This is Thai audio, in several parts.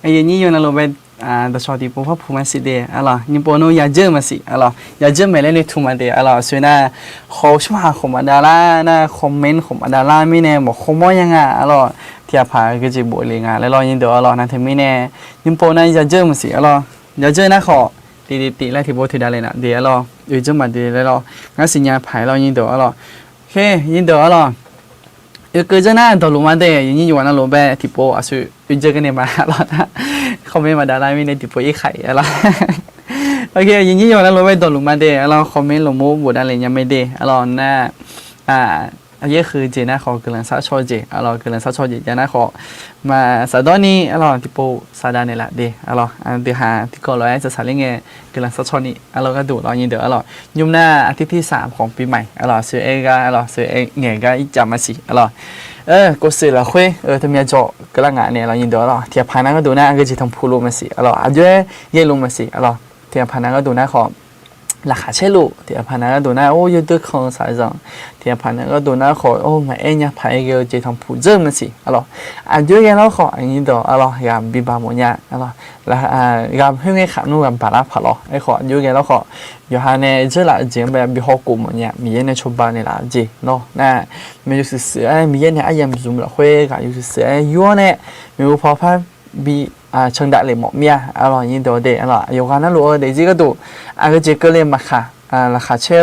ไอ้ยันนี่อยู่นั่นเราไปแต่ชอบที่พวกผู้มาสิเดะอะไรยิ่งปนอยากเจอมาสิอะไรอยากเจอไม่เล่นในทุ่มมาเดะอะไรส่วนน่ะเขาชอบหาของมาดาราน่ะคอมเมนต์ของมาดาราไม่แน่บอกเขามองยังไงอะไรที่อาพาก็จะบอกเลยไงแล้วเรายิ่งเดี๋ยวอะไรนั่นถึงไม่แน่ยิ่งปนอยากเจอมาสิอะไรอยากเจอนะขอตีแล้วที่บอกถือได้เลยนะเดี๋ยวอะไรอยู่จังมาเดี๋ยวแล้วงั้นสัญญาผ่านเรายิ่งเดี๋ยวอะไรโอเคยิ่งเดี๋ยวอะไรเจอหน้าตัวลุงมาเดย์ยิ่งอยู่วันนั้นลุงไปที่โปอ่ะสุดเจอกันเนี่ยมาแล้วนะเขาไม่มาด่าได้ไม่ในที่โปยี่ไข่อะไรโอเคยิ่งอยู่วันนั้นลุงไปตัวลุงมาเดย์เราคอมเมนต์ลงมูบอะไรยังไม่เดย์เราหน้าอันนี้คือเจน่าเขากำลังซักชอเจเรากำลังซักชอเจเจน่าเขามาสัปดาห์นี้เราที่โปสัปดาห์นี้แหละเดย์เราเดี๋ยวหาที่ก่อนเราจะสั่งเรื่องเงี้ยกำลังซักชอนี้เราก็ดูเรายิ่งเดี๋ยวเรายุ่งหน้าอาทิตย์ที่3ของปีใหม่เราซื้อเองก็เราซื้อเองเงี้ยก็อีกจำมาสิเราก็ซื้อละคุยทำยังจอกำลังงานเนี่ยเรายิ่งเดี๋ยวเราเทียบผ่านนั้นก็ดูหน้าก็จะทำพูดลงมาสิเราอาจจะเย็นลงมาสิเราเทียบผ่านนั้นก็ดูหน้าของราคาเช่ลูเทียบผ่านนั้นก็ดูหน้าโอ้ยตัวของสายจังเทียบผ่านนั้นก็ดูหน้าขอโอ้มาเอ็นเนี่ยผ่านก็จะทำพูดเจอมาสิเราอาจจะยังเราขออันนี้เดี๋ยวเราอยากบิบาหมดเนี่ยเราแล้วอยากให้เงี้ยขานู่นกับบาราผ่าเราไอ้ขออยู่ยังเราขออยู่หาเนี่ยเจอละเจียงแบบบิฮอกุหมดเนี่ยมีเนี่ยชมบ้านเนี่ยละจีเนาะน่ะไม่รู้สึกมีเนี่ยอายังซุ่มละคุยกันอยู่สึกยัวเนี่ยไม่รู้พอพันบีเชิงดักเลยหมดเมียอะไรยิ่งเดี๋ยวเดี๋ยวอยู่กันนั่นรู้เดี๋ยวจีก็ดูก็จีก็เลยมาค่ะราคาเช่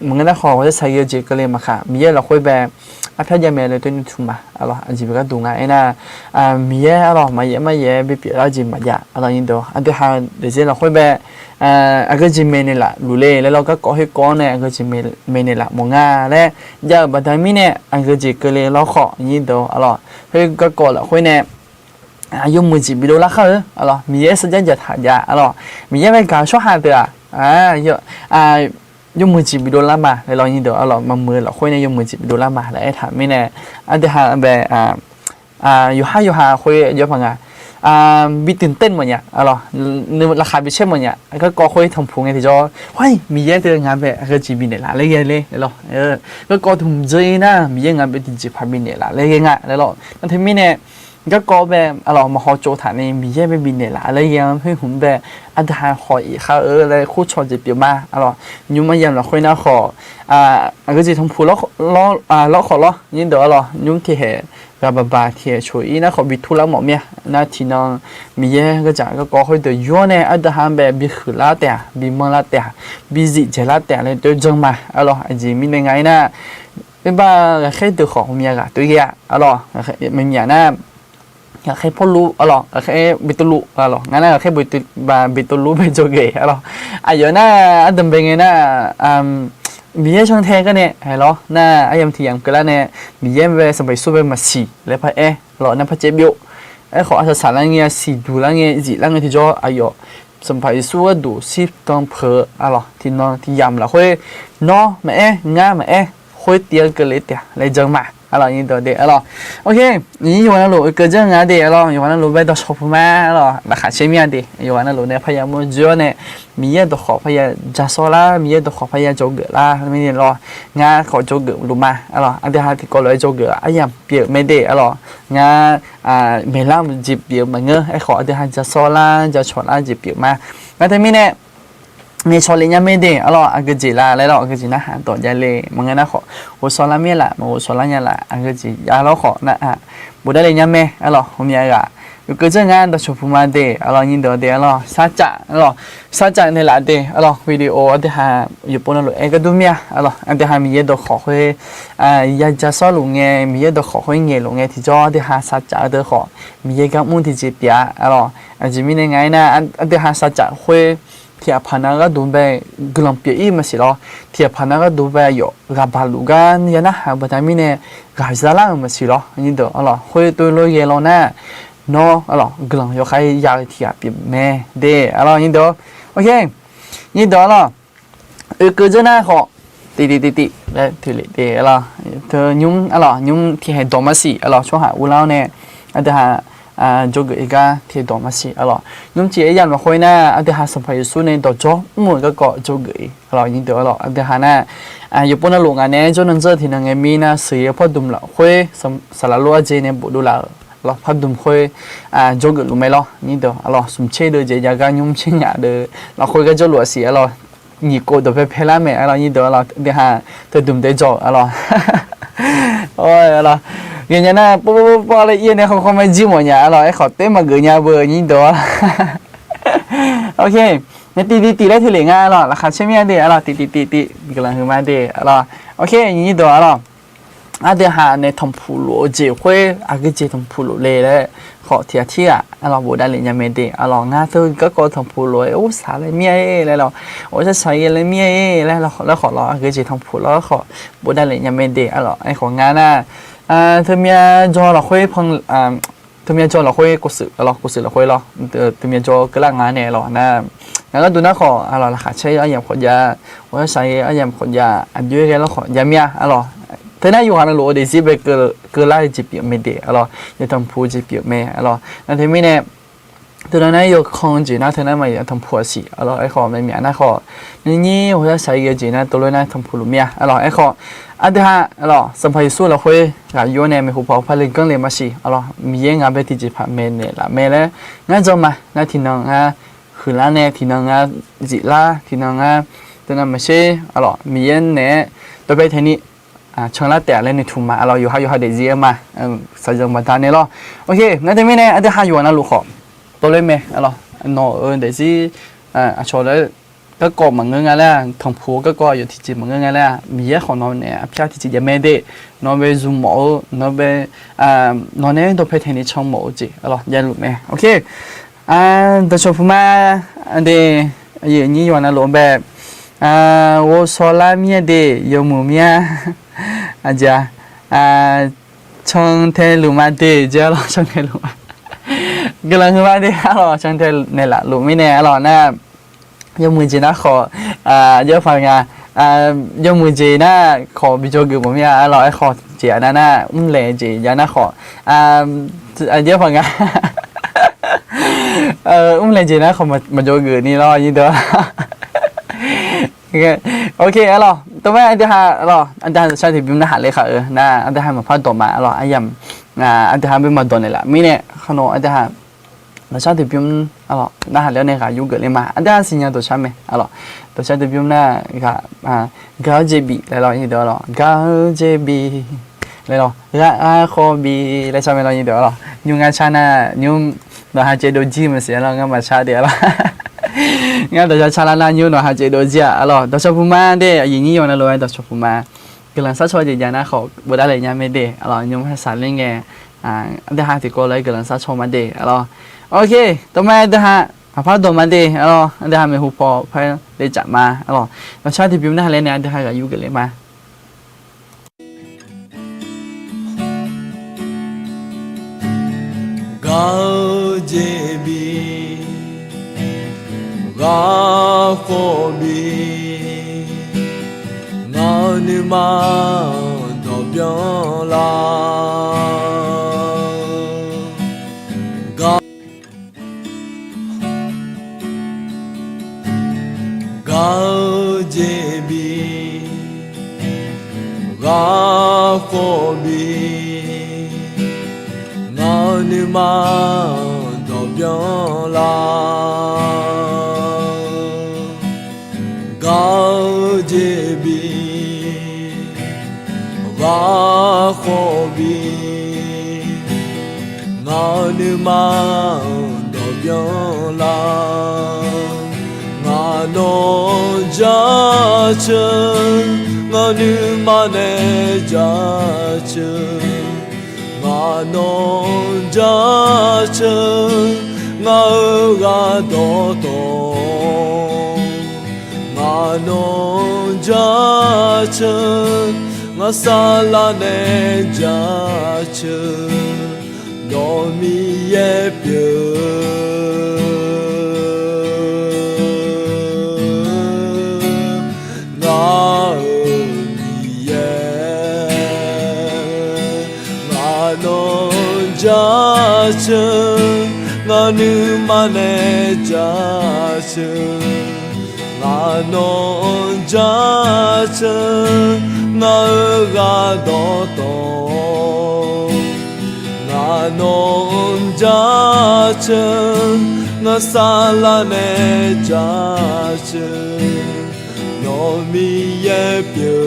มึงก็ได้ขอว่าจะใช้เยอะจีก็เลยมาค่ะมีเราคุยแบบถ้ายังไม่เลยตัวนี้ถูกมาอะไรจีก็ดูง่ายนะมีอะไรมาเยอะไปเปลี่ยนเราจีมาเยอะอะไรยิ่งเดี๋ยวเดี๋ยวหาเดี๋ยวจีเราคุยแบบก็จีไม่เนี่ยละรู้เลยแล้วเราก็ก่อให้ก่อนเนี่ยก็จีไม่เนี่ยละมองง่ายและยาบัดนี้เนี่ยก็จีก็เลยเราขอยิ่งเดี๋ยวอะไรให้ก็ก่อละคุยเนี่ย用木吉比如拉克了，米也是讲他家了，米也没搞说哈的用木吉比如拉嘛，来老印度了，嘛มือ了，会呢用木吉比如拉嘛来谈没呢，เดี๋ยวหาแบบอยู่หาคุยเยอะพังมีตื่นเต้นหมดเนี่ยราคาพิเศษหมดเนี่ยก็คุยทำพูไงที่จอเฮ้ยมีเยอะเดือนงานแบบก็จีบินเนี่ยละเลยเลยก็ทุ่มใจนะมีเยอะงานแบบจีพาบินเนี่ยละเลยงะแล้วนั่นที่มีเนี่ยก็แบบมาหอโจฐานนี่มีเยอะไม่บินเนี่ยละอะไรอย่างเพื่อผมแบบอันทานขออีกค่ะอะไรคู่ชนจะเปลี่ยนมายุ่งมาอย่างเราคุยนะขอก็จะทำพูล้อขอล้อยิ่งเดี๋ยวยุ่งที่เหตุบาที่ช่วยนะขอบิดทุลักหมดเมียนะที่น้องมีเยอะก็จะก็ค่อยเดี๋ยวย้อนเนี่ยอันทานแบบบิขือละแต่บิมังละแต่บิจิเจละแต่เลยตัวจังมาไอ้จีมีเป็นไงนะเป็นบ้าแค่ตัวของเมียกับตัวเกียไม่มีนะแค่พ่อรู้แค่บิตุลุงั้นแค่บิตุลุไปโจเกะอายุน่าอันดับเป็นไงน่ามีเยอะช่องแทงกันเนี่ยน่าไอ้ยามที่ยังก็แล้วเนี่ยมีเยอะไปสมัยสู้ไปมาสี่แล้วพะนั่นพะเจ็บอยู่ขออาศัยแล้วเงี้ยสี่ดูแล้วเงี้ยจีแล้วเงี้ยที่จ่ออายุสมัยสู้ดูสิต้องเพอที่น้องที่ยำแล้วค่อยน้อมาง่ามาค่อยเตี้ยกันเลยเตี้ยเลยจังมายิ่งตัวเดียวโอเคนี่อยู่วันนั้นรู้เกิดเรื่องอะไรอยู่วันนั้นรู้ไปต่อช็อปมาราคาเชื่อมีอะไรอยู่วันนั้นรู้เนี่ยพยายามมุ่งจ่อเนี่ยมีเยอะตัวขอพยายามจัดโซล่ามีเยอะตัวขอพยายามโจเกล่าไม่เนี่ยงานขอโจเกรู้มาอันที่หาที่ก็เลยโจเกไอ้ยังเปลี่ยนไม่ได้งานเมล่ามันจีบเปลี่ยนมาเงไอ้ขออันที่หาจัดโซล่าจัดช็อตล่าจีบเปลี่ยนมาแล้วแต่ไม่เนี่ยมีชอลิญญาไม่ได้อังกฤษละแล้วอังกฤษนะหาต่อยาเลยมึงนะขอหัวซอลาเมียละมึงหัวซอลาเนี่ยละอังกฤษยาเราขอนะบุได้เลยญาไม่ผมอยากอยู่ก็จะงานต่อชมพูมาเดยินเดียวซาจ่าในละเดวิดีโออันที่หาอยู่ปนหลุดก็ดูเมียอันที่หามีเยอะดอกขอให้อยากจะสอนลุงเงี้ยมีเยอะดอกขอให้เงี้ยลุงเงี้ยที่จอที่หาซาจ่าเดอขอมีเยอะกับมุนที่จีบยาอันจะมีในไงนะอันที่หาซาจ่าให้ที่พนักงานดูไปกลุ่มเปียอีมาสิที่พนักงานดูไปอยู่กับบาลูกันยันนะบัดนี้เนี่ยกาจะล่างมาสินี่เด้อคุยตัวลอยนะน้อกลุ่มยกให้ยาที่เปียแม่เด้นี่เด้อโอเคนี่เด้อเกิดจะน่าขอตีแล้วถือเลยเด้อเธอยุ่งที่ให้ดอมาสิช่วงหาอุลาเนี่ยอันเดียโจกอีกาที่ดอมาสินุ่มจีเอยันมาคุยนะอันเดียหาสัมภาระสุนัยต่อจ่อหมดก็โจกอียิ่งเดียวอันเดียหานะอยู่ปนหลวงอันนี้จนนั่นเจอที่นั่งมีนะสื่อพอดุมละคุยสารลัวเจเนี่ยบุดูละ alors pas de khoi jog lu mai lo ni do alors sum che de je ya ga nyum chen ya de la khoi ga jo lu si alors ni ko do pe la me alors ni do alors de ha te dum de jo alors ôi alors người nhà na po lại yên này không phải chim ở nhà alors ấy khó tết mà gửi nhà vừa nhìn đó ok nên tí đấy thì liền ngay alors là khá xem nha đi alors tí cái là người mang đi alors ok nhìn đó alors để hà này thằng phụ lúa chế quê cái chế thằng phụ lúa lề đấy khó thiệt alors bố đã liền nhà mình đi alors ngay thôi có thằng phụ lúa ố xả lại mía lại rồi ố sẽ xài lại mía lại là khó lo cái chế thằng phụ lúa khó bố đã liền nhà mình đi alors ấy khó ngay na thứ mía cho là quê phong thứ mía cho là quê cố sự là quê lo thứ mía cho cái là ngay này rồi naงั้นดูนะขอalors là khá chơi ở nhàขอยาว่าใช้ở nhàขอยาอันด้วยกันแล้วขอยาเมียalors thế nàyอยู่hàng lúa để gì về cơ lại chỉ biểu mẹ để alors để thằng phụ chỉ biểu mẹ alors nên thế mình nè từ đó này 有空只那thế này mà thằng phụ gì alors ai khó mẹ mẹ na khó nên như tôi sẽ cái gì na tôi nói thằng phụ luôn mẹ alors ai khó anh thứ hai alors sắm phải số là hơi cái yêu này mình không bảo phải lên cân lên mà gì alors mình nghe về thì chỉ phải mẹ này là mẹ đấy ngay giờ mà ngay thì nóคือร้านเนี่ยที่นั่งจิล่าที่นั่งตอนนั้นไม่ใช่alorsมีเนี่ยไปที่นี่ช่างละแต่เล่นในทุ่มมาเราอยู่หาเด็กเยอะมาสายจังหวัดนี้หรอโอเคงั้นแต่ไม่แน่อันที่หาอยู่นะลูกขอตัวเล่นไหมalors nóเดี๋ยวสิชอบแล้วก็ก่อเหมือนกันแล้วทางผัวก็อยู่ที่จีเหมือนกันแล้วมีเยอะของน้องเนี่ยพี่ที่จีจะไม่ได้น้องไปซูมหมอน้องไปน้องเนี่ยตัวไปที่นี่ช่างหมอจีalorsยันลูกไหมโอเคแต่ชอบมาเดี๋ยวอย่างนี้อยู่นะลูกแบบ我说拉面的有木面อาจารย์ช่องเทลูมาเดเจ้าเราช่องเทลูมากำลังคือว่าเดี๋ยวเราช่องเทเนี่ยแหละลูกไม่แน่เราน่ะยกมือจีน่าขอยกฟังงายกมือจีน่าขอบิโจกุผมเนี่ยเราไอ้ขอเจียน่ะเล่จียาน่าขอยกฟังงาเล่จีน่าขอมาโจกุนี่เราอย่างนี้เด้อok alors tôi mới anh thứ hai alors anh thứ hai sao thì chúng ta hạ lệ khởi na anh thứ hai mà phát tổ mà alors anh nhầm anh thứ hai bên mà tổ này là mi nè không nói anh thứ hai là sao thì chúng alors na hạ lệ này cả dùng cái này mà anh thứ hai xin nhau tổ sao mày alors tổ sao thì chúng ta cả gạo JB lại lo như đó rồi gạo JB lại rồi gạo khobi lại sao mày lo như đó rồi nhưng ngay chana nhưng nó hai chế đồ gì mà sẽ lo ngay mà sao đấy là ngay từ cha la nhiêu nó hai chế đồ gì à rồi đó cho phụ ma đấy gì nhiều nó rồi đó cho phụ ma cái lần sát cho gì nhà nó khó bữa đã lấy nhà mấy đấy rồi nhưng mà sản lên nghe anh hai thì cô lấy cái lần sát cho mà đấy rồi ok tụi mày đây ha phát đồ mà đấy rồi anh hai mình hụt bỏ phải để chạm mà rồi đó cho thì biểu nó lên này anh hai là yêu cái lên mà gạo JB gạo khobi ngao ni ma do biang la gạo JB gạo khobi ngao ni ma do biang la gạo JB gạo khobi ngao ni ma do biang la ngao no ja chân ngao ni ma ne ja chân ngao no ja chân ngao ga do to ngano ja chân nga sala ne ja chân do mi ye pyo nga mi ye ngano ja chân nga nu ma ne ja chân non ja chân nga ga do to nga non jachen nga sala ne jachen no mi ye pyo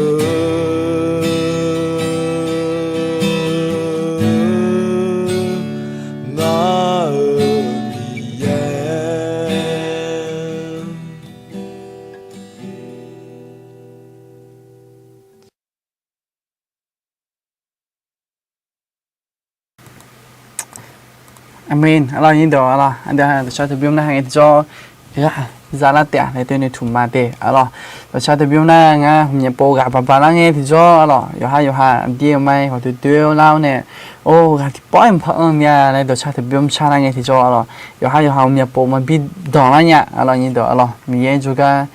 nga mi ye Amen. Allah nhìn đó Allah. Anh đã cho tôi biết na cho ra là tiền để tôi nên thùng mà để Allah. Cho tôi biết na nga nhà bố gặp bà là nghe thì cho Allah. Yo ha đi mai hoặc tôi lao nè. Ô gặp thì bỏ em phận nhà này cho tôi biết cha là nghe thì cho Allah. Yo ha nhà bố mà biết đòn là nhà Allah nhìn đó Allah. Mình juga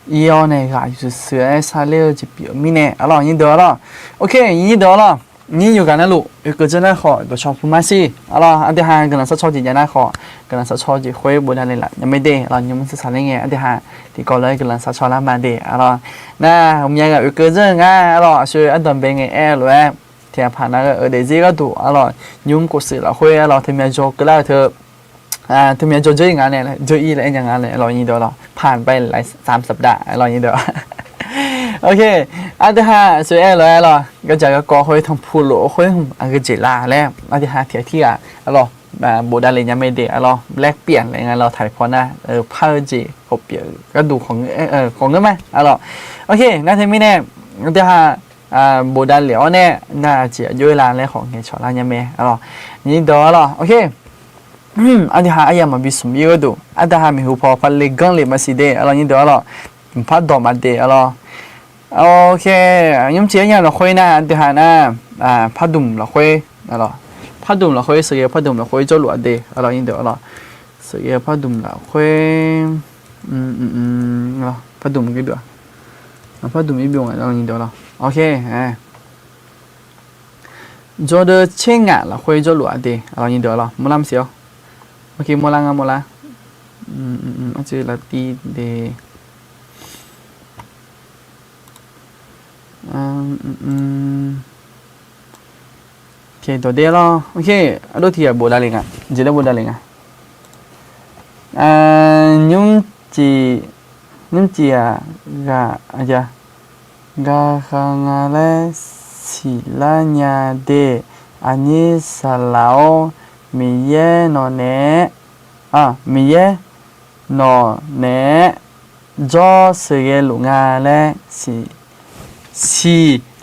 yêu này gặp sửa sai lỡ chỉ biểu mình nè Allah nhìn đó Allah. Ok nhìn đó Allah.你有干那路，有个真的好，都超不满西，啊啦，阿弟哈可能是超级简单好，可能是超级会不难的了，也没得，啦，你们是啥人阿弟哈，你搞来可能是超难办的，啊啦，那我们那个有个真啊，啦，所以阿当兵的哎了，天怕那个在这个度，啊啦，用过事了会啊啦，他们做个那他。他们做这样呢，做一来อย่างนั้นเลยเราอย่างนี้เดียวเราผ่านไปหลาย3 สัปดาห์เราอย่างนี้เดียวโอเคอันที่5สวยเลยเราก็จะก็ค่อยทำพูดหรือค่อยอันก็เจล่าแล้วอันที่5ที่เราโบราณเลยยังไม่เด็กเราแลกเปลี่ยนอะไรเงี้ยเราถ่ายพอนะเพิ่มจีเขาเปลี่ยนก็ดูของก็ไหมเราโอเคนั่นที่ไม่แน่อันที่5โบราณเหลียวเนี่ยน่าจะย่อยล้านแล้วของเงี้ยชอบล้านยังไม่เรานี่เดียวเราโอเคอันที่5อายามาบิสมยูดูอันที่5มีหูพอพันเล็กกังเลยมาสิเดอเรานี่เดียวเราพัดดอกมาเดอเราโอเคยมเจียอย่างเราคุยนะอันที่5นะพัดดุมเราคุยเราพัดดุมเราคุยเสียพัดดุมเราคุยจะหลวดเดอเรานี่เดียวเราเสียพัดดุมเราคุยเราพัดดุมกี่ตัวพัดดุมอีกแบบเรานี่เดียวเราโอเคจอดเชิงอ่ะเราคุยจะหลวดเดเรานี่เดียวเราไม่ลำเสียวโอเคโมลังอ่ะโมลังอาจจะละตีเดโอเคตัวเดียวแล้วโอเคอันดูที่อ่ะโบราณเลยอ่ะเจอแล้วโบราณเลยอ่ะยุ่งจีอ่ะก็อาจจะก็ข้างอะไรสิลาญาเดอันนี้สลาวมีเย่นอเน่มีเย่นอเน่จอเสียลุงาเลสี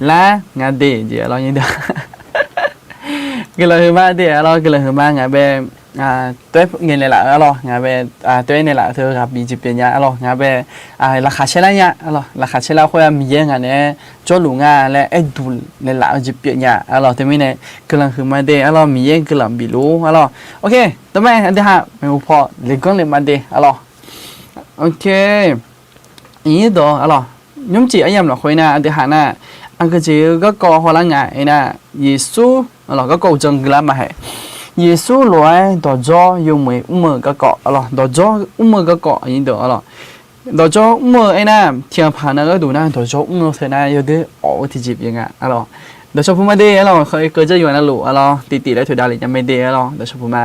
ลางาเดเดี๋ยวเราอย่างเดียวก็เลยมาเดี๋ยวเราก็เลยมางานแบบตัวเงินเลยละเรางานแบบตัวนี่แหละเธอครับมีจิตเป็นยาเรางานแบบราคาเช่นไรเนี่ยเราราคาเช่นไรค่อยมีเยอะงานเนี่ยจอลุงาและไอ้ดูเลยละจิตเป็นยาเราแต่ไม่เนี่ยก็เลยมาเดี๋ยวเรามีเยอะก็เลยไม่รู้เราโอเคทำไมอันที่5ไม่พอเลยก็เลยมาเดี๋ยวเราโอเคนี่ตัวเรายมจีอายังเราคุยนะอันที่5นะอันก็จะก็ก่อหัวละงานนะเยซูเราก็ก่อจังกลามาให้เยซูรวยดอกจอยงมือก็เกาะอะไรดอกจอมือก็เกาะอย่างนี้เด้ออะไรดอกจอมือไอ้น่ะเทียมผ่านนะก็ดูนะดอกจอมือเท่านั้นอยู่ที่อ๋อที่จีบยังไงอะไรดอกจอพูดมาดีอะไรเคยเกิดจะอยู่นั่นหรืออะไรตีแล้วถือดาลิยังไม่ดีอะไรดอกจอพูดมา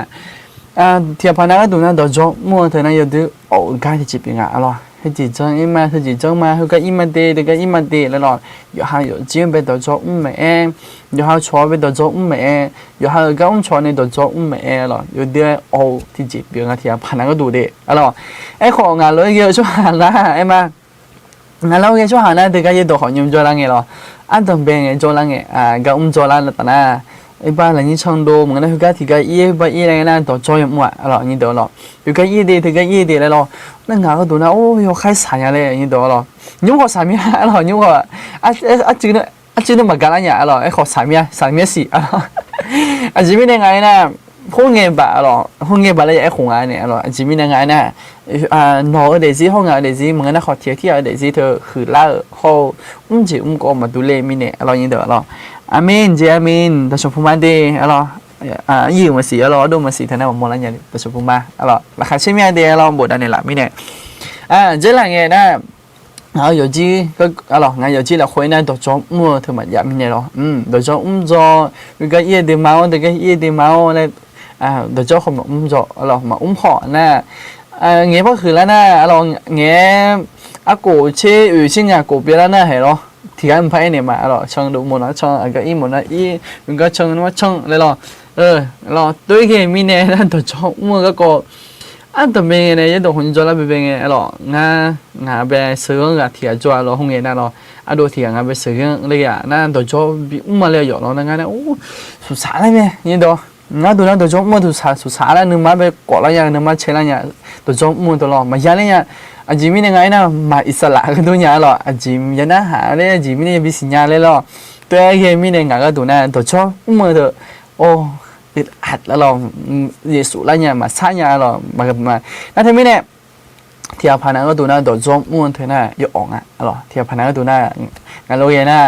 เทียมผ่านนะก็ดูนะดอกจอมือเท่านั้นอยู่ที่อ๋อการที่จีบยังไงอะไรให้จีจังอีมาให้จีจังมาให้ก็อีมาดีแล้วก็อีมาดีแล้ว有还有只被到做美有还错被到做美有还个错呢到做美了有啲哦ที่จีบเบียงที่ผ่านก็ดูดิอะไรไอ้ของงานเลยเยอะช่วงละไอ้มางานเราเยอะช่วงนั้นแต่ก็ยังตัวของยมจอลังเงหรออันต้องเป็นจอลังเงก็จอลังแล้วแต่นะไอ้บ้านหลังนี้ช่างดูเหมือนกันคือก็ที่ก็ยี่บ้านยี่อะไรนั่นตัวจอยมั่วอะไรนี่เดี๋ยวหรออยู่ก็ยี่ดีที่ก็ยี่ดีแล้วหรอนั่นงานก็ดูนะโอ้ยใครสายอะไรนี่เดี๋ยวหรอยุ่งกับสามีอะไรยุ่งกับจริงๆมันกันอะไรเนี่ยอะไรไอ้ขอสามีสิอะไรจริงๆยังไงนะพวกเงี้ยบ้าหรอพวกเงี้ยบ้าแล้วไอ้ของอะไรเนี่ยอะไรจริงๆยังไงนะหนอเดี๋ยวสิห้องเดี๋ยวสิเหมือนกันขอเที่ยวเดี๋ยวสิเธอคือล่าเขาจีก็มาดูแลมิเนี่ยอะไรนี่เดี๋ยวหรออามินเจอามินแต่ชมพูมาดีอะไรยืมมาสีอะไรดูมาสีท่านนั้นผมมองแล้วเนี่ยแต่ชมพูมาอะไรราคาใช่ไหมเดียวเราบทอันนี้แหละมิเนี่ยเจอหลังเงี้ยนะ然后有机个咯，俺有机了回来都做么他们也没咯，都做做那个叶的毛那个叶的毛嘞，都做好么做咯嘛好那，nghe bác khử là na lo nghe cô chế ủy sinh cô biết là na hay lo thì anh phải này mà lo chọn đủ một nó chọn cái một nó đừng có chọn lấy lo tới cái mình này là tôi chọn mua cái cô anh tụi mình này cái đồ hỗn cho là bên này lo ngà về sử dụng cái thì cho lo không nghe na lo đồ thì ngà về sử dụng lấy cái na tôi cho bị mà lấy rồi nó ngà sụt xả lại mẹ như đó nó tôi cho mua sụt xả lại nhưng mà về quả là nhà nhưng mà chế là nhà tôi cho mua tôi lo mà giá này nhà chỉ mình ngày nào mà ít lạ cái đồ nhà lo chỉ mình nó hả đấy chỉ mình bị sinh nhà đấy lo tôi cái mình này ngà cái đồ này tôi cho mua được ôติดอัดแล้วเราเยซูแล้วเนี่ยมาสร้างเนี่ยเรามาแล้วทีนี้เนี่ยที่อาพานังก็ดูน่าโดดจมม้วนเธอน่ะยกออกอ่ะหรอที่อาพานังก็ดูน่างานโลเยน่ะ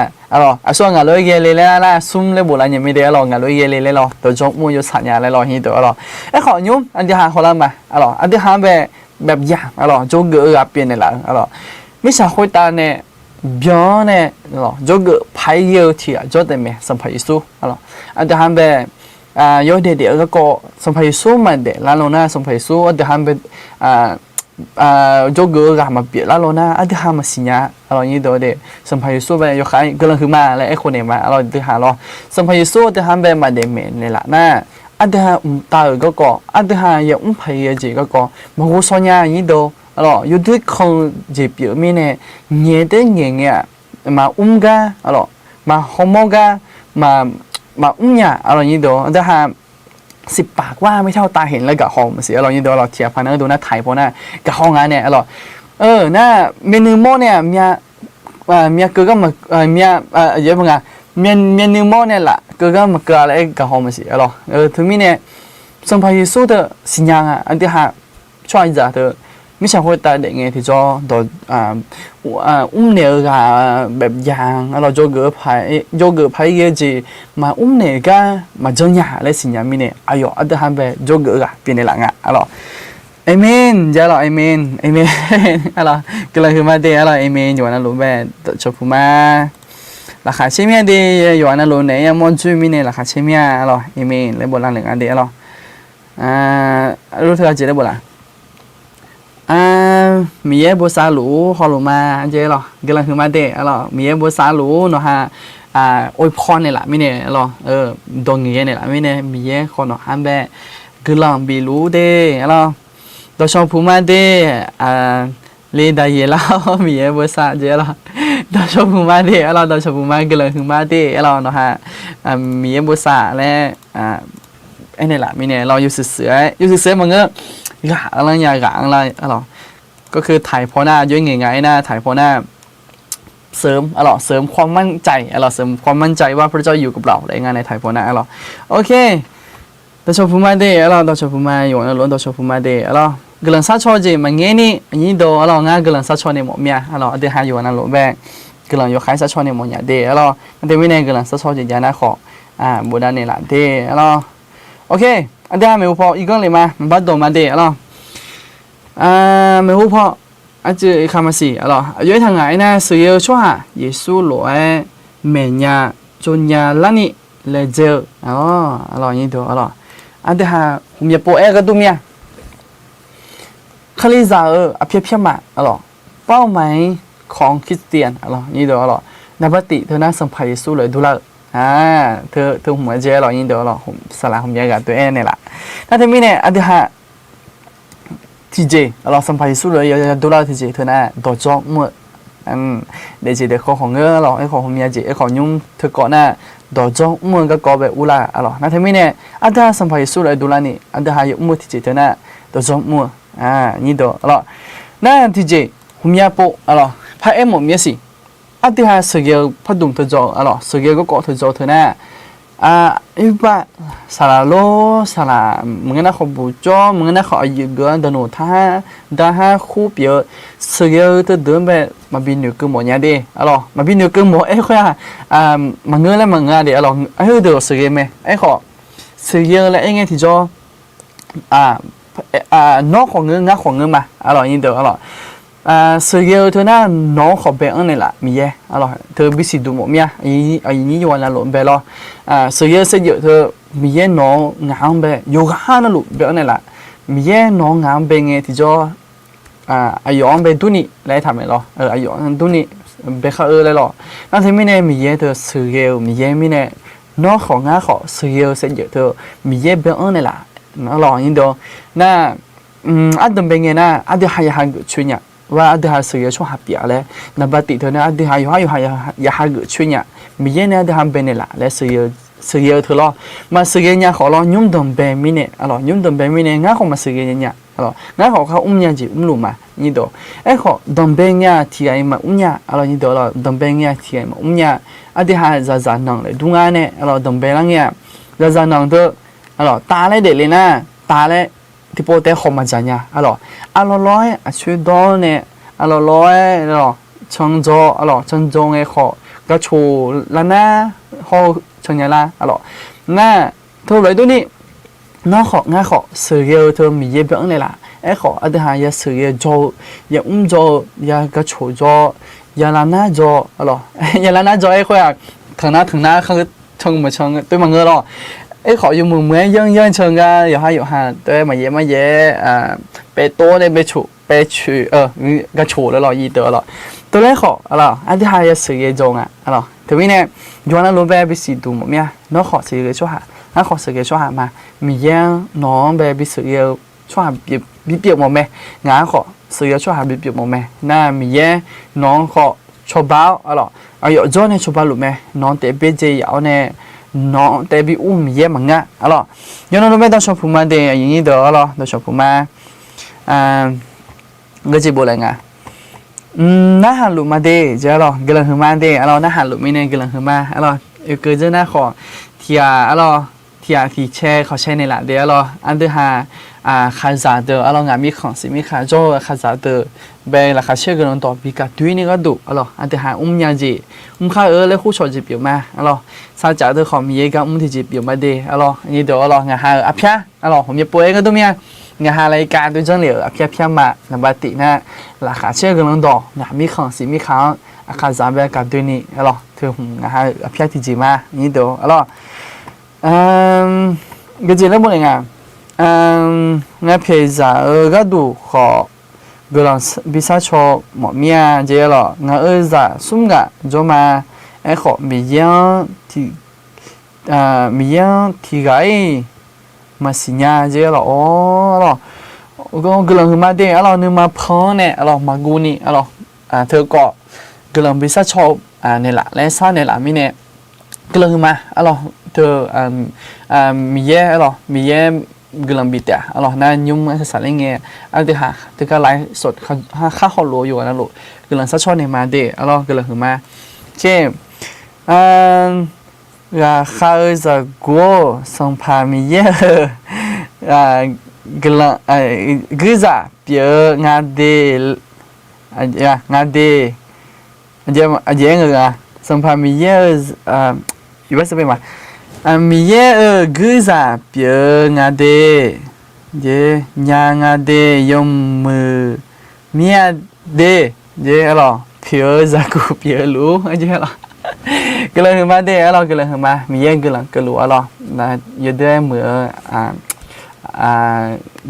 หรอส่วนงานโลเยเลยแล้วนะซุ่มเลยบุหรี่เนี่ยไม่ได้หรองานโลเยเลยแล้วโดดจมม้วนยกสัญญาเลยหรอฮีตัวหรอไอ้ขอยุ่มอันที่หาคนละมาหรออันที่หาแบบอย่างหรอโจเกอร์เปลี่ยนในหลังหรอไม่ใช่คนตาเนี่ยย้อนเนี่ยหรอโจเกอร์พายเยอะที่อ่ะโจเต็มไหมสัมผัสสู้หรออันที่หาแบบ有点点个个上派出嘛的，然后呢上派出的他们做个个嘛别，然后呢他们新呀，然后你都的上派出呗，有还个人去嘛来，คนเนี่ยมา然后的哈咯，上派出的他们嘛的没的啦，那他大个个他也派个这个个，嘛我说呀你都，然后有对看这表面呢，热的热呀，嘛个，然后嘛好么个嘛。มาเนี่ยอะไรนี้ดูแต่หา10 ปากว่าไม่เท่าตาเห็นแล้วกับห้องเสียอะไรนี้ดูเราเทียบพันธุ์ดูหน้าไทยพอหน้ากับห้องงานเนี่ยหน้าเมนูโม่เนี่ยมีเกลือมามีเยอะมั้งอ่ะเมนูโม่เนี่ยละเกลือมาเกลืออะไรกับห้องมันเสียถึงมีเนี่ยสัมภาระสู้เถอะสิ่งยังอ่ะอันที่หาช่วยจ่าเถอะไม่ใช่คนตาเด็กไงที่จะโดนเนี่ยแบบยางเราโจเกอร์พายเยจีมาเนี่ยก็มาเจ้าหน้าเลยสิ่งนี้มีเนี่ยอายุอันเดียร์แบบโจเกอร์เป็นในหลังอ่ะเอเมนจะเอเมนก็เลยคือมาเดียเอเมนอยู่นั่นรู้แบบชอบพูมาราคาเชี่ยดีอยู่นั่นรู้เนี่ยมอนจูมีเนี่ยราคาเชี่ยเอเมนเลยโบราณหนึ่งอันเดียรู้เธอจะได้โบราณมีเยบัวซาลูฮอลมาเจหรอกำลังคือมาเดะหรอมีเยบัวซาลูเนาะฮะอวยพรเนี่ยแหละไม่เนี่ยหรอดวงเงี้ยเนี่ยแหละไม่เนี่ยมีเยคนเนาะฮันแบบกำลังบิลูเดะหรอตัวชมพูมาเดะเลดายเล่ามีเยบัวซาเจหรอตัวชมพูมาเดะหรอตัวชมพูมากำลังคือมาเดะหรอเนาะฮะมีเยบัวซาและไอ้เนี่ยแหละไม่เนี่ยเราอยู่เสือมันก็กะอะไรอย่างกะอะไรหรอก็คือถ่ายพอหน้าย่อยง่ายๆนะถ่ายพอหน้าเสริมเสริมความมั่นใจเสริมความมั่นใจว่าพระเจ้าอยู่กับเราในงานในถ่ายพอหน้าโอเคตัวชมพูมาเดะตัวชมพูมาอยู่ในล้วนตัวชมพูมาเดะกำลังซัดชอจีมันเงี้ยนี่อันนี้โดงานกำลังซัดชอในหมดเมียเดี๋ยวหาอยู่ในล้วนแบกกำลังอยู่ขายซัดชอในหมดเนี่ยเดะมันจะไม่แน่กำลังซัดชอจียานาขอบูดานี่แหละเดะโอเคอันเดียวไม่พออีกเรื่องเลยมามันบัดโดมาเดะไม่พออาจจะคำสิย้อยทางไหนนะสุยช่วยเยซูหล่อเมียจุนยาลันี่เลเจอนี่ดูอันเดียวผมอยากโปะก็ดูเมียคลิซาเพียมาเป้าหมายของคริสเตียนนี่ดูในปฏิเธอน่าสัมผัสเยซูเลยดูละเธอหัวเจนี่ดูผมสลายผมอยากกับตัวเนี่ยแหละถ้าเธอมีเนี่ยอันเดียวทีเจสัมผัสสู้เลยอยากดูแลทีเจเธอน่ะตัวจอมมือเดี๋ยวเด็กของเงือไอ้ของเมียเจไอ้ของยุ่งเธอก่อนน่ะตัวจอมมือก็กอบแบบอุลานั่นทำไมเนี่ยอันเดียวสัมผัสสู้เลยดูแลนี่อันเดียวอยู่มือทีเจเธอน่ะตัวจอมมือนี่ดูนั่นทีเจผมอยากโปพายหมดเมียสิอันเดียวสื่อพัดดุมเธอจอสื่อก็เกาะเธอจอเธอน่ะอีกว่าสาระโลสาระมึงน่าขบุจอมึงน่าขอยืมเงินดนุท่าด่าฮะคู่เปียสื่อตัวเดิมแบบมาบินอยู่กับหมอเนี่ยเดมาบินอยู่กับหมอค่อยมาเงินแล้วมาเงินเดี๋ยวเดี๋ยวสื่อไหมขอสื่อแล้วไอ้เงี้ยที่จอนอกของเงินงาของเงินมานี่เดี๋ยว สื่อเยอะเธอหน้าน้องขอแบ่งอันนี้ละมีเยอะอะไรเธอบิสิดูหมดมั้ยอันนี้อยู่วันละหลุมเบลล์สื่อเยอะเสียเยอะเธอมีเยอะน้องงามเบโยกห้านั่นหลุมเบลอันนี้ละมีเยอะน้องงามเบงเงที่จออายุอันเบตุนี่ไล่ทำไมล่ะอายุอันตุนี่เบข้าเลยล่ะนั่นที่ไม่แน่มีเยอะเธอสื่อเยอะมีเยอะไม่แน่น้องของงาขอสื่อเยอะเสียเยอะเธอมีเยอะเบลอันนี้ละนั่นหล่อยินดีน่าอันเดิมเป็นไงนะอันเดียหายหันกุช่วยเนี่ยว่าอันเดียหาสื่อช่วยหับเปียเลยนับปฏิเธอเนี่ยอันเดียหายหันกุช่วยเนี่ยมีเยอะเนี่ยอันเดียหันเป็นนี่ละและสื่อเธอล่ะมาสื่อเนี่ยขอเรายุ่งดมเป็นมิเนี่ยอะไรยุ่งดมเป็นมิเนี่ยงั้นเขามาสื่อเนี่ยอะไรงั้นเขาเนี่ยจีหลุมายินดีเขาดมเป็นเนี่ยที่ไอ้มาเนี่ยอะไรยินดีเราดมเป็นเนี่ยที่ไอ้มาเนี่ยอันเดียหาจะนั่งเลยดูงานเนี่ยเราดมเป็นเนี่ยจะนั่งเถอะอะไรตาเลยเด็ดเลยนะตาเลยที่พอแต่ขมาจันยาอะไรร้อยช่วยดอนเนี่ยอะไรร้อยช่างโจอะไรช่างโจเงี้ยเขาก็โชว์แล้วนะเขาช่างยาละอะไรน่าเธอเลยตัวนี้น้องเขาง่ายเขาสื่อเยอะเธอมีเยอะแบบนี้ละเขาอันเดียหายาสื่อเยอะโจยาโจยาก็โชว์โจยาลานาโจอะไรยาลานาโจเขาอยากถึงหน้าเขาช่างมาช่างตัวมันเงอหรอเขาอยู่มือยังเชิงกันอยู่หาตัวมาเยไปโต้ในไปชูก็ชูแล้วหรอยีตัวหรอตัวแรกเขาอะไรอันที่หายสื่อจงอะไรถึงนี้เนี่ยย้อนรู้แบบสิดูหมดเนี่ยน้องขอสื่อช่วยหาน้องขอสื่อช่วยหามามียังน้องแบบสื่อช่วยหาบิบหมดไหมงานขอสื่อช่วยหาบิบหมดไหมน่ามียังน้องขอชอบบ้าอะไรอายุจนชอบบ้าหรือไม่น้องเตะเบจยาวเนี่ยน้องแต่บิอุ้มเยอะมั้งอ่ะอะไรย้อนรู้แบบต้องชอบผู้มาเดียอย่างนี้เด้ออะไรต้องชอบผู้มาก็จะบอกอะไรไงน่าหันหลุมมาเดียเจ้าหรอกกำลังหัวมาเดียอะไรน่าหันหลุมไม่เนี่ยกำลังหัวมาอะไรเกิดจะน่าขอที่อะไรที่แช่เขาแช่ในหลักเดียวอะไรอันเดียหาขาซาเดออะไรงานมีของสิมีขาโจ้ขาซาเดอเบลล์ขาเชื่อกันต่อปีกัดด้วยนี่ก็ดุอะไรอันเดียหายาจีข้าเลยคู่ชอบจีบอยู่มาอะไรซาจ่าเดอขอมีเยอะก็ที่จีบอยู่มาเดียอะไรนี่เดี๋ยวอะไรงานหาอภิะอะไรผมจะป่วยก็ตัวเมียงานหารายการด้วยจังเหลียวอภิะมาในปฏินะราคาเชื่อกันต่องานมีของสิมีขาขาซาเบลกัดด้วยนี่อะไรเธอผมงานหาอภิะที่จีมานี่เดี๋ยวอะไรก็จะเล่นบนยังไงงานเพจก็ดูขอกำลังบิสาชอหมอเมียเจล่ะงานจะสุ่มกะจอมาขอมียังที่ไงมาสิญญาเจล่ะอ๋อล่ะก็กำลังมาเดะเราเนี่ยมาพอเนี่ยเรามากูนี่เราเธอก็กำลังบิสาชอเนี่ยละและซ่าเนี่ยละมีเนี่ยกำลังมาเราเธอมีเยอะเรามีเยอะกำลังบิดอ่ะเรานั่นยุ่งมาสารเงี้ยอันที่หาที่ก็ไลฟ์สดค่าเขาโลอยู่นะลูกกำลังซัดชอบในมาเดะเรากำลังมาเช่ราคาจะกัวสัมภามีเยอะกำลังกิจเปียงานเดงานเดเยอะสัมภามีเยอะอยู่ว่าจะเป็นมามีเยอะกิจเปียงานเดงานเดยมมือมีเดอะไรเปียจะกูเปียรู้อะไรก็เลยมาเดะเราก็เลยมามีเยอะก็เลยก็รู้อะไรนะอยู่ได้เหมือน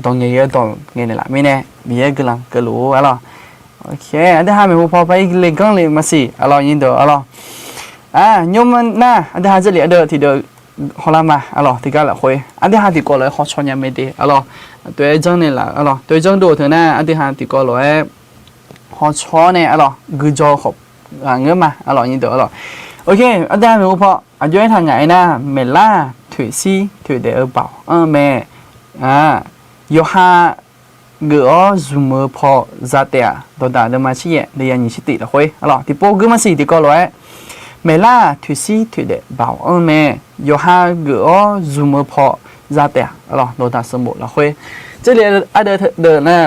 ตรงเยอะตรงเงี้ยนี่แหละไม่แน่มีเยอะก็เลยก็รู้อะไรโอเคอันที่ห้ามีพอไปเล่นกล้องเลยมาสิอะไรยินดีอะไรยมมันน่ะอันที่ห้าจะเหลือเด้อที่เด้อฮอลามาอะไรที่ก็ละคุยอันที่ห้าที่ก็เลยขอชวนยังไม่ได้อะไรตัวจังนี่แหละอะไรตัวจังดูเถอะนะอันที่ห้าที่ก็เลยขอชวนเนี่ยอะไรกูจะขอบเงี้ยมาอะไรยินดีอะไรโอเคอันที่มีพออันย้อนทางไหนนะเมล่าถุยซีถุยเดอเปล่าแม่ยอฮาเกอซูมพอซาเตียตัวดาเดมาชี้เดียนิชิติละคุยอะไรที่พวกกูมาสิที่ก็เลยเมล่าถุยซีถุยเดอเปล่าแม่ยอฮาเกอซูมพอซาเตียอะไรตัวดาสมุละคุย这里อันเดอนะ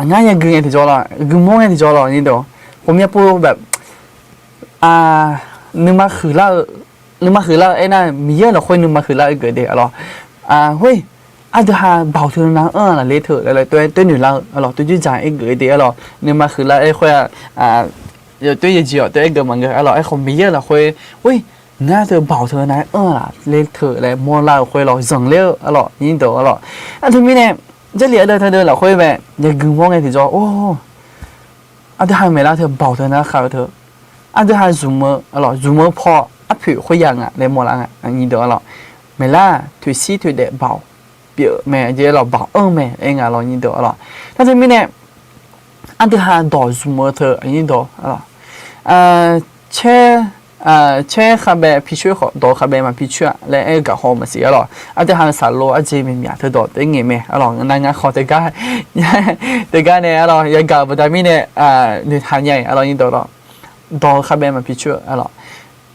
ง่ายยังกึ่งที่จอละกึ่งมองที่จอละนี่เดียวผมอยากพูดแบบนึกมาคือแล้วไอ้น่ะมีเยอะเราค่อยนึกมาคือแล้วเกิดเดี๋ยวเฮ้ย อันเดียบ่าวเธอนะล่ะเละเถอะอะไรตัวหนูเราอ๋อตัวจู่จ่ายไอ้เกยเดียวอ๋อเนี่ยมาคือละไอ้ค่อยเดี๋ยวตัวยี่จีอ๋อตัวไอ้เกมันก็อ๋อไอ้คนมีเยอะละค่อยเว้ยง่าเธอบ่าวเธอนะล่ะเละเถอะอะไรมัวเราค่อยเราสั่งเลี้ยวอ๋อยิ่งตัวอ๋ออันที่มีเนี่ยจะเหลือเดินเธอเดินละค่อยแบบอย่ากึ่งว่าไงที่จะโอ้อันเดียไม่ละเธอบ่าวเธอนะข่าวเธออันเดียซูมอ๋อซูมพออัพผิวค่อยยังเลยมัวละอันยิ่งตัวอ๋อไม่ละถุยซีถุยเด็กบ่าว表妹这老保妹，哎呀老印度了，但是明年，俺这还到什么头印度了，车还没皮靴好，到还没嘛皮靴，来哎个好么事了，俺这还三路啊这面面头到等眼咩，啊咯，那俺好这个，这个呢，啊咯，也搞不到明年你看见啊咯印度了，到还没嘛皮靴啊咯。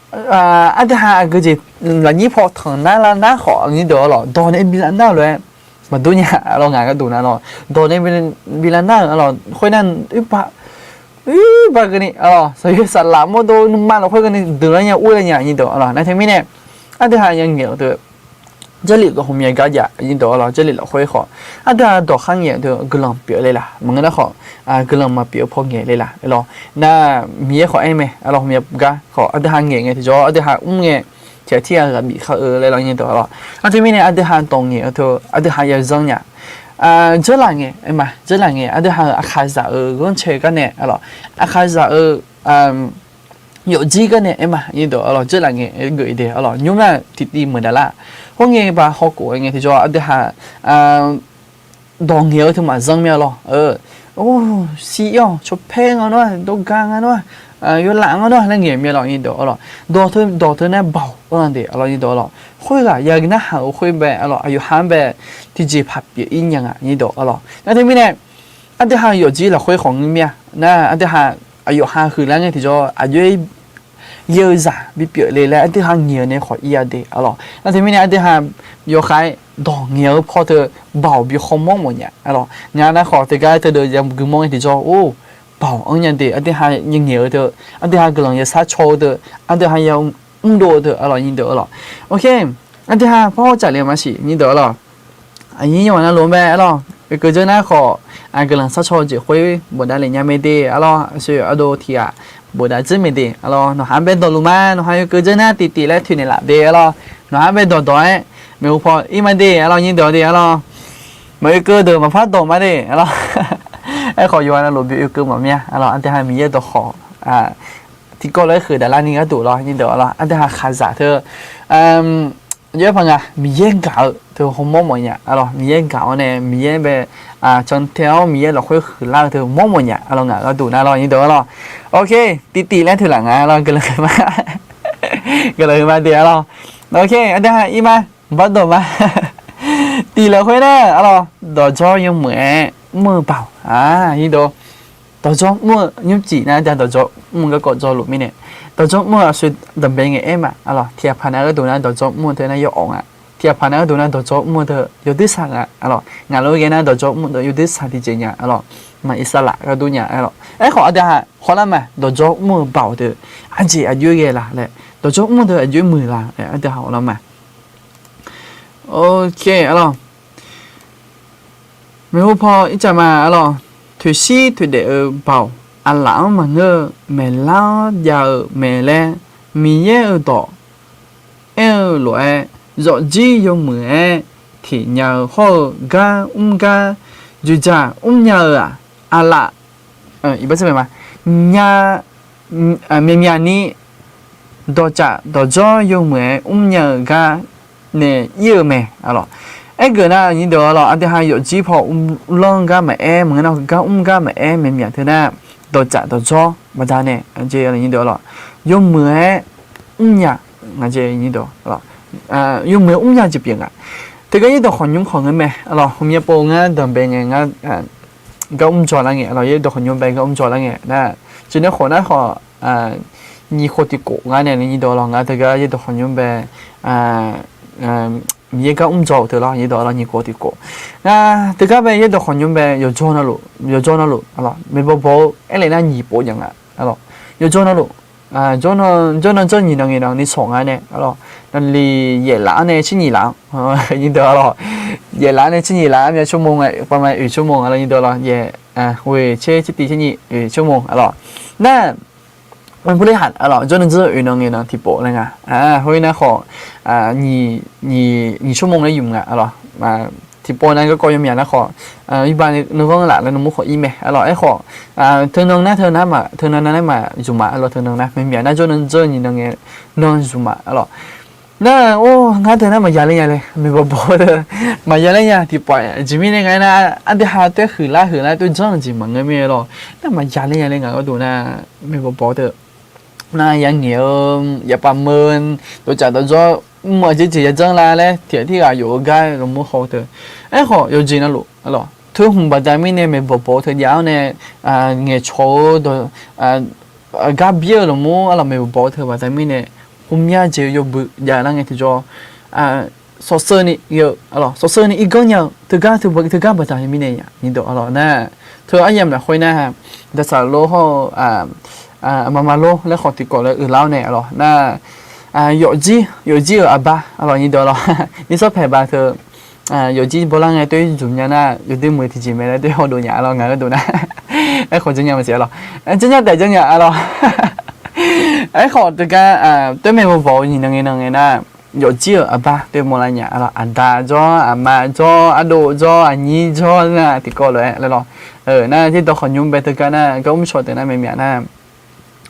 อันที่ห้าก็จะหลังนี้พอถึงนั้นแล้วน่าขออย่างนี้เดี๋ยวหรอตอนนี้บิลันน่าเลยมาดูเนี่ยเรางานก็ดูนะหรอตอนนี้บิลันน่าหรอค่อยนั่นปะกันนี่หรอสายสัตว์หลามโมโดนุ่มมันเราค่อยกันนี่เดือดเนี่ยอุ้ยเนี่ยอย่างนี้เดี๋ยวหรอในที่นี้เนี่ยอันที่ห้ายังเงี้ยเดี๋ยว这里个后面个家已经到了，这里了会好，这到行业的个人表来了，门那好个人嘛表破眼来了，咯，那米好哎没，米个好，这行业的就这行业，这天个米好来了已经到了，这边呢这行东业头，这行业人呀，这两个哎嘛，这两个这行开始跟车个呢，咯，开始有几个呢？哎嘛，印度哦，这两个个一点哦，因为弟没得啦。我nghe bà học của nghe thì cho ở đây đòn nhiều thì mà dâng mèo lo xí yo chụp phèn nó đồ gang nó yo lãng nó là nghe mèo lo như đó lo đồ thôi này bảo thì lo như đó lo khơi là giờ cái nào khơi bè lo ayo ham bè thì chỉ phát biểu in như đó lo那这边呢ở đây有几了会红面那ở đây ayo hamคือแล้วไงที่จะayoเยอะจ้ะบิเปียเลยแล้วที่หางเงี้ยเนี่ยขออียเดอร่อยแล้วทีนี้เนี่ยที่หางโยกให้ดอกเงี้ยพอเธอเบาบิคอมมองหมดเนี่ยอร่อยงานนั้นขอแต่ก็เธอเดินยังกึ่งมองที่จะโอ้เบาอันยังเดอที่หางยังเงี้ยเธออันที่หางกำลังจะซัดโชว์เธออันที่หางยังโดเธออร่อยยิ่งเดออร่อยโอเคอันที่หางพ่อจัดเรียนมาสิยิ่งเดออร่อยอันนี้อย่างนั้นรู้ไหมอร่อยก็จะน่าขอกำลังซัดโชว์จะคุยบนด้านเลยยังไม่ได้อร่อยช่วยเอาดูที่บทได้จริงไม่ดีอ๋อหนูหันไปดูรู้ไหมหนูหันก็จะน่าตีแล้วถึงนี่แหละดีอ๋อหนูหันไปดูตัวไม่พออีมันดีอ๋อยิ่งเดียวดีอ๋อไม่ก็เดินมาพัดตัวมาดีอ๋อไอ้ขอย้อนนะหลุดบิวก็แบบเนี้ยอ๋ออันที่ให้มีเยอะตัวขอที่ก็เลยคือแต่ละนี้ก็ดูรอยิ่งเดียวอ๋ออันที่ให้ขาดสะเธอเยอะพังอ่ะมีเย็นเก่าเธอคงมองมันเนี่ยอ๋อมีเย็นเก่าเนี่ยมีเย็นแบบจนเท้ามีเย็นเราค่อยขืนล่างเธอมองมันเนี่ยอ๋องะก็ดูนะรอยิ่งเดียวอ๋อโอเคตีแล้วถือหลังอ่ะเราก็เลยมาเดี๋ยวเราโอเคอันที่ให้อีมาบัดดมาตีแล้วค่อยได้อ๋อดอกจอยังเหมือนมือเปล่ายิ่งเดียวดอกจอมือยุ่งจีนะแต่ดอกจอมือก็กดจอหลุดไม่เนี่ยดอกจอมือสุดดับเบิลไงมาอ๋อเทียบพันธุ์ก็ดูนะดอกจอมือเธอเนี่ยอ่อนเทียบพันธุ์ก็ดูนะดอกจอมือเธออยู่ที่สั่งอ๋องานเราเองนะดอกจอมือเธออยู่ที่สั่งที่เจียอ๋อมาอิสระก็ดูเนี่ยอ๋อไอ้ขออันเดียวขอละมั้ยดอกจอมือเปล่าเธออันจีอายุเยอะละเลยดอกจอมือเธออายุมือละอันเดียวขอละมั้ยโอเคอ๋อไม่พออีจะมาอ๋อถุยซีถุยเดอเปล่าอันหลังมันเงอแม่เล่ายาวแม่แลมีเยอะต่อหลวยรอจียงมือที่ยาวหัวกาจูจ่ายาวอันละอีกแบบไหนมาญาเมียนี้ดอจ่าดอจ่อยงมือยาวกาเนี่ยเยอะไหมอ๋อไอ้เกิดนะยิ่งเดี๋ยวเราอันที่ให้有几跑ลองกันมาเหมือนเรากันมาเมียเท่านั้นดอจ่าดอจ่อมาได้เนี่ยอันเจอะไรยิ่งเดี๋ยวเรายงมือยาอันเจยิ่งเดี๋ยวเรายงมือยาจะเปลี่ยนแต่ก็ยิ่งเดี๋ยวขอยุ่งของเงินไหมเราผมยังโปงอ่ะเดินไปไงงั้นก็จอแล้วไงเรายิ่งเดี๋ยวขอยุ่งไปก็จอแล้วไงนะจนเนี่ยขอนะขอยี่คนที่โกงานเนี่ยยิ่งเดี๋ยวเรางั้นแต่ก็ยิ่งเดี๋ยวขอยุ่งไปมีก็จอเถอะเรายิ่งเดี๋ยวเรายี่คนที่โกแต่ก็ไปยิ่งเดี๋ยวขอยุ่งไป有จอนะลูกอะไรไม่บอกไอ้เลยนะยี่ปอยังอะไร有จอนะลูกจอนะ你能你宠啊呢，alors那里也难呢，是你难，ยิ่งเดี๋ยวเรา也来呢，今年来面ชั่วโมงอ่ะประมาณ1ชั่วโมงอะไรนี่ตัวเราเย่เว้ยเช่ชิตีที่นี่ชั่วโมงอะไรน่ามันผู้บริหารอะไรจนนึกจะอยู่น้องเงี้ยนะที่โปะเลยไงเฮ้ยนะขอ你ชั่วโมงได้อยู่ไงอะไรมาที่โปะนั้นก็ก็ยังมีนะขออีบ้านนึกว่าหลานแล้วนึกว่าขออีเมลอะไรไอ้ขอเธอน้องนะเธอนะมาเธอน้องนั้นมาจุมาอะไรเธอน้องนะไม่มีนะจนนึกจะนี่น้องเงี้ยน้องจุมาอะไรน่าโอ้งั้นเธอน่ามายาเลยยังเลยไม่บอกเธอมายาเลยยังที่ปล่อยจิมิเนี่ยไงนะอันเดียหาตัวหือละตัวจังจิมันก็ไม่หรอกน่ามายาเลยยังเลยงั้นก็ดูนะไม่บอกเธอน่ายังเหนียวอย่าประเมินตัวจัดตัวจ่อมัวจะจีจังละเลยเที่ยที่อยู่ก็ลงมือเขาเธอไอ้ขออยู่จีนั่นลูกอะไรเธอหุ่นบัดไม่เนี่ยไม่บอกเธอยาวเนี่ยเงี้ยโชว์ตัวกับเบี้ยลงมืออะไรไม่บอกเธอบัดไม่เนี่ยผมอยากจะอยู่บุญอย่างนั้นไงที่จ่อสอดเสื้อนี่เยอะอะไรสอดเสื้อนี่อีกอย่างเธอก็บัดไม่เนี่ยนี่ตัวอะไรนะเธอไอ้ยังแบบคุยนะฮะแต่สาวโลเขามาโลแล้วขอติดก่อนเลยเล่าเนี่ยอะไรน่า有机阿爸阿老你得了，你说陪吧他有机不啷个对中间呢有对媒体姐妹嘞对好多年了，俺个都呢，哎好正样么些了，正样带正样阿老，哎好这个对面不包你能个呢。有机阿爸对莫来年阿老阿大做阿妈做阿多做阿姨做那ติดก่อนเลยแล้วน่ะที่ตัวขยุ่มไปตัวกันน่ะก็ไม่ชอบแต่น่ะไม่มีน่ะ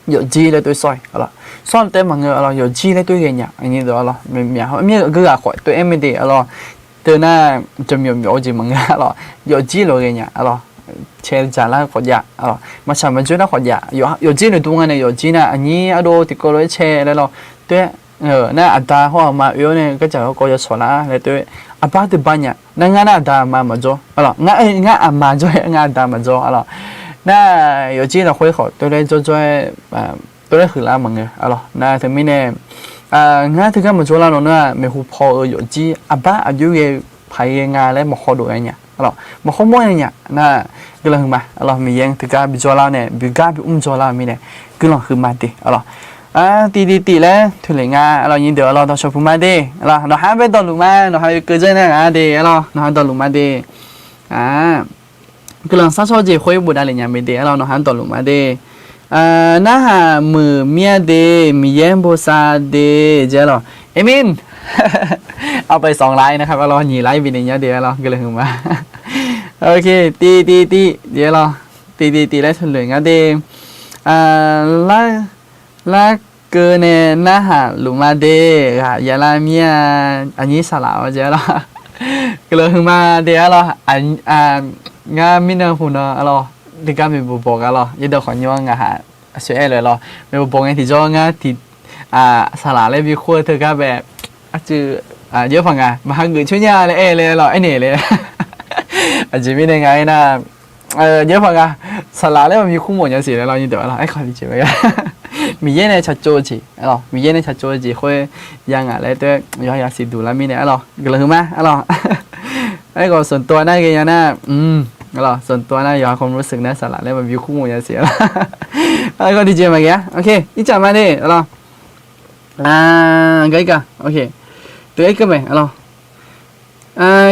有机嘞对衰阿老。算对嘛个阿拉有机嘞对个呀，你知道啦？面好面个个坏对 M D 阿拉，对那就苗子嘛个阿拉有机了个呀阿拉，切जाला好呀阿拉，嘛什么觉得好呀？有机嘞多个呢有机呢，你阿多这个嘞切嘞咯，对那阿达话嘛有呢个叫个就错啦嘞对，阿爸的班呀，那俺阿达嘛么做阿拉，俺阿妈做俺阿达么做阿拉，那有机了会好对嘞做ตัวนั้นคือละมึงอะไรนะถึงไม่แน่งานที่ก็มาช่วยเราเนาะไม่หูพออยู่จีอาบ้าอายุเยพายงานแล้วมาขอดูอะไรเนี่ยอะไรมาขโมยเนี่ยนะก็เลยมาอะไรมียังที่ก็ไปช่วยเราเนี่ยไปก็ไปช่วยเรามีเนี่ยก็เลยคือมาดิอะไรตีแล้วถึงเลยงานอะไรยินเดี๋ยวเราต้องชอบมาดิอะไรเราหาไปต่อหลุมมาเราหาเกิดเจอเนี่ยดิอะไรเราหาต่อหลุมมาดิก็เลยสักช่วงจีคุยบุได้เลยเนี่ยไม่ดิเราหาต่อหลุมมาดิน่าหามือเมียเดมีเย็นโบซาเดเจ้าหรอเอมินเอาไป2ไลน์นะครับเรา2ไลน์วินเนี้ยเดี๋ยวเราก็เลยมาโอเคตีเดี๋ยวเราตีแล้วถึงเลยงั้นเดละเกินเนี่ยน่าหาลุมาเดยาลาเมียอันนี้สลาวเจ้าหรอก็เลยมาเดี๋ยวเรางานมินาหุ่นเราที่ก็มีบุปผาล่ะยี่ดอกขอนย้อนงาหาเชื่อเลยล่ะมีบุปผาไงที่จ้องงาที่สลาเลยมีขั้วเธอก็แบบจืเยอะฟังอ่ะมาหาเงินช่วยยาเลยเลยล่ะไอเนี่ยเลยอาจจะไม่ได้ไงนะเยอะฟังอ่ะสลาเลยมันมีคู่หมดอย่างสิเลยเรายี่ดอกล่ะไอขอดีเจ๋งเลยมีเย็นในชัดโจจีล่ะมีเย็นในชัดโจจีค่อยยังอะไรตัวอยากสิดูแล้วมีเนี่ยล่ะก็เลยมาล่ะไอ้ก็ส่วนตัวได้กันยังนะอะไรส่วนตัวนะอยากความรู้สึกนะสละแล้วมันวิวคู่มือจะเสียแล้วอะไรก็ดีเจมาแกโอเคอีจับมาดิอะไร个โอเคตัว一个呗อะไร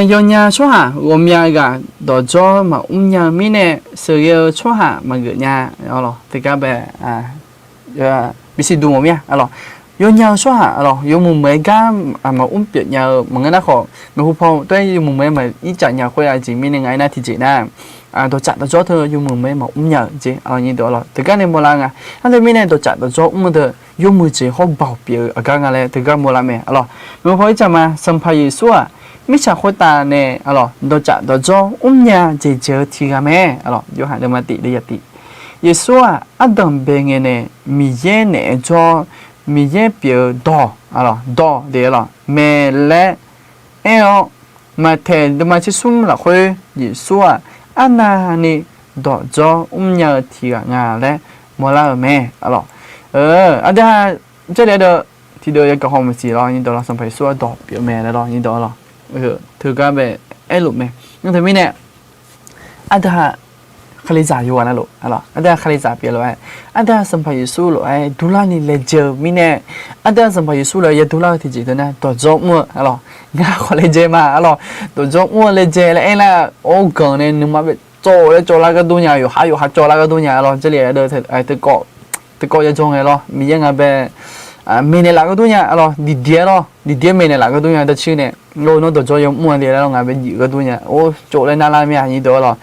有人说哈我们个到做嘛我们明年是要说哈嘛个呢อะไร这个呗必须ดูมั้ยอะไร有人说哈อะไร有木梅个嘛我们别人มันก็น่าขอไม่รู้พอด้วย有木梅嘛อีจัดเนี่ยคุยอะไรจริงมีในไงนะที่จีน่ะตัวจัดตัวจ่อเธอ有木梅嘛我们จีอะไรนี่ตัวอะไรแต่ก็เนี่ยโมลังอ่ะถ้าตัวมีเนี่ยตัวจัดตัวจ่อ我们的有木จีเขาเบาเปียกันอะไรแต่ก็โมลังไหมอะไรไม่พอจะมาสัมภาระส่วนไม่ใช่คนตาเนี่ยอะไรตัวจัดตัวจ่อ我们จีเจอที่กันไหมอะไรอยู่ห่างกันมาติได้ยัติ耶稣啊，阿当别个呢，米耶呢做米耶表多，啊咯多对咯，没嘞，哎哟，嘛听都嘛去送了回耶稣啊，阿那呢多做我们要提个伢嘞，莫拉没，啊咯，阿爹这里的提到一个项目是咯，你到了上培说多表没了咯，你到了，ถือกันไปไอ้หลุมไหมนั่นทำไมเนี่ยอาจจะ ခလေးစာယောနာလို့ဟလားအတဲ့ခလေးစာပြေလို့အတဲ့စံဖယေဆုလို့ဒူလာနီလေဂျမီနဲ့အတဲ့စံဖယေဆုလို့ရဒူလာတီဂျီတဲ့တော့ဂျောမဟလားငါခေါ်လေဂျမဟလားတော့ဂျောမလေဂျလေအဲ့လာအိုကန်နဲ့နမပဲကြောလာကတူညာယောဟာယောဟာကြောလာကတူညာဟလား这里တကောရကြုံရလို့မီရငါပဲမင်းလာကတူညာဟလားဒီဒီမင်းလာကတူညာတချင်းနဲ့လို့တော့ကြောယမွန်တယ်တော့ငါပဲကတူညာအိုကြောလဲနာလာမြညီတော့လား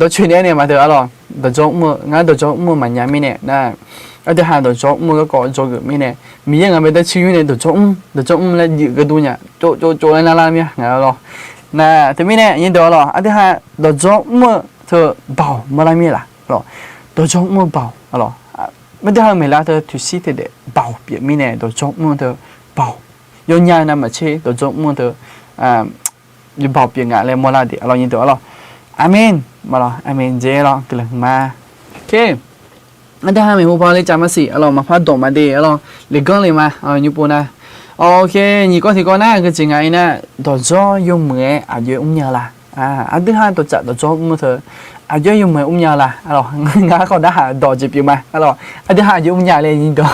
都去年嘛，对了，都种木，俺都种木嘛，年米呢，那，而且还都种木个搞种个米呢，米俺们在去年都种来一个多年，做来那拉面，俺咯，那这米呢，人多了，而且还都种木就包没拉面啦，咯，都种木包，咯，没得还没拉的去洗的包，别米呢都种木的包，有年那么切都种木的，有包别俺来没拉的，咯，人多了。อาเมนมาหรออาเมนเจหรอกลังมาโอเคอันที่ห้ามีหัวพอเลยจำมาสิเรามาพัดดอกมาดีเราเล็กก้อนเลยมาอยู่ปูนะโอเคนี่ก็ที่ก่อนหน้าคือจริงไงนะตัวจ่อยงมืออายุอุ้มยาละอันที่ห้าตัวจัดตัวจ่อมือเธออายุยงมืออุ้มยาละเรางาเขาได้หาดอกจีบอยู่มาเราอันที่ห้าอายุอุ้มยาเลยยิงตัว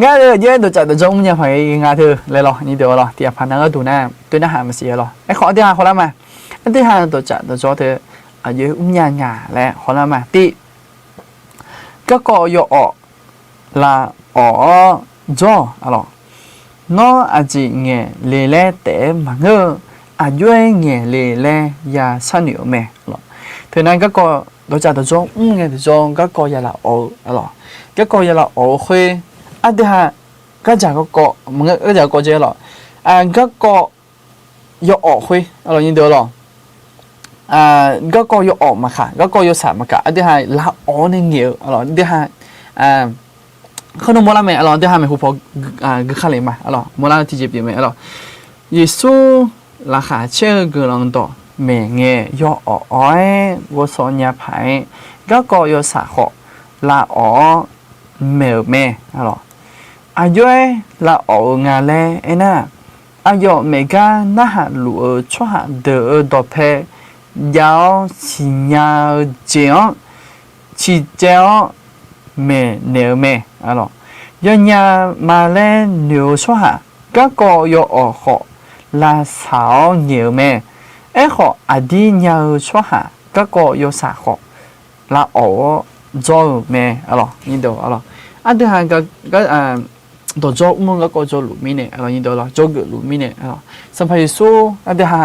งาเลยเยอะตัวจัดตัวจ่ออุ้มยาไปงาเธอเลยหรอนี่เดี๋ยวหรอเดี๋ยวพันนั้นก็ดูหน้าตัวหน้าหามาเสียหรอไอ้ขอที่ห้าเขาแล้วมาอันที่ห้าตัวจัดตัวจ่อเธออายุอุ้มยาหงาและขอแล้วมาที่ก็ก่อยอลาจ่ออะไรน้ออาจีเงี้ยเลเล่แต่มาเงออายุเงี้ยเลเล่ยาสันนิวเมหรอเธอนั้นก็ก่อตัวจัดตัวจ่อเงี้ยตัวจ่อก็ก่อยาละอะไรก็ก่อยาละคุยอันที่ห้าก็จะก็ก่อมึงก็จะก่อเจหรอก็ก่อยอคุยอะไรยินเดียวหรอก็ก่อยอมาค่ะก็ก่อยสามมาค่ะอันที่ห้าละเนี่ยเงี้ยอะไรอันที่ห้าขนมโบราณไหมอะไรที่ทำให้ผู้พอกึกขเลยมาอะไรโบราณที่เจ็บอยู่ไหมอะไรเยซูราคาเชื่อกำลังต่อเมงเงยย่ออ้อยวัวสอนยาไผ่ก็ก่อยสาขอละเมลเมอะไรอายุละงานแลไอ้น่ะอายุเมกาหน้าหัดหลัวชั่วหัดเดือดเพยาวชิญาเจียงชีเจียงเมเนอเมอะไรยันยามาเล่นเหนียวชัวหาก็ก่อยขอลาสาวเหนียวเมขออดีเหนียวชัวหาก็ก่อยสาขอลาจ่อเมอะไรนี่เดียวอะไรอันที่ห้าก็ตัวจ่อมึงก็จ่อหลุมมีเนี่ยอะไรนี่เดียวละจ่อเกิดหลุมมีเนี่ยอะไรสัมภาระสู้อันที่ห้า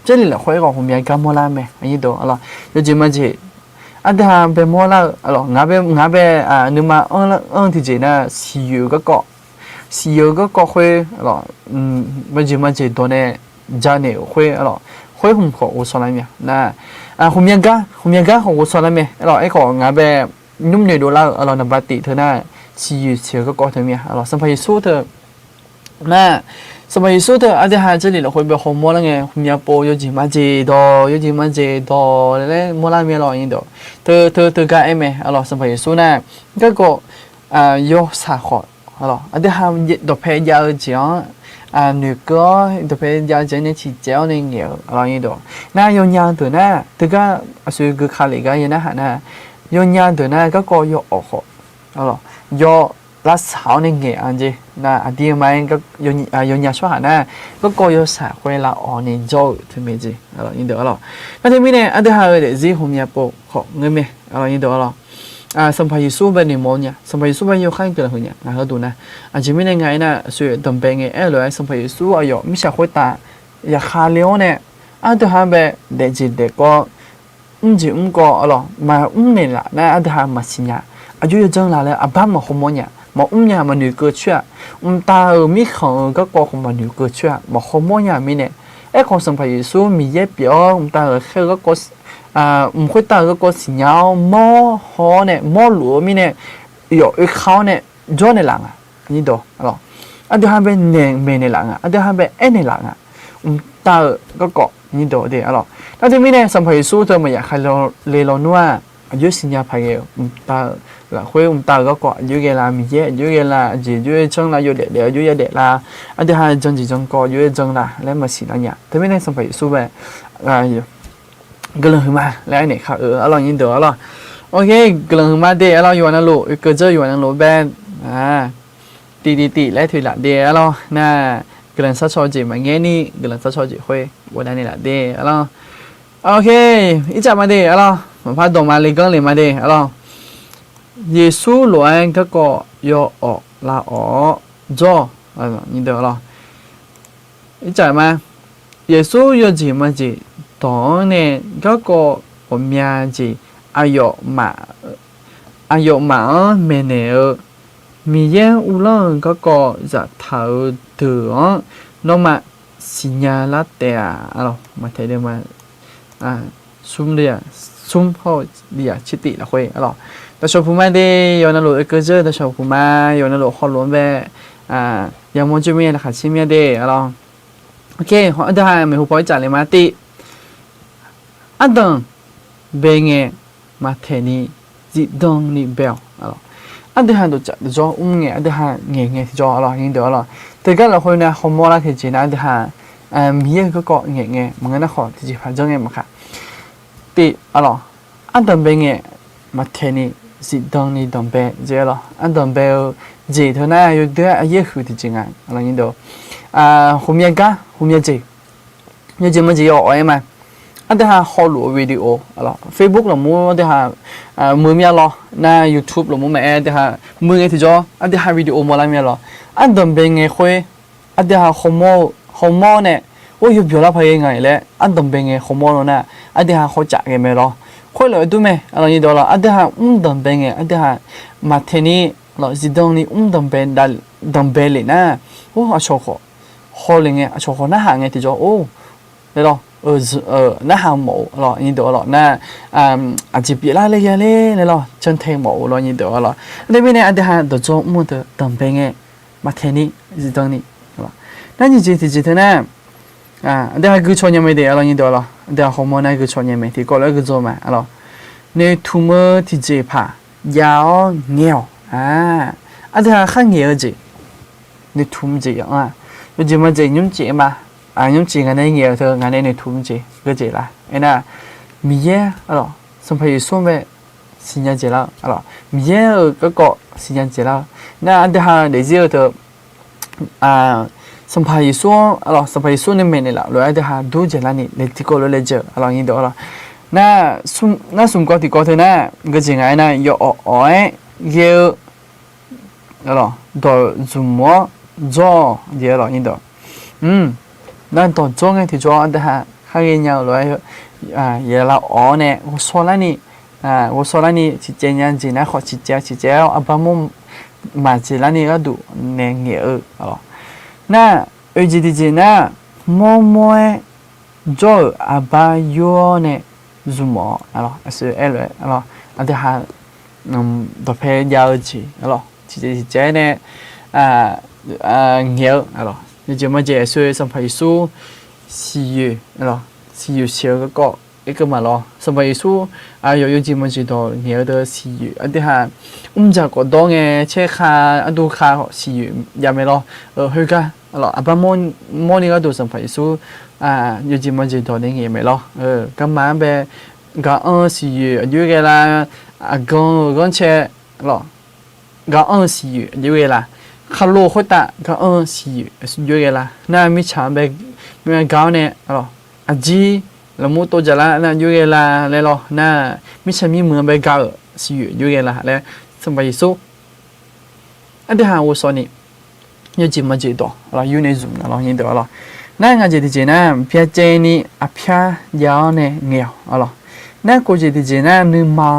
เจริญละคุยกับผมยังกำมอลาเมอันนี้เดียวอะไรยังจะมาเจอันที่ห้าเป็นมัวละอะไรงาเป็นนึกมาที่เจน่ะซีอิ๊วก็คุยอะไรมันจะมาเจตัวเนี่ยจานเนี่ยคุยอะไรคุยผมขออุศนาเมียนะผมยังก็ของอุศนาเมียอะไรไอ้ของงาเป็นนุ่มเนี่ยดูแลอะไรนับปฏิเธอน่ะซีอิ๊วเชื่อก็เธอเมียอะไรสัมภาระสู้เธอนะสมัยสุดอันที่ห้า这里了会不会好摸了呢？我们要播有几码几多，嘞摸那面老人多，都干哎咩？啊咯，สมัยสุดนะก็有啥好？啊咯，อันที่ห้าตัวเพย์ยาวจัง女个ตัวเพย์ยาวจังเนี่ยที่เจ้าเนี่ยเงี้ย老人多，那有伢ตัวนะตัวก็所以个看嚟个嘢นะฮะนะ有伢ตัวนะก็有好，啊咯有。ลาสาวในเงี้ยอันจีนะอดีตมันก็ยนยาช่วยหานะก็ก็ยสาคุยละอ๋อเนี่ยโจ้ถึงไม่จีอะไรนี่เดี๋ยวอะไรแล้วที่มีเนี่ยอันที่หาเลยจีผมอยากบอกของเงินไหมอะไรนี่เดี๋ยวอะไรสัมภาระสู้เป็นหนึ่งโมเนี่ยสัมภาระสู้เป็นยกข้างเกินคนเนี่ยนะเขาดูนะอันจีมีในไงนะส่วนต่ำเป็นไงเลยสัมภาระสู้อายุไม่ใช่คุยตาอยากขาเลี้ยวเนี่ยอันที่หาแบบเด็กจีเด็กก็จีก็อะไรมาเนี่ยละนะอันที่หามาสิเนี่ยอายุยังจังละเลยบ้านมาขโมยเนี่ยmà nhà mà nữ cơ chuyện ta ở mi không có không mà nữ cơ chuyện mà không mua nhà mi nè ấy còn sản phẩm số mi dễ biểu ta ở khi có khối ta có xí nhau mò ho nè mò lúa mi nè有一烤nè做nè lang你懂咯anh thứ hai bên nè mè nè lang anh thứ hai bên em nè lang ta có你懂的咯那这边呢sản phẩm số thôi màอยากให้เราเลยเรานัวอายุสิญญาภัยta là khuya ta có dưới cái là mình dễ dưới cái là chỉ dưới chân là dưới để dưới để là anh thứ hai chân chỉ chân co dưới chân là lấy mà xịn là nhỉ thế bên này sản phẩm số về là 个人嘛，来你看阿拉印度阿拉，OK， 个人嘛的阿拉有那路，个这有那路呗啊，滴来推啦的阿拉那个人杀错字嘛，眼你个人杀错字会，我那你啦的阿拉，OK， 一只嘛的阿拉，我怕动嘛，你讲你嘛的阿拉，耶稣乱个要哦拉哦做，阿拉印度阿拉，一只嘛，耶稣要字嘛字。当年个我名字阿约马没呢，米烟乌浪个在头头，那么新年拉的啊，阿咯，嘛睇到嘛啊，送的啊，送好的啊，七弟啦会阿咯，但小铺买的有那路一个字，但小铺买有那路好乱呗啊，有冇做咩啦？下次咩的阿咯 ，OK， 我哋係咪好快賺你嘛啲？阿等白眼马天尼自动尼表啊咯，阿等下都做做眼，阿等下眼做啊咯，印度啊咯，大家落去呢，好冇啦，其實呢，阿等下米嘢嗰個眼，唔緊得學，直接反正嘅嘛卡。第啊咯，阿等白眼马天尼自動尼動白，這咯，阿等白這頭呢有啲阿嘢好啲正啊，啊咯印度後面後面這，有這麼這有愛嘛？อันเดียหาลูวิดีโออะไรเฟซบุ๊กหรือมูอันเดียหามือมีอะไรนะยูทูบหรือมูแม่อันเดียหามือไงที่จ่ออันเดียหาวิดีโอมาอะไรมีอะไรอันเดิมเป็นไงคุยอันเดียหาข้อมูลเนี่ยโอ้ยเดี๋ยวเราไปยังไงเลยอันเดิมเป็นไงข้อมูลเนี่ยอันเดียหาเขาจัดกันไหมล่ะคุยเลยดูไหมอะไรนี่ดูละอันเดียหาเดิมเป็นไงอันเดียหามาเทนี่เราจิตตรงนี้เดิมเป็นดัลเดิมเป็นเลยนะโอ้อาชอบเขาเลยไงอาชอบเขาหน้าหางไงที่จ่อโอ้เลยล่ะ那行冇咯，呢度咯，那阿接別啦你嘅咧，你咯真聽冇咯呢度咯，呢邊呢阿啲行到做冇得當兵嘅，馬天尼是當你，係嘛？那你接呢？啊，啲係佢創業未的咯呢度咯，啲係好冇呢佢創業未，啲過來佢做嘛，咯，你土麼啲接拍，要鳥啊，阿啲係看鳥字，你土唔字啊，你做乜字咁字嘛？nhóm chị ngày nay nhiều thôi ngày nay này thú chị cái gì là anh à mía alors xong phải xuống về xin nhà chị là alors mía ở cái cọ xin nhà chị là na anh ta để riêng thôi xong phải xuống alors xong phải xuống nên mình là rồi anh ta đủ chị là này để chị cô lấy giờ alors như đó là na xuống có thì có thôi na cái gì ngày nay yo ỏi yêu alors đồ dùng mua do gì alors như đóนั่นตอนจ้องไงที่จ้องแต่ฮะข้างเงี้ยเลยเยลาอ๋อเนี่ยว่าโซลานี่ว่าโซลานี่จิเจยันจีน่าขอจิเจ้าอับมุมมาจีลานี่ก็ดูเนงเงี้ยอ๋อน่าจีจีน่ามัวจ้ออับยัวเนี่ยซูมอ๋อคือเลยอ๋ออันที่ฮะตัวเพย์ยาวจีอ๋อจิเจเนี่ยเงี้ยอ๋อ你怎么解释上培书四月咯？4月小個一個嘛咯，上培書有怎麼知道有的4月，一啲係就個當嘅車卡都卡4月入面咯，去噶咯，阿爸摸呢個度上培書有怎麼知道你嘢咪咯？今晚俾講4月有嘅啦，講車咯，講4月有嘅啦。ข้าโลโคตะก็สี่อยู่เยอะละน่ามิชาเบกมีเกาเนี่ยอ๋ออาจีละมุโตจะละน่าอยู่เยอะละเลยหรอน่ามิชามีเมืองเบกเกาสี่อยู่เยอะละแล้วสมัยสู้อันที่หาวัวสอนี่ยังจีมาจีต่อเราอยู่ในซุ่มเรายินดีอ๋อน่างานจีที่จีน่าเพียเจนี่อภิยาวเนี่ยเงี้ยอ๋อน่ากูจีที่จีน่าหนึ่งม้า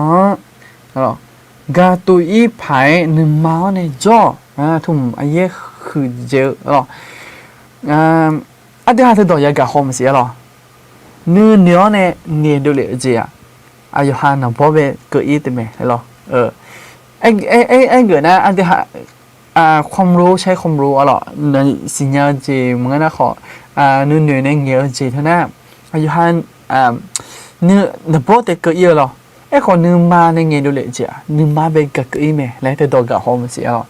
อ๋อกาตุอีไผ่หนึ่งม้าเนี่ยจ่อทุ่มไอ้เย่คือเจอหรออันที่หาที่ต่อยากหอมเสียหรอเนื้อเนี่ยดูเลยจีอ่ะอายุหาหนังพ่อเบเกิดอีติเมหรอไอ้เกิดนะอันที่หาความรู้ใช้ความรู้หรอในสิ่งนี้จีเหมือนนะขอเนื้อเนี่ยเงี้ยจีเท่านั้นอายุหาเนื้อพ่อแต่เกิดอีหรอไอ้คนนึงมาในเงี้ยดูเลยจีอ่ะนึงมาเบเกิดอีเมแล้วแต่ต่อกับหอมเสียหรอ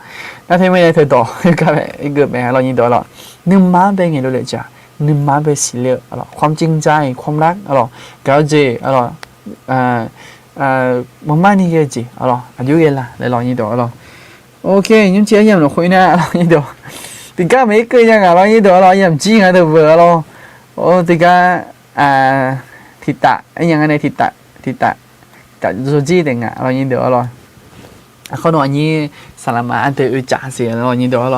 那他们也太多，个别一个别老人多了，你妈别人都来讲， นึมมาเบสิเลอะไรความจริงใจความรักอะไรก็เจอะไรมากๆนี่ก็จีอะไรอายุเยอะละเลยลองยี่ตัวอะไรโอเคยังเชียร์ยังหนูคุยนะอะไรยี่ตัวติก้าไม่เคยยังอะไรยี่ตัวอะไรยังจีงอะไรเบอร์อะไรโอ้ติก้าทิตะไอ้ยังไงทิตะแต่โซจีเด็กอ่ะอะไรยี่ตัวอะไรเขาหน่อยนี่สารมาอันเตอจ่าเสียอะไรยี่ตัวอะไร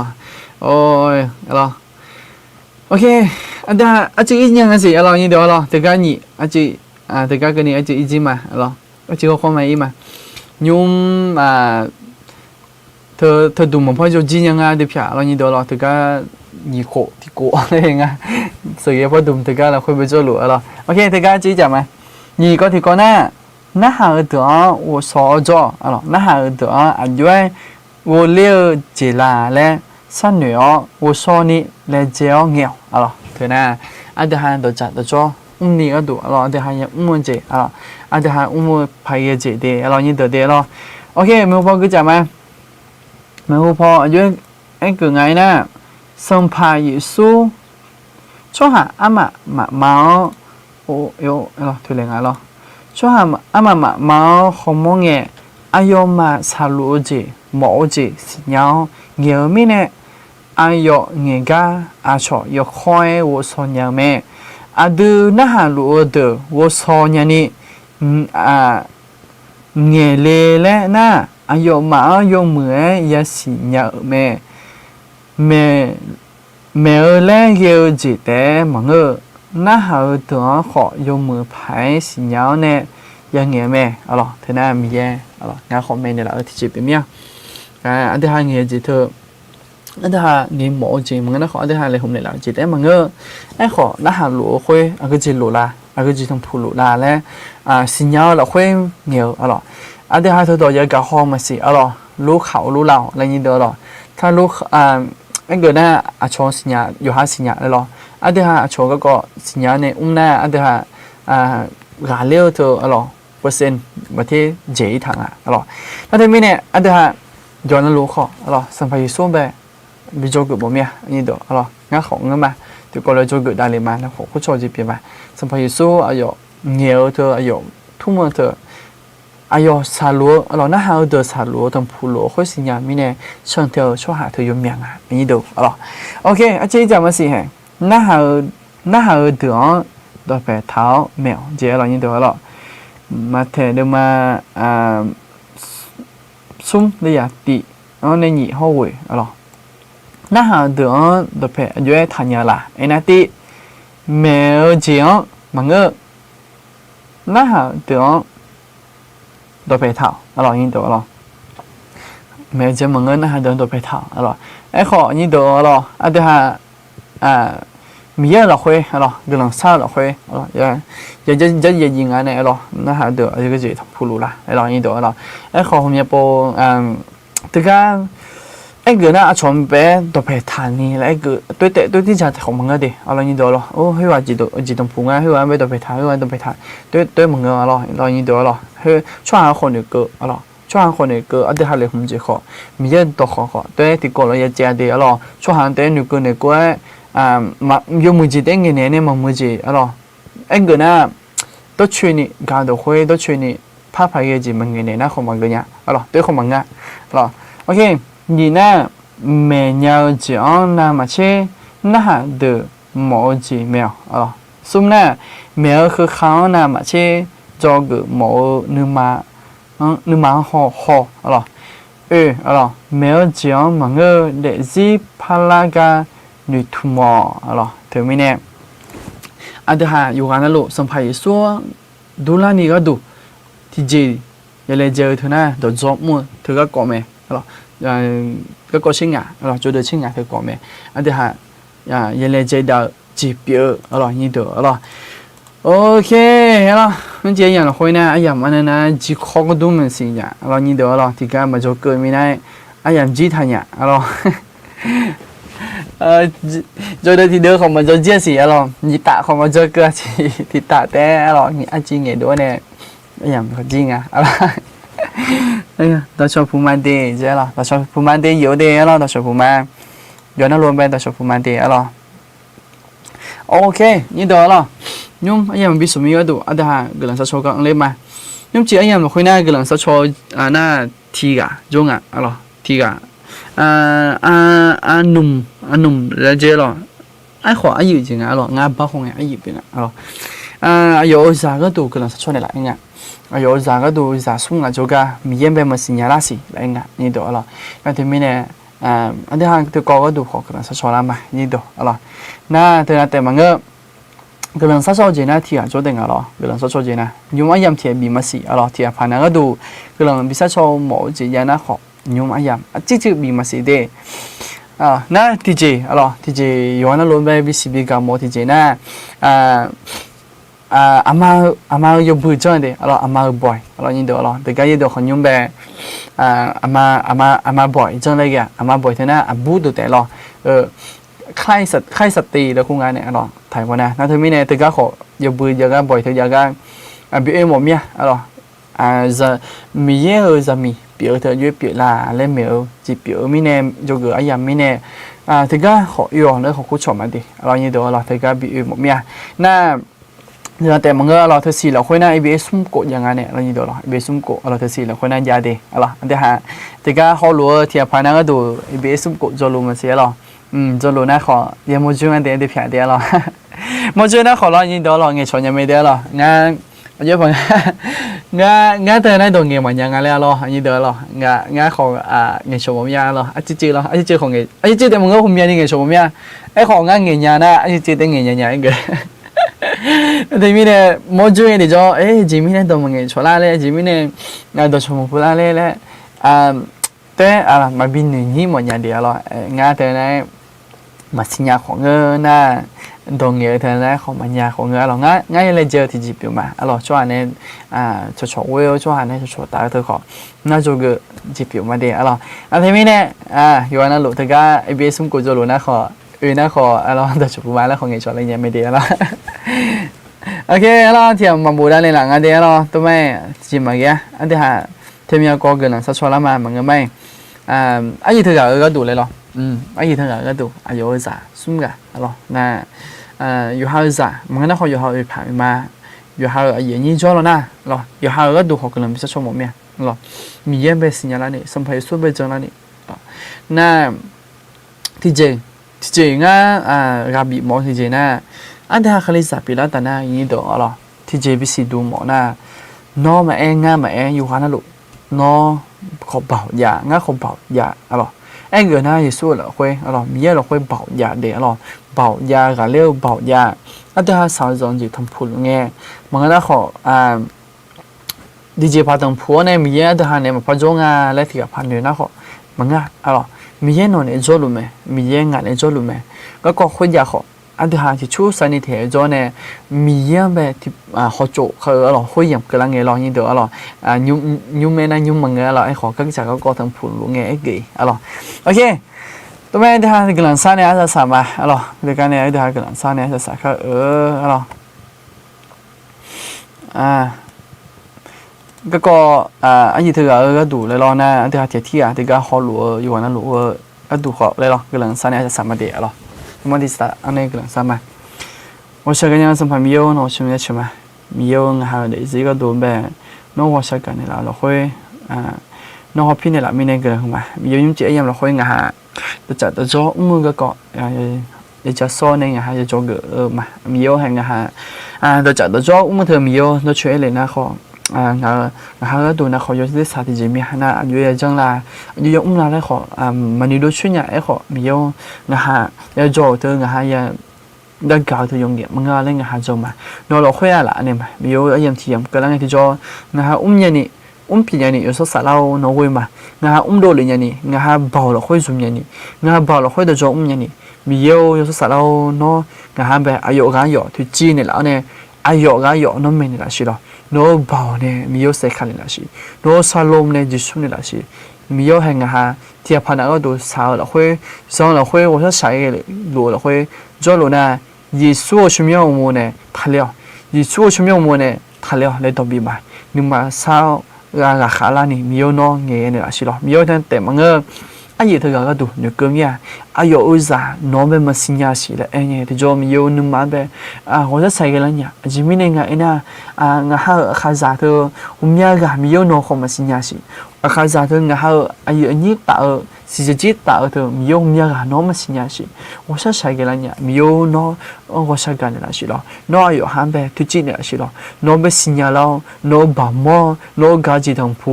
โอ้ยอะไรโอเคอันเดียอาจจะอีกอย่างสิอะไรยี่ตัวอะไรติก้านี่อาจจะติก้ากันนี่อาจจะอีกมาอะไรอาจจะเขาไม่อีมายุ่มเธอดูเหมือนพ่อจะจีนยังไงเดี๋ยวพี่เรานี่เดี๋ยวเราถึงก็ยี่โคที่โกอะไรอย่างเงี้ยสื่อพอดูถึงก็เราคุยไปเจอหรืออะไรโอเคถึงก็จีจับไหมยี่ก็ที่ก็น่าหาเดี๋ยว我说着อะไรน่าหาเดี๋ยวอายุ我了解啦嘞三年我说你来教我อะไรถึงน่ะอันเดียวเดี๋ยวจัดเดี๋ยวจ้านี่ก็ดูอะไรเดี๋ยวยังเจอะไรอันเดียวพายเจเดี๋ยวอะไรนี่เดี๋ยวอะไรโอเคไม่พอก็จับไหมไม่พออายุไอ้เกิดไงนะสัมภาระสูช่วงหาอามาโอ้ยอะไรถึงเลยไงล่ะช่วงหาอามาขโมยอายุมาสารุจิหมอจิสิญญาเงี้ยไม่เนี่ยอายุเงี้ยกาอาชอยคอยวัวสอนยังแม่อาดูน่าหารู้เด้อวัวสอนยังนี่เงี้ยเลยนะอายุมาอายุเหมือนยาสิญญาแม่เล่เกี่ยวจิตแต่มังน่าหาตัวขอยมือพายสิญญาเนี่ยยังเงี้ยแม่อะไรเธอหน้ามีแย่อะไรงานของแม่เนี่ยแหละที่จีบเป็นเมียอันที่หาเงี้ยจิตเธออันที่หาเงี้ยหมอจิมันก็น่าขออันที่หาอะไรผมเนี่ยแหละจิตแต่มังไอ้ขอน่าหาหลัวคุยอันก็จิหลัวละอันก็จิทำผู้หลัวละและสิญญาเราคุยเงี้ยอะไรอันที่หาเธอตัวยังกับห้องมาสิอะไรรู้เขารู้เราอะไรนี่เด้อหรอถ้ารู้ไอ้เกิดน่ะอาชอสิญญาอยู่หาสิญญาเลยหรออันที่หาอาชอก็สิญญาเนี่ยหน้าอันที่หากาเลี้ยวเธออะไรเปอร์เซ็นต์ประเทศเจทางอะไรถ้าเธอไม่เนี่ยอันที่หาย้อนรู้ข้ออะไรสัมภาระส่วนแบบวิจารณ์กับบ่มีนี่เด้ออะไรงั้นของงั้นมาเดี๋ยวก็เลยจะเกิดได้เลยมาแล้วผมก็ชอบจีบมาสัมภาระส่วนอายุเงี้ยเธออายุทุ่มเธออายุสาลัวเราหน้าหาเดือดสาลัวตั้งผู้ลัวค่อยสิญญาไม่เนี่ยเชิญเธอช่วยหาเธอยมยังนี่เด้ออะไรโอเคอาจารย์จะมาสิเหรอหน้าหาเดือดตัวแปดเท้าแมวเจ้าเรานี่เด้ออะไรมาเถอะเดี๋ยวมาซุ่มเดียติในหนีห้องเว่ยอะไรหน้าหาเดือดตัวแปดอายุทันยาละไอ้นาติแมวเจ้ามังหน้าหาเดือดตัวไปเท่าอร่อยยิ่งตัวอร่อยแม้จะมึงเงินนะฮะเดินตัวไปเท่าอร่อยไอ้ขอยิ่งตัวอร่อยอันเดียวมีเยอะหรอคุยอร่อยเดือดหลังเศร้าหรอคุยอร่อยจะยิงอะไรอร่อยนะฮะเดี๋ยวจะก็จะทำผู้รู้ละอร่อยยิ่งตัวอร่อยไอ้ขอผมจะโปถึงการไอ้เกิดน่ะชมไปตัวไปทานนี่แล้วไอ้เกิดตัวที่จะของมึงก็ดีอร่อยยิ่งตัวอร่อยโอ้ให้ว่าจีตรงพุงอ่ะให้ว่าไม่ตัวไปทานให้ว่าตัวไปทานตัวมึงก็อร่อยยิ่งตัวอร่อยเฮ้ยช่วงคนเนี่ยก็อะไรช่วงคนเนี่ยก็อันเดียวเลยผมจะขอมีเยอะตัวขอตัวที่ก่อนเราจะเจอเดียวอะไรช่วงตัวเนี่ยก็เนี่ยก็มาอยู่มือจีเด้งเงี้ยเนี่ยมันมือจีอะไรไอ้เกิดน่ะตัวช่วยนี่การตัวคุยตัวช่วยนี่ภาพพายจีมันเงี้ยนะของมันก็เนี่ยอะไรตัวของมันอ่ะอะไรโอเคนี่นะแม่ยาวจีอ๋อน่ามาเช่น่าเดือหมอจีแมวอะไรซุ่มน่ะแมวคือเขาน่ามาเช่จอกือหมอนึมาห่ออะไรอะไรแมวจีอ๋อมังเดจิพาลากาหนุ่ยทุ่มอะไรเธอไม่แน่อันเดียวอยู่กันนั่นลูกสัมภาระส่วนดูแลนี่ก็ดูที่จีอย่าเลยเจอเธอนะเดี๋ยวจบมั่วเธอก็ก่อแม่อะไรก็ก่อชิงอ่ะอะไรจะเดินชิงอ่ะเธอก่อแม่อันเดียวอย่าเลยเจอเดี๋ยวจีบเยอะอะไรนี่เดี๋ยวอะไรโอเคแล้วมันจะอย่างไรคุยนะไอ้ยามอันนั้นนะจีข้อก็ดูเหมือนสิเนี่ยเรานี่เดี๋ยวเราที่การมาจะเกิดไม่ได้ไอ้ยามจีทันเนี่ยเราจะได้ที่เดิมของมันจะเจี๊ยสิเรานี่ตาของมันจะเกิดที่ตาแต่เรานี่อาจีเนี่ยด้วยเนี่ยไอ้ยามเขาจริงอ่ะอะไร哎呀，到小铺满的，这了，到小铺满的有的了，到小铺满，原来罗班到小铺满的了。โอเคนี่เดี๋ยวล่ะยุ่มไอ้ยังบิสุมีก็ดูอันเดียกำลังจะโชว์กันเลยมายุ่มจีไอ้ยังคุยหน้ากำลังจะโชว์หน้าทีกะจงอ่ะอะไรทีกะนุ่มแล้วเจล่ะไอ้ขอไอ้อยู่จริงอ่ะอะไรงาบ้าคงไอ้อยู่เป็นอ่ะอะไร有啥个都可能是错的来应该有啥个都啥送啊就个米烟被么是伢拉西来应该你懂了那对面呢อันที่ห้าตัวกอก็ดูขอกำลังสัชอลามานี่ดูอะไรน่าแต่มันก็กำลังสัชอเจน่าที่อ่ะจดเด้งอะไรกำลังสัชอเจน่ายุ่งอายามที่บีมาสิอะไรที่ผ่านนั้นก็ดูกำลังบิสัชอหมอเจียน่าขอยุ่งอายามจิ๊กบีมาสิเด้น่าที่เจอะไรที่เจย้อนลงไปบิสิบิกาหมอที่เจน่าอามาอยู่บุญจังเด้อะไรอามาบ่อยอะไรนี่ดูอะไรแต่ก็ยังดูคนยุ่งแบบอามาบ่อยจังเลยแกอามาบ่อยเท่านั้นบูดูแต่ละใครสติแล้วคุณงานเนี่ยอะไรถ่ายวันนั้นนั่นเธอไม่เนี่ยแต่ก็ขออย่าบุญอย่าก็บ่อยเธออย่าก็บีเอ็มหมดเนี่ยอะไรจะมีเยอะจะมีเปียเธออยู่เปียละเล่นเมียวจีเปียไม่เนี่ยจะเกิดอะไรไม่เนี่ยเธอก็ขออยู่แล้วขอคุยชมมาดิอะไรนี่ดูอะไรเธอก็บีเอ็มหมดเนี่ยน่าแต่มันก็เราเธอสีเราค่อยน่าไอเบสซุ่มกดอย่างงั้นเนี่ยเราอยู่ดูหรอไอเบสซุ่มกดเราเธอสีเราค่อยน่ายาเดะอะไรอันเดียฮะแต่ก็เขารู้ที่ผ่านนั้นก็ดูไอเบสซุ่มกดจะรู้มันเสียหรอจะรู้นะขอยังโมจูอันเดียเดียเพียเดียหรอโมจูนะขอเรายินดีหรอเงี้ยชนยังไม่เดียหรองานเยอะไปงานเธอได้โดนเงี้ยมันยังไงแล้วหรอยินดีหรองานของเงี้ยชมผมยาหรออาจิจิหรออาจิจิของเงี้ยอาจิจิแต่มึงก็ผมยังนี่เงี้ยชมผมยาไอของงานเงี้ยยานะอาจิจิแต่เงี้ยยาเงี้ยแต่มีเนี่ยโมจูเนี่ยจ้ะจิมีเนี่ยตัวมึงเองชวลาเลยจิมีเนี่ยงานตัวชมพูลาเลยแหละแต่อะไรมาบินหนึ่งยี่หมดอย่างเดียวหรองานเธอเนี่ยมาสิญญาของเงินนะตรงเงี้ยเธอเนี่ยของมันยาของเงินหรองานเลยเจอที่จีบอยู่มาหรอช่วงนี้ชดเวลช่วงนี้ชดตาเธอขอน่าจะก็จีบอยู่มาเดียวหรอแต่มีเนี่ยอยู่นั่นหลุดเธอก็ไอเบสซุ่มกูจะหลุดนะขอนะขออะไรแต่ชดมาแล้วของเงี้ยชดอะไรเงี้ยไม่เดียวหรอโอเคแล้วที่มันบูได้เลยหลังอันเดียวเราตัวไม่จิมมาเงี้ยอันที่หาเทียมยาโกเกินหลังสัชวลามามันก็ไม่ไอ้ยี่เธอก็ดูเลยหรอไอ้ยี่เธอก็ดูอายุจ่าซุ่มกันหรอน่ะอยู่หาจ่ามันก็น่าเขาอยู่หาผ่านมาอยู่หาไอ้ยี่นี่จ้าหรอน่ะหรออยู่หาก็ดูเขาเกินพิเศษชมผมเนี่ยหรอมีเยี่ยมไปสิญญาณนี่สัมผัสสุดไปจังแล้วนี่น่ะที่เจง่ะกับบีหมอที่เจน่ะอันที่หาคลิสาปีแล้วแต่น่าอย่างนี้เดี๋ยวอะไรที่เจบิสิดูหมอน่ะน้อมาง่ามาอยู่ข้างนั่นลูกน้อขอเบาอย่าง่าขอเบาอย่าอะไรเกิดน่าจะสู้เหรอคุยอะไรมีอะไรคุยเบาอย่าเดี๋ยวอะไรเบาอย่ากับเลี้ยวเบาอย่าอันที่หาสาวจงจีทำพูดไงมันก็น่าขอดีเจพาตังผัวเนี่ยมีอันที่หาเนี่ยมาพจงและที่กับพันเนี่ยน่าขอมันง่ะอะไรมีนอนเนี่ยจอลุไหมมีงานเนี่ยจอลุไหมก็คุยอยากขออันที่หาที่ชูสันนิษฐานจอเนี่ยมีแบบที่เขาโจเขาอะไรคุยอย่างกำลังเงี้ยรอยิ่งเดี๋ยวอะไรยุ่งแม่นะยุ่งมังเงี้ยอะไรขอก็จะก็ทำผลลุงเงี้ยกี่อะไรโอเคตัวแม่ที่หาที่กำลังสร้างเนี่ยจะสามารถอะไรเดี๋ยวกันเนี่ยที่หากำลังสร้างเนี่ยจะสามารถอะไรก็อันนี้เธอก็ดูเลยรอนะอันที่หาที่ที่ก็เขาหลัวอยู่นั่นหลัวก็ดูเขาเลยรอกำลังสร้างเนี่ยจะสามารถเดี๋ยว么的是安那个人啥嘛？我小个人是朋友，我去没去嘛？没有，还有的这个多呗。那我小个人啦，老会那我偏的啦，没那个人嘛。有用这样老会哈，就找到做个个也叫说那个哈，就做个嘛，没有还个哈就找到做เธอ没有，那去เลยนะเขาก็ดูนะเขาอยู่ที่สถานที่มีนะอยู่อย่างจังละอยู่ละแล้วเขามันดูช่วยเนี่ยไอ้เขามีนะฮะ要做的นะฮะ要搞的用的มันก็เล่นนะฮะ做嘛เราค่อยละเนี่ย嘛มีไอ้ยังที่ยังกำลังที่做นะฮะเนี่ยนี่ปีเนี่ย有时候啥เราเรา会嘛นะฮะโดนเลยเนี่ยนะฮะเบาเราค่อยzoomเนี่ยนะฮะเบาเราค่อย的做เนี่ยมี有时候啥เราเนาะนะฮะแบบอายุกันอยู่ที่จีนเนี่ยแล้วเนี่ยอายุกันอยู่นั่นไม่เนี่ยละสิหรอโน้บ่าวเนี่ยมีเยอะเสกขันเลยละสิโน้ซาลมเนี่ยจิสุเนี่ยละสิมีเยอะแห่งฮะที่ผ่านก็ดูสาวละคุยสาวละคุย我说谁路ละคุยจอลุนะยิสุชุมยองมูเนี่ยทัเลียวยิสุชุมยองมูเนี่ยทัเลียวเลยตัวบีมานึกมาสาวราคาละนี่มีเยอะน้องเงี้ยเนี่ยละสิหรอมีเยอะแต่มันก็ အယေတကကတူနကမြအယောဥစားနော်ဘမစညာရှိလေအငယ်တကြောမယောနမဘဟောစဆိုင်ကလညာအဂျမီနေငါအနာငါဟာခါဇာတောဝမြကမယောနော်ခေါမစညာရှိအခါဇာတောငါဟာအယအညစ်တာစီဂျစ်တာတော့မယောမြကနော်မစညာရှိဝဆဆိုင်ကလညာမယောနော်ဝဆကနေလာရှိလောနော်အယောဟမ်ဘသူကြည့်နေရှိလောနော်ဘစညာလောနော်ဘာမောနော်ဂါဂျီတံဖူ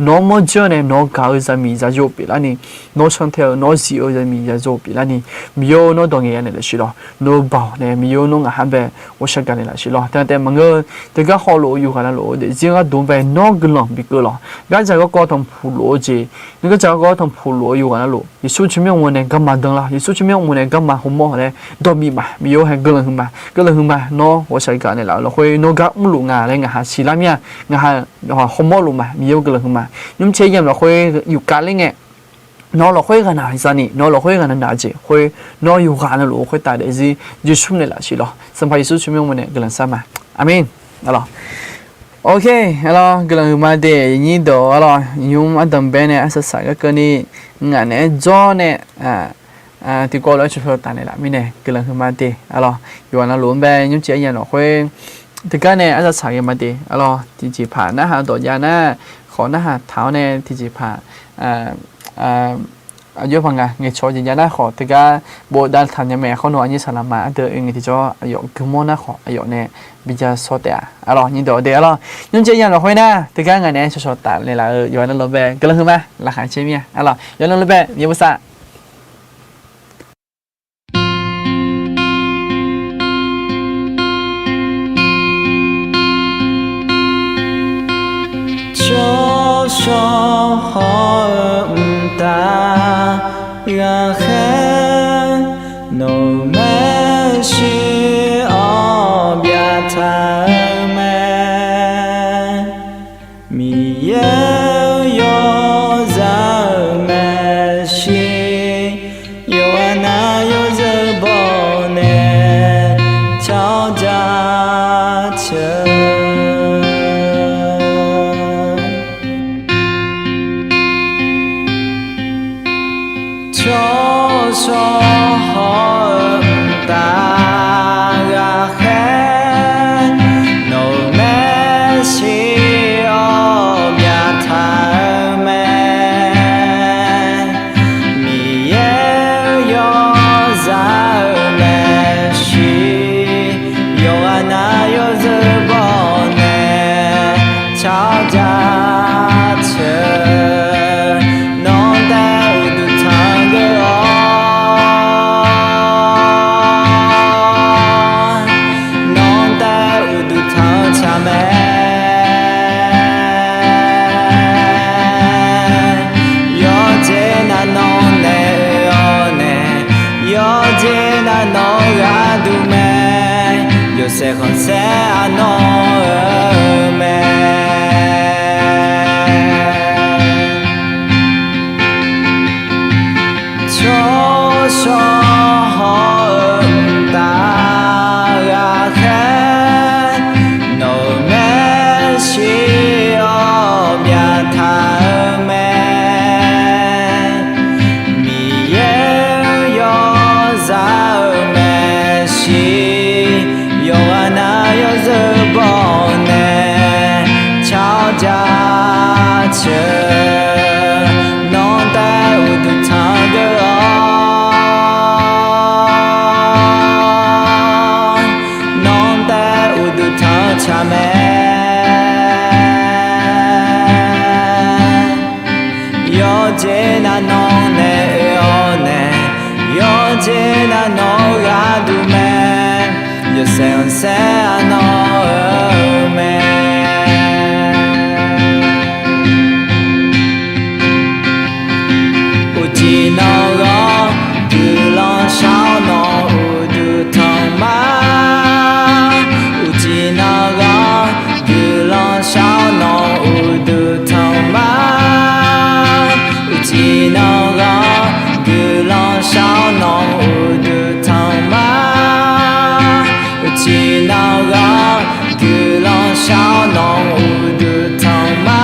နော်မောဂျနေနော်ဂါဥဇမီဇာဂျိုပီလာနီနော်ဆွန်တဲနော်စီအိုဇမီဇာဂျိုပီလာနီမယောနော်တော့ငယ်ရနေလေရှိလောနော်ဘောင်နေမယောနော်ငါဟမ်ဘဝဆကနေလာရှိလောတဲ့မငယ်တကခေါ်လို့ယူခလာလို့ဒီဇင်ကဒုံပဲနော်ဂလောင်ဘီကလောဂါဂျာကောတံဖူလို့ဂျေနကဂျာကောတံဖူလို့ယူခလာလို့ယေရှုချမြေဝင်နေကမ္မဒန်လားယေရှုချမြေဝင်နေကမ္မဟမောလေတော့မီမာမယောဟန်ဂလဟမဂလဟမနော်ဝဆကနေလာလို့ခွေနော်ကမလူငါလဲငါဟာစီလာမြငါဟာဟမောလို့မမယောဂလဟမညုံချေယမ်လို့ခွေယူကလေးငယ်နော်လို့ခွေကနာစနီနော်လို့ခွေကနာနာချေခွေနော်ယူကနာလို့ခွေတာတဲ့စီယေရှုနေလာရှိလို့စံဖိုင်ယေရှုချမြေဝင်နေဂလန်ဆာမအာမင်alors OK alors ကလမတဲ့ညီတော့ alors ညုံအတံဘဲနဲ့အဆဆာကကနေငါနဲ့ဂျောနဲ့ဒီကောလောချဖောတန်နေလာမင်းနဲ့ကလမတဲ့ alors ယောနာလုံးပဲညုံချေရနော်ခွေဒီကနေ့အဆဆာရမတဲ့ alors ဒီကြပါနာဟာတော့ယာနာခေါ်နာဟာထောင်းနဲ့ဒီကြပါအယောဖန်ကငေချောကြညာနာခေါ်တကဘောဒန်ထန်ညမဲခေါ်နော်အညဆလာမာအတဲ့အင်္ဂတိကျော်အယောဂမောနာခေါ်အယောနဲ့ဘီဂျာဆောတဲ့အဲ့တော့ညတော့တဲ့အဲ့တော့ညွန်ချရတော့ခွေးနာတကငါနဲ့ဆောတာလေလာယောနလောပဲကလဟမလာခါချင်းမြအဲ့တော့ယောနလောပဲမြေဝစာ悄悄好大呀嘿no me shi o bia tha me mi ye yo za me shi yo na yo za bo ne chao ja che悄悄好大呀嘿，no me si o bia tha me mi ye yo za me si yo ana yo za bo ne chao ja che se José no me cho ta ga khen no me si o bia tha me mi ye yo za me si yo ana yo ze bo ne chao ja che non da u du ta ge non da u du ta cha me yo je na non ne yo ne yo je na no ga du me yo sei un se no me u ji no go du lo shao no u du tong ma u ji no go du lo shao no u du tong ma u ji no go du lo shao no u du tong ma chỉ nào gõ cứ lo sao non u du thong ma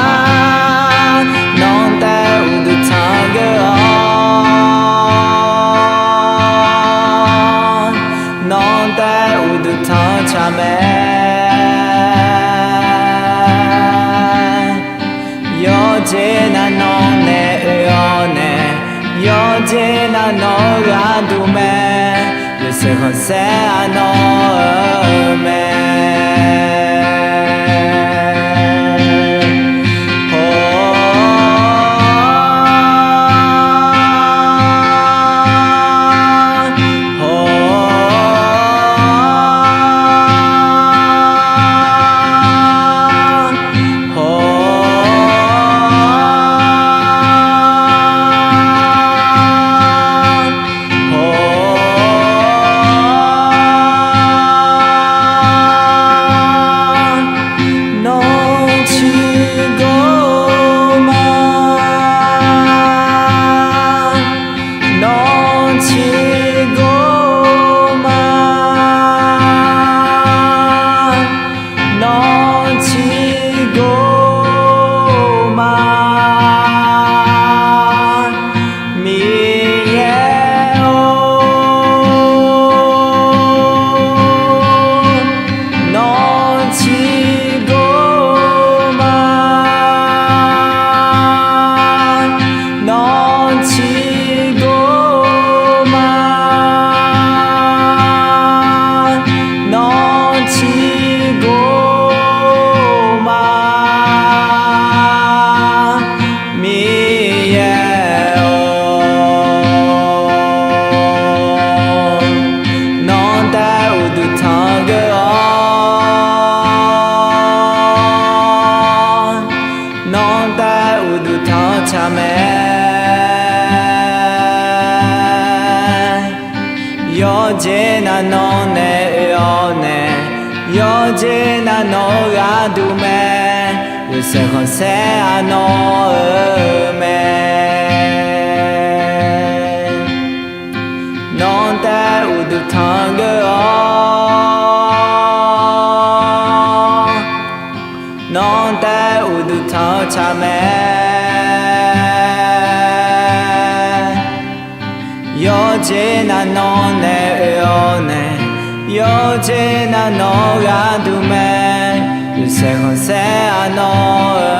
non ta u du thong gõ 茶目幼稚なのねよね幼稚なのがどめJe sais français à nos幼稚なのねよね幼稚なのがどめJe sais français à nos Non te ou du tango Non te ou du tang cha me幼稚なのねよね幼稚なのがどめJe sais français à nos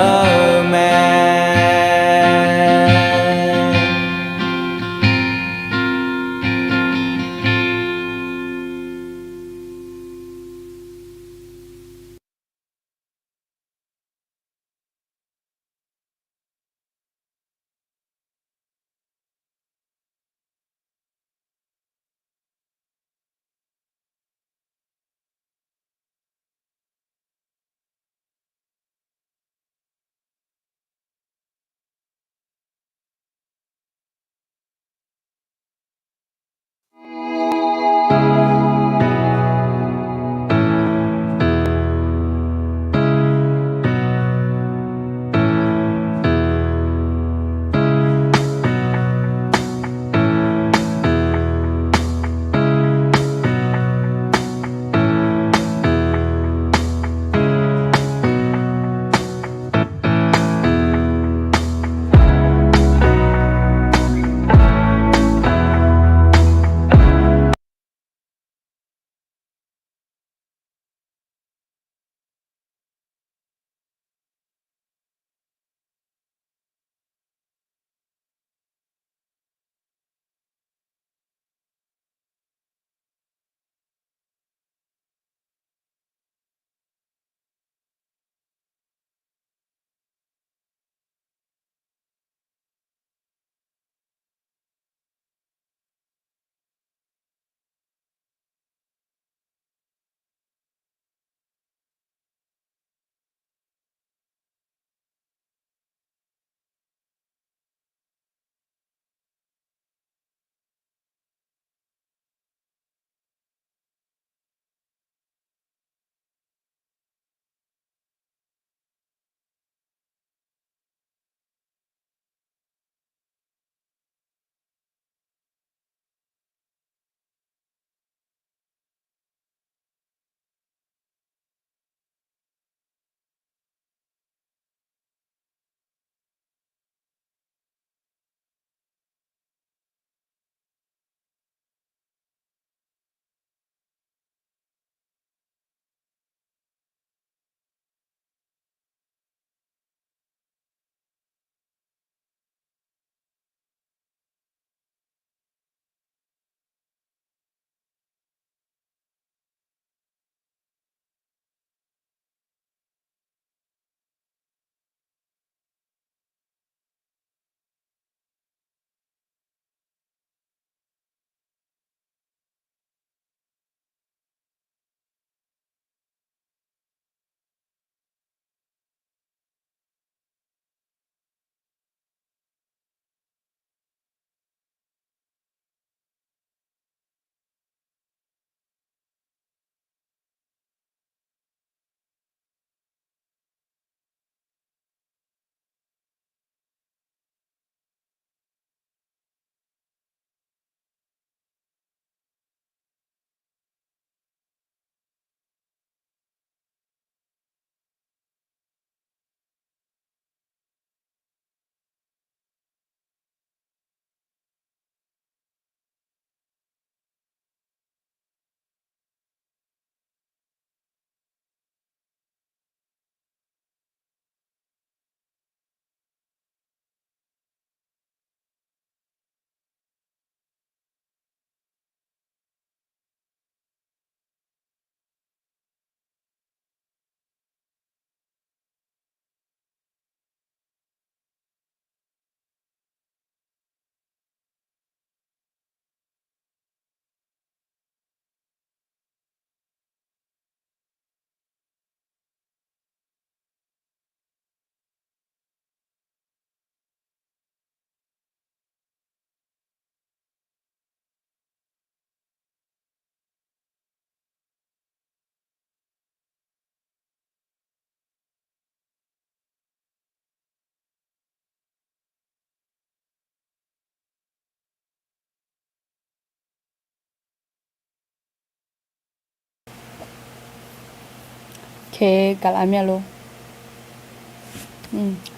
เคกะลาเมียโล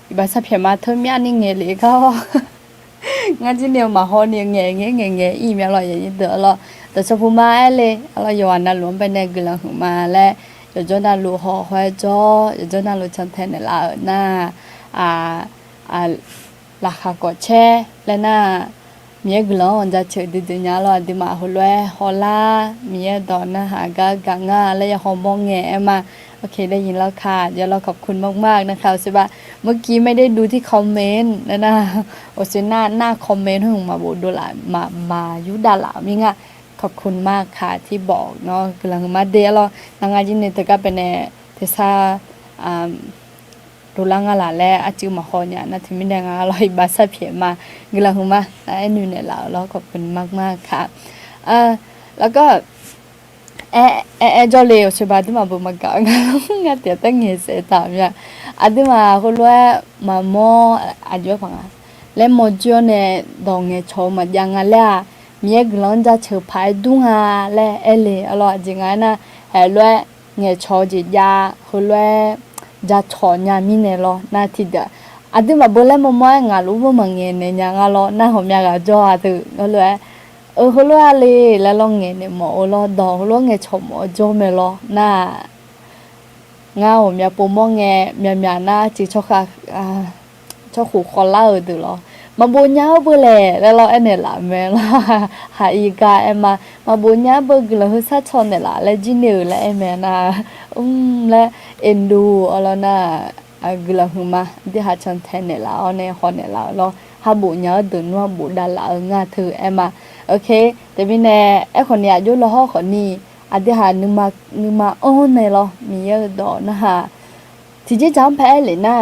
อีบาสะเพียมาเธอเมียนี่เงเลยก็งั้นจิเนี่ยมาฮอเนี่ยเงอีเมียลอยอย่างนี้เด้อละแต่ชพูมาเลยเราอยู่อันนั้นล้วนไปในกลังหมาและอยู่จนนั้นรู้ฮอควายจ้ออยู่จนนั้นรู้ชันแทนในลาหน้าราคากดแช่และหน้ามีกลังจะเฉยดื้อๆเนี้ยเราดิมาหัวเลยฮอล่ามีดอนนะหากกังาและยังฮอมองแงมาโอเคได้ยินแล้วค่ะเดี๋ยวเราขอบคุณมากๆนะคะใช่ปะเมื่อกี้ไม่ได้ดูที่คอมเมนต์นะโอเซหน้าคอมเมนต์ของมาบูดูละมายุดาละมิงะขอบคุณมากค่ะที่บอกเนาะกำลังมาเดียวเรานางอาจินเนี่ยตะก็เป็นเทซ่าดูแลงอะไรแล้วอาจิมาขอเนี่ยนะถึงไม่ได้งานเราอีบาสเพียมากำลังมาไอ้หนูเนี่ยเราขอบคุณมากๆค่ะแล้วก็จอเลวใช่ป่ะที่มาบุมากางานเตียตั้งเงี้ยเสียตามเนี่ยอันที่มาคนว่ามาโมอายุพังอ่ะแล้วโมจิโอเนี่ยดองเงี้ยชมมายังไงล่ะมีกลังจะเชื่อพายดุงอ่ะแล้วเลยอร่อยจริงๆนะแล้วเงี้ยชอจิยาคนว่าจะชอนยามีเนี่ยหรอนาทีเดียวอันที่มาบุเล่โมงานรู้ว่ามังเงี้ยเนี่ยยังอ่ะหรอน่าผมอยากจะจ่อตัวก็เลยเขารู้อะไรแล้วลองเงี้ยเนี่ยหมอรอดองลองเงี้ยชมหมอจ่อไม่รอน่าง่าผมอยากปูมองเงี้ยมีน่าจีชอบค่ะชอบขู่คอล่าตัวหรอมาบุญญาเบื่อแหละแล้วเราเนี่ยละแม่ละหาอีกามาบุญญาเบื่อเลยฮึซาชนเนี่ยละแล้วจีเนอร์แล้วแม่นะและเอ็นดูอะไรนะกลังมาที่หาชนแทนเนี่ยละเอาเนี่ยคนเนี่ยละเราหาบุญญาเดินว่าบุญดาละงาเธอมาโอเคแต่พี่แน่คนเนี่ยยุ่งละห้อคนนี้อันที่หานึมาเนี่ยเรามีเยอะดอกนะฮะที่จะจำแพ้เลยนะ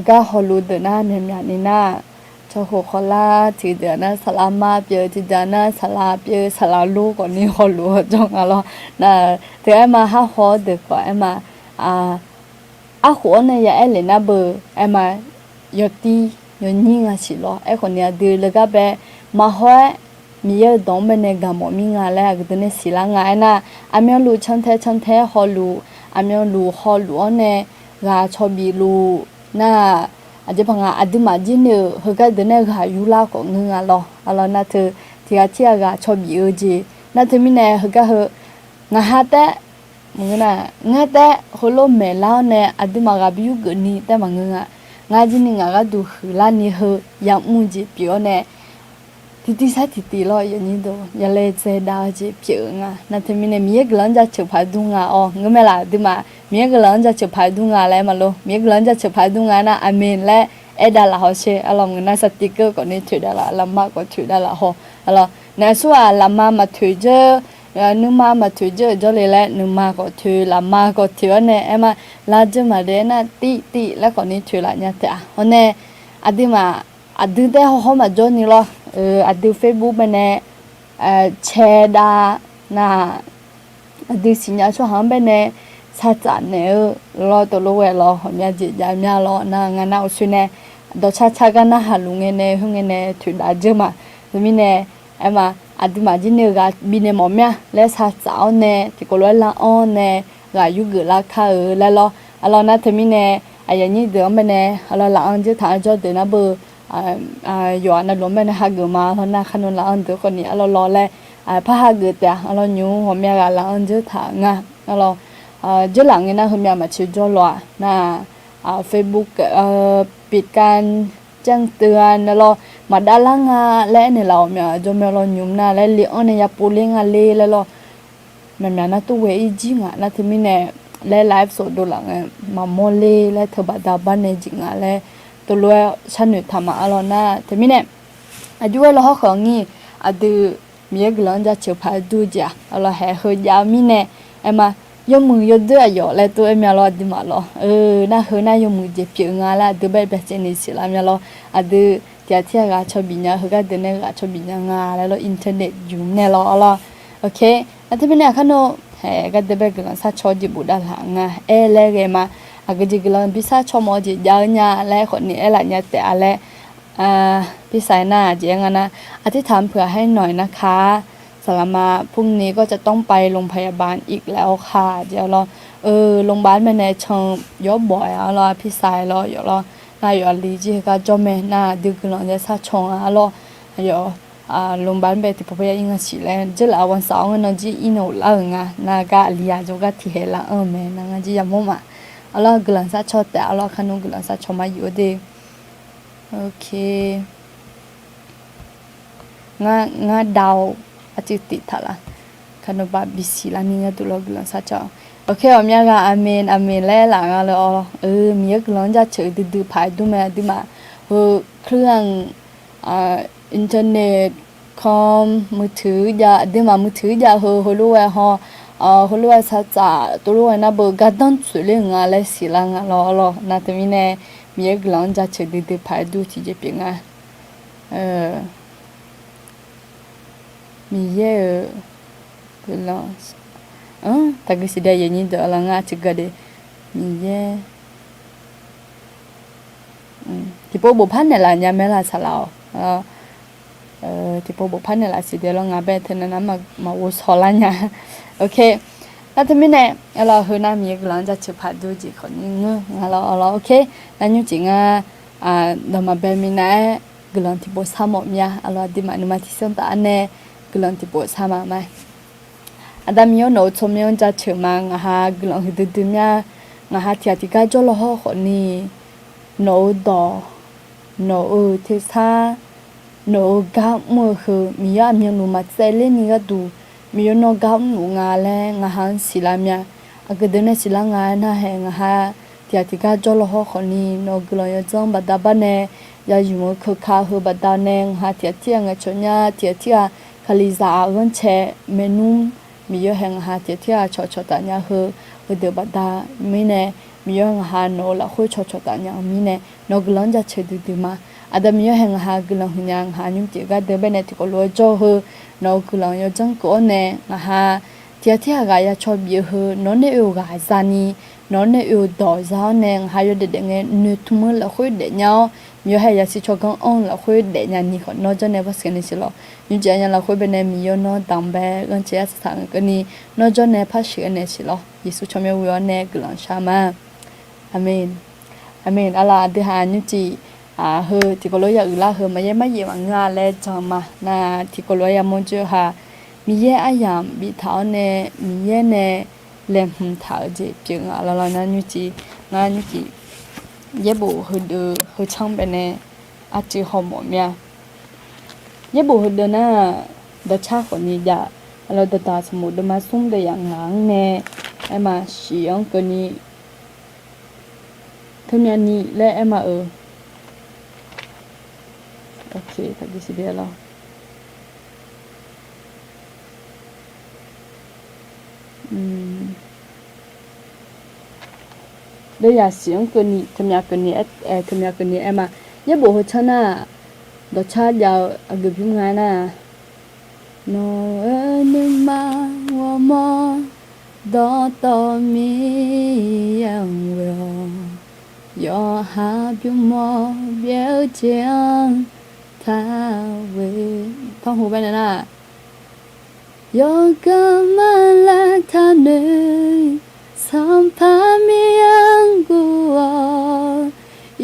ก็ฮอลลูดนะเนี่ยนี่นะชอบคอล่าที่เดือนนะสลามาเปียที่เดือนนะสลาเปียสลาลูก่อนนี้ฮอลลูจงอะไรนะแต่มาหาฮอเด็กกว่ามาหัวเนี่ยอย่าเลยนะเบอร์มายอตียอนี่งาสิล้อคนเนี่ยดูแล้วก็แบบมาหัวมีเยอะดองเป็นกามมีงานแล้วก็เนี่ยสิละงานนะมีลูชันเทฮอลลูมีลูฮอลลูเนี่ยกาชอบบีลูน่าอาจจะพังอาดิมาจินเนอเขาก็เดินเนี่ยก็ยูลาของเงินอ่ะแล้วน่าเธอที่อาเชียก็ชอบบีจีน่าเธอมีเนี่ยเขาก็เหงาฮัตเต้มึงน่ะงาเต้เขาล้มเมล่าเนี่ยอาดิมาก็บิวกันนี่แต่บางเงินงาจินงาก็ดูหือลานี่เหอยากมุ่งจีเปียวเนี่ยที่สัตย์ที่รออย่างนี้ดูอย่าเลยเจดาวจีเปียวงาน่าเธอมีเนี่ยมีกลังจะเชื่อพายดุงอ่ะอ๋อเงินไม่ละดิมามีกลังจะเชื่อพายดุงอ่ะแล้วมาโลมีกลังจะเชื่อพายดุงอ่ะนะอเมนและดาละเขาเชื่ออารมณ์น่าสติกเกอร์ก่อนนี้ถือได้ละลำมากก็ถือได้ละฮะอะไรในส่วนลำมาถือเจอนึกมาถือเจอจะเลยแหละนึกมาก็ถือลำมาก็ถือเนี่ยมาลาจะมาเดน่ะตีแล้วก่อนนี้ถือละเนี่ยแต่ฮะเนี่ยอดีมาอดีแต่เขามาจนนี่หรออดีเฟซบุ๊กมันเนี่ยแชร์ดาน่ะอดีสิญญาช่วงหันไปเนี่ยซาจันเนี่ยรอตัวรู้ไว้รอผมอยากจิตอยากมีรอนะงานเอาสุดเนี่ยดอกชากันนะหาลุงเนี่ยหงเนี่ยถือได้เจอมาจะมีเนี่ยมาอดีมาจินเนี่ยก็บินเนี่ยหมอเมียและซาจ้าเนี่ยที่ก็ร้อยละอ้อนเนี่ยก็อยู่เกิดราคาแล้วเรานะจะมีเนี่ยอย่างนี้เดี๋ยวมันเนี่ยเราหลังจะถ่ายจอเดี๋ยวนะเบอร์อยู่อันนั้นล้มไปนะฮะเกิดมาเพราะน่าขนุนละอันเดี๋ยวคนนี้เรารอเลยพระฮะเกิดแต่เราอยู่หัวเมียกันละอันจะถ่ายงะเราจะหลังเนี่ยนะหัวเมียมาชื่อจอลวนะFacebook ปิดการแจ้งเตือนแล้วมาด้านล่างและเนี่ยเราเนี่ยจะมีเราอยู่นะและเลี้ยงเนี่ยปูเลี้ยงเลยแล้วมันน่าตัวเวอีจริงนะที่มีเนี่ยและไลฟ์สดดูหลังมาโมเลและเธอบัดดาบันเนี่ยจริงและตัวรู้ฉันหนูทำอะไรนะที่มีเนี่ยอายุเราเขาของงี้ดูมีกลังจะเชื่อพายดูจ้ะเราแห่เฮยามีเนี่ยมายมือยดด้วยอยู่แล้วตัวเมียเราดีมาล้อน่าเฮน่ายมือเจ็บเปียงอะไรดูแบบเจนิสิละเมียเราดูที่ก็ชอบบินเนี่ยเฮก็เดินเนี่ยก็ชอบบินเนี่ยงาแล้วอินเทอร์เน็ตอยู่เนี่ยเราอะไรโอเคแล้วที่เป็นเนี่ยขนมก็ดูแบบกันสักชอจิบุดาหลังแล้วก็มาก็จะกินพิซซ่าชอมอจิยาวเนี่ยแล้วคนนี้อะไรเนี่ยแต่อะไรพิซซ่าหน้าเจียงนะอธิษฐานเผื่อให้หน่อยนะคะส ลามาพรุ่งนี้ก็จะต้องไปโรงพยาบาลอีกแล้วค่ะเดี๋ยวเราโรงพยาบาลแม่ในชงยอบบ่อยอ่ะเราพี่สายเราอยู่เราน่าอยู่ลีจีก็จอมแม่น่าดึกหลังจะซาชงอ่ะเราอยู่โรงพยาบาลไปที่พบยาอิงสิแล้วจะละวันเสาร์นั้นจีอินเอาละงะน่ากะลียาจก็ที่เฮละแม่น่าจียามมาเรากลังซาชอแต่เราขนมกลังซาชอมาอยู่ดีโอเคงาดาวอาจิติทาละขนมบาบิสิลานี่งาตุลกลังซาชอโอเคอเมียกาอาเมนแล้วหลังเรามีกลังจะเฉยดื้อๆภายดูแม่ดูมาเครื่องอินเทอร์เน็ตคอมมือถืออย่าดูมามือถืออย่ารู้ว่ารู้ว่าซาจ่าตัวรู้ว่านะเบอร์กัดดันสุดเลยงาเลยสิละงาเราน่าจะมีกลังจะเฉยดื้อๆภายดูที่จะเป็นงามีเยอะกลังแต่ก็สิได้ยังนี่เดี๋ยวเรางาจิกเดมีเย่ที่พวกบุพเพเนี่ยละยังไม่ละสลาวที่พวกบุพเพเนี่ยละสิเดี๋ยวเรางาแบบเท่านั้นมาวุ้สละเนี่ยโอเคแล้วที่ไม่แน่เราเฮน่ามีกำลังจะชิพัดดูจีคนนึงเราโอเคนั่นอยู่จริงเรามาแบบมีนะกำลังที่พวกสามหมดเนี่ยเราดีมานุมาที่เส้นตาเนี่ยกำลังที่พวกสามมาไหมอันดามีโนชมยอนจะเชื่อมังกลองหิดดืมยาที่ที่ก้าจอลห่อคนนี้โนดอโนที่ซาโนก้ามือคือมีมีนูมาเซเลนี่ก็ดูมีโนก้าหนูงาแลศิลามีก็เดินศิลางานะเฮที่ก้าจอลห่อคนนี้โนกลองยอจังบัดดาบันเนยาอยู่มือคือข้าคือบัดดาเนที่งชนยาที่คลิซาอันเชเมนูมีเยอะแห่งที่ชอตานยาเดือบดามีเนมีเยอะแห่งโนละคุยชอตานยามีเนนกลังจะเฉดดืมาอาดมีเยอะแห่งกลังหุ่นยังยุ่งเจก็เดือบเนติกลัวจ่อนกลังยจังก็เนที่กายชอบเยอะนนเอวกายซานีนนเอวดอซาเนอยู่เด็กเงี้ยนึกทุ่มละคุยเด็กเนาะมีให้ยาสิชกังละคุยเด็กยันนี่คนนอจะเนวัสกันนี่สิล่ะยุ่งเจยันละคุยเป็นมีโยนอดังเบกันเจ้าสถานกันนี่นอจะเนพัชกันนี่สิล่ะยิสุชมวิวเนกลังชามาอาเมนอัลลาดิฮานุจีที่ก็รู้อยากละมาเย่มาเย่มางาเลจอมานาที่ก็รู้อยากมุ่งเจอมีเย่อายามบิท้าเนมีเย่เนเล่มหุ่นท้าเจ็บจึงเรานั่นยุจีเย่บุหือช่างเป็นเนอาจีหอมหมดเมียเย่บุหือเดินน่ะดัชชาคนนี้จะเราเดินตาสมุดมาซุ่มเดียงหางเนไอมาเสียงคนนี้เท่านี้และไอมาโอเคตักดิสิเดียแล้วเดี๋ยวเสียงคนนี้ทำยาคนนี้ไอมาเย่บุหือชนะดัชชายาวอากุพิมงานน่ะโนนึงมาว่ามาดอตอมียังเวอยอหาบิมอเบียวเจียงท่าเวท่องหูไปน่ะยอกะมาลาท่าเนสัมภามียังกัว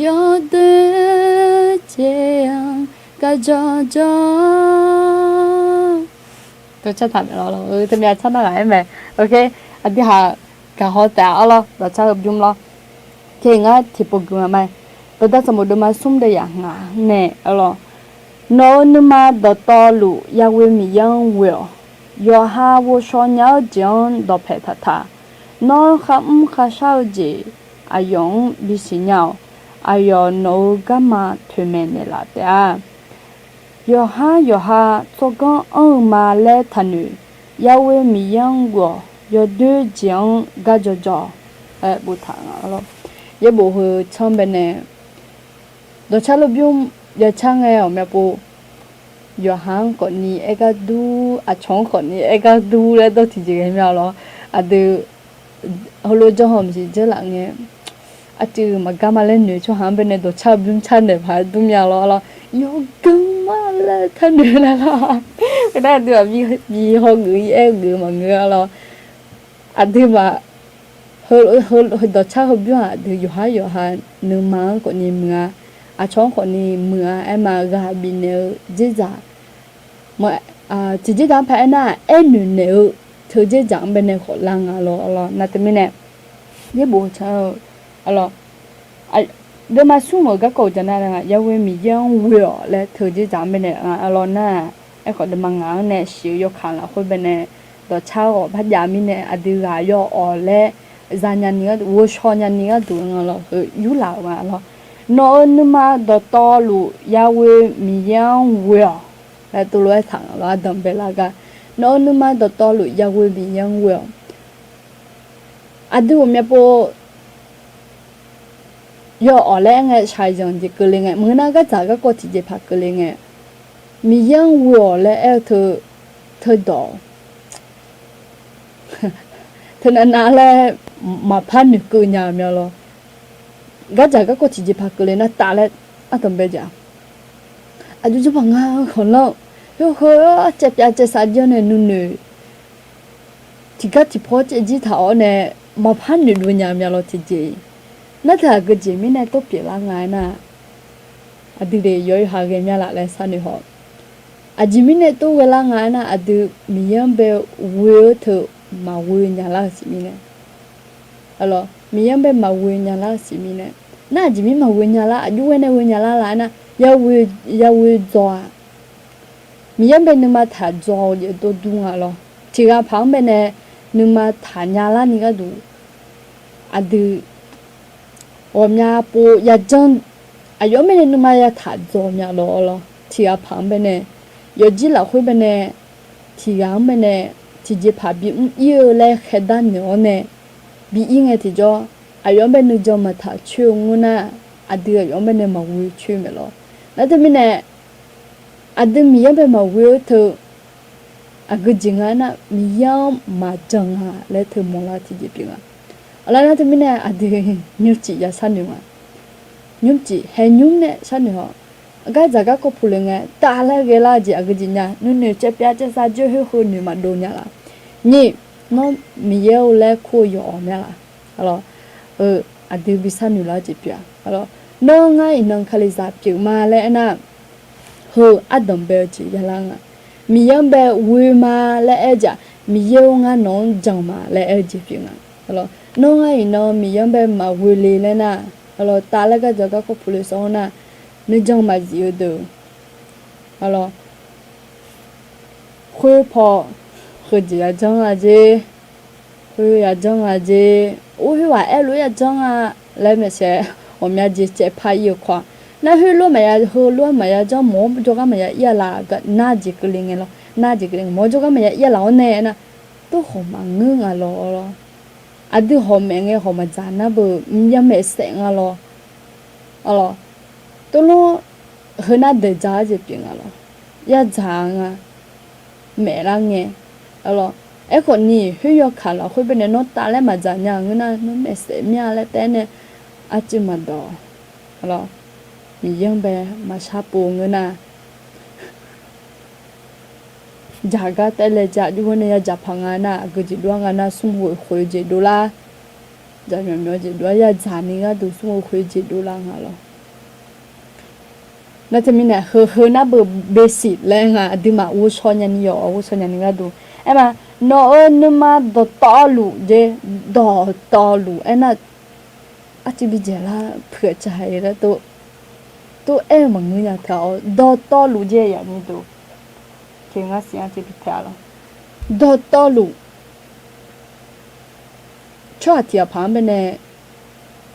ยอเดเจียงกะจอตัวชัดทันเราทำยาชัดหน่อยไหมโอเคอันที่กะฮอแต่เราชัดยุ่มเราเก่งที่ปกุมาไหมตัวดัชสมุดมาซุ่มได้ยังเน่เราโนนมาดตอลุยาเวมียังเวลยอฮาวชอนยาจังดอเพทตานอข้ามข้าชาวเจอายองบิสิญาวอายอโนกามาทุเมเนลาเตายอฮสกังมาเลทันุยาเวมียังกัวยอดูจังกาจอบุตรเราเย่บุหือช่างเป็นเนี่ยโดยชาลบิวเย่ช่างเอ๋อแม่ปูยอหังคนนี้เอกดูชงคนนี้เอกดูแล้วตัวที่จริงไม่เอาหรอดูฮัลโหลจ้าหอมสิเจ้าหลังเนี่ยจือมากามาเล่นหนูช่วงหันเป็นเนี่ยโดยชาบิวชันเนี่ยพายดูไม่เอาหรอยอกังมาเล là thân nữa là cái này được vì họ người em người mà người là anh thì mà hơi hơi hơi đó chắc hơi biết à từ dù hai nửa má của ni mưa à chọn của ni mưa em mà gà bị nở dễ dàng mà chỉ dễ dàng phải na em nở thứ dễ dàng bên này khó lăng à lo na tụi mình nè cái bộ sao à đôi mà xuống một cái cầu cho nên là giáo viên mình giáo viên là thứ dễ dàng bên này à na em có được mang ngang nè sử dụng khăn là khối bên này đó cháu bắt giá mình nè à đưa ra yo ở lẽ gia nhân nhiều vô cho nhân nhiều đủ là yếu lão mà là nó nhưng mà đó to lu giáo viên mình giáo viên là tôi nói thẳng là đầm bể là cái nó nhưng mà đó to lu giáo viên mình giáo viên à đưa mình bộ yo ở lẽ nghe sai rằng chỉ cứ nghe mới nói cái giá cái có chỉ phát cứ nghe mình giáo viên là ở thứ đó thế nên là mà phán được cứ nhà mẹ lo cái giá cái có chỉ phát cứ lên nó ta lại à tầm bây giờ à chú bằng à còn lo yo hơi chết sao giờ này nụ thì cái chỉ phô chỉ thảo này mà phán được nhà mẹ lo thì gì nó là cái gì mình này tốt biết là ngay na à đi để yo hai cái mẹ lại sao nữa họ à chỉ mình này tốt cái là ngay na à đi mình bé vui thôi mà vui nhà là gì mình này alo mình bé mà vui nhà là gì mình này na chỉ mình mà vui nhà là chú cái này vui nhà là na ya vui gió mình bé nhưng mà thà gió thì tôi đúng alo chỉ là旁边呢nhưng mà thà nhà là你个读啊对我们家不也真啊有没那么也thà gió nhà lo chỉ là旁边呢有几老会边呢chỉ là bên này chỉ chỉ phải bị yêu lại khai đan nữa nè bị yên ấy thì cho ở bên này cho mà thà chiêu ngon à ở đây ở bên này mà vui chiêu mẹ lo nói thế mình nè ở đây mình bên mà vui thử à cái gì ngay na mình mà chẳng ha lại thử mong là thì gì biết à ở đây nói thế mình nè ở đây nhung chỉ là sao nữa nhung chỉ hay nhung nè sao nữa cái giá cái có phụ lệ nghe ta lại cái là gì à cái gì nhá nếu nếu chế bia chế sa chưa hiểu hơn nếu mà đồ nhá là nhỉ nó mình yêu lại khô nhỏ nhá là alo à điều bị sao nữa là chế bia alo nó ngay nó khai giá kiểu mà lại na hơ à đầm bè chỉ là nga mình yêu bè vui mà lại giờ mình yêu nga nó chẳng mà lại chế bia nga alo nó ngay nó mình yêu bè mà vui lên na alo ta lại cái giá cái có phụ lệ sao na nó chẳng mà gì được alo khuya phò khuya gì à chẳng à gì khuya à chẳng à gì ôi hoa em lúc à chẳng à lấy mà sẽ hôm nay chỉ chạy phải yêu khoa na hư luôn mà ya chẳng mỏ cho cái mà ya là cái na gì cái linh lo na gì cái linh mỏ cho cái mà ya là nè na tôi không mà ngưng à lo à tôi không mẹ nghe không mà chán na bự ya mẹ sẽ à lo alo tôi lo hơn là để giá gì chuyện à lo ya chán à mẹ là nghe alo ấy còn nhỉ huy yo khá là huy bên này nó ta lại mà giá nhà người na nó mẹ sẽ mía lại té nè à chỉ mà đó alo mìnhยังbé mà sắp bù người na giá cả té lại giá như vậy này giá phẳng à na cái gì đó na sum hồi hồi gì đô la giá nhiều gì đó ya giá này cái đồ sum hồi gì đô la hả lo nóจะมีเนี่ยคือน่าเบอร์เบสิกเลยไงดิมาอู้ชอนยันยออู้ชอนยันนี่ก็ดูไอ้มาโน้นึมาดอตอลูเจดอตอลูไอ้น่ะอาจจะบิเจล่าเผื่อใจแล้วตัวเอ็มมึงเนี่ยเท่าดอตอลูเจอย่างนี้ดูเก่งอ่ะเสียงจะพิจารณาดอตอลูชอบที่ผ่านไปเนี่ย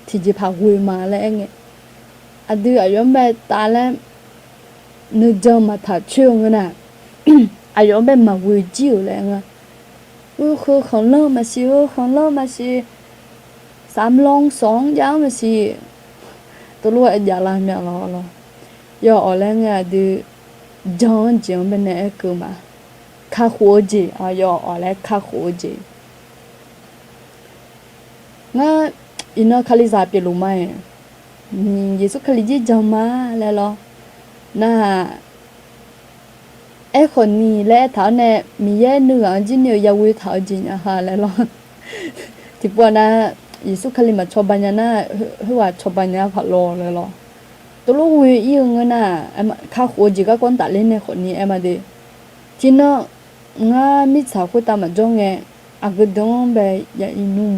ที่จะพาคุยมาแล้วไงà đưa ở bên bên ta là nữ dân mà thà trường cái nè ở bên bên mà vui chiều lại nghe khờ không lo mà xí sắm long sóng giáo mà xí tôi lúc ấy giờ làm mẹ lo giờ ở lại nghe đưa dân chuyện bên này cơ mà khá khó gì giờ ở lại khá khó gì nghe ina khali za pe lu mai Yesu khali ji jama la lo na ไอ้คนนี้และเท่าเนี่ยมีแย่เนื้อจีเนียยาวิเท่าจีนฮะแล้วล่ะที่ปวนะยิสุคลิมาชบัญญานะหัวชบัญญาพัลโลเลยล่ะตัวลูกวิยังเงินน่ะไอ้มาข้าหัวจีก็คนตัดเล่นในคนนี้ไอ้มาดิจีน่ะง่ามิสาวคุตามาจงเงอากดงไปยาอินุ่ม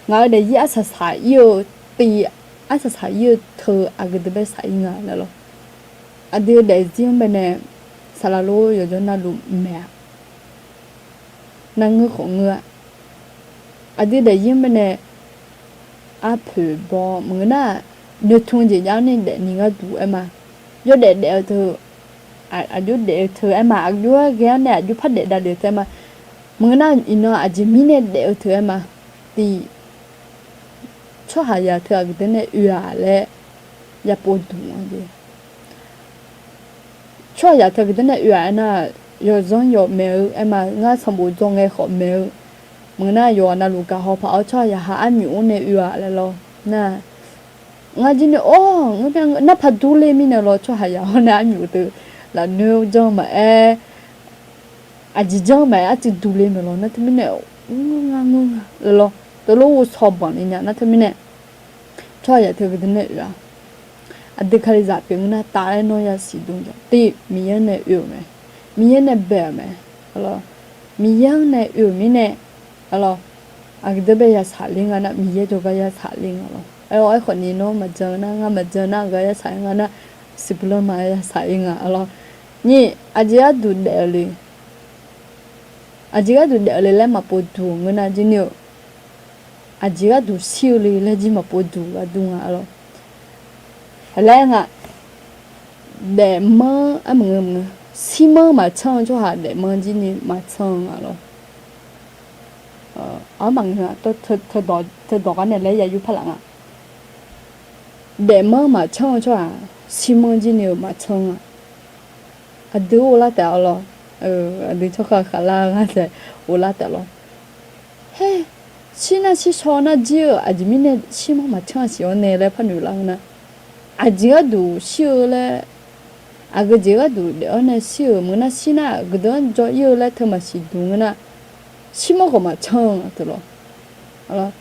ง่าเดี๋ยวอาศัยสายเยอะตีอาศัยสายเยอะเธออากดไปสายงานแล้วล่ะอันเดียวเดี๋ยวจีนไปเนี่ยสารโลอยู่จนน่าลุแม่นั่งเงือของเงืออันเดียวเดี๋ยวยิ้มไปเนี่ยอาผือบอมึงน่ะเดือดทุ่งจีจ้านี่เดี๋ยวนี่ก็ดูไอ้มายอดเด็ดเดี๋ยวเธออายุเด็กเธอไอ้มาอายุแก่เนี่ยอายุพัดเด็ดเดี๋ยวเธอมามึงน่ะอินเนาะอาจจะมีเนี่ยเดี๋ยวเธอไอ้มาตีช่วยหายาเธอก็ได้เนี่ยอยู่อะไรอย่าปวดหัวดิช่วยอย่าเธอก็ได้เนี่ยอยู่อะไรน่ะ有种有没有ไอ้มาง่าสมบูรณ์จงไอ้ขอ没有มึงน่ะอยู่น่ะลูกก็เขาพอช่วยอย่าหาอันอยู่เนี่ยอยู่อะไรหรอน่ะง่าจีเนี่ยโอ้ง่าเป็นน่ะพัดดูเลยมีเนี่ยหรอช่วยหายาเนี่ยอันอยู่ตัวlà nêu cho mà à chỉ cho mà à chỉ đủ lên mà lo nó thế mình nè ngang lo tôi lo sao bằng này nhá nó thế mình nè cho ya thế cái này ra à để khai ra tiếng nó ta lại nói ya xí đúng chưa thì mình nè yêu mày mình nè bè mày lo mình nè yêu mình nè lo à cái đấy ya xả linh anh mình cho cái ya xả linh lo aiคนนี้เนาะมาเจอหน้ามาเจอหน้าก็ya xả linh anhสิบล้อมาya xả linh loนี่อาจจะดูเดลิอาจจะดูเดลิแล้วมาปวดหัวเงินอาจจะเนี่ยอาจจะดูซิวเลยแล้วจีมาปวดหัวดูงะอะไรแล้วงะเดมอ่ะมึงซีมมาช่าง就好เดมจีนี่มาช่างอะไรบางทีตัวเธอดอกกันเนี่ยแล้วอย่าอยู่พลังอ่ะเดมมาช่าง就好ซีมจีนี่มาช่าง啊，对我拉掉了，对这个好啦，我在我拉掉了。嘿，现在去炒那酒，啊，这边呢，起码嘛，挺喜欢那来泡牛郎呢。啊，这个都少了，啊，个这个都了那少，我那现在个东做有了，他们是动那，起码个嘛唱对了，好了。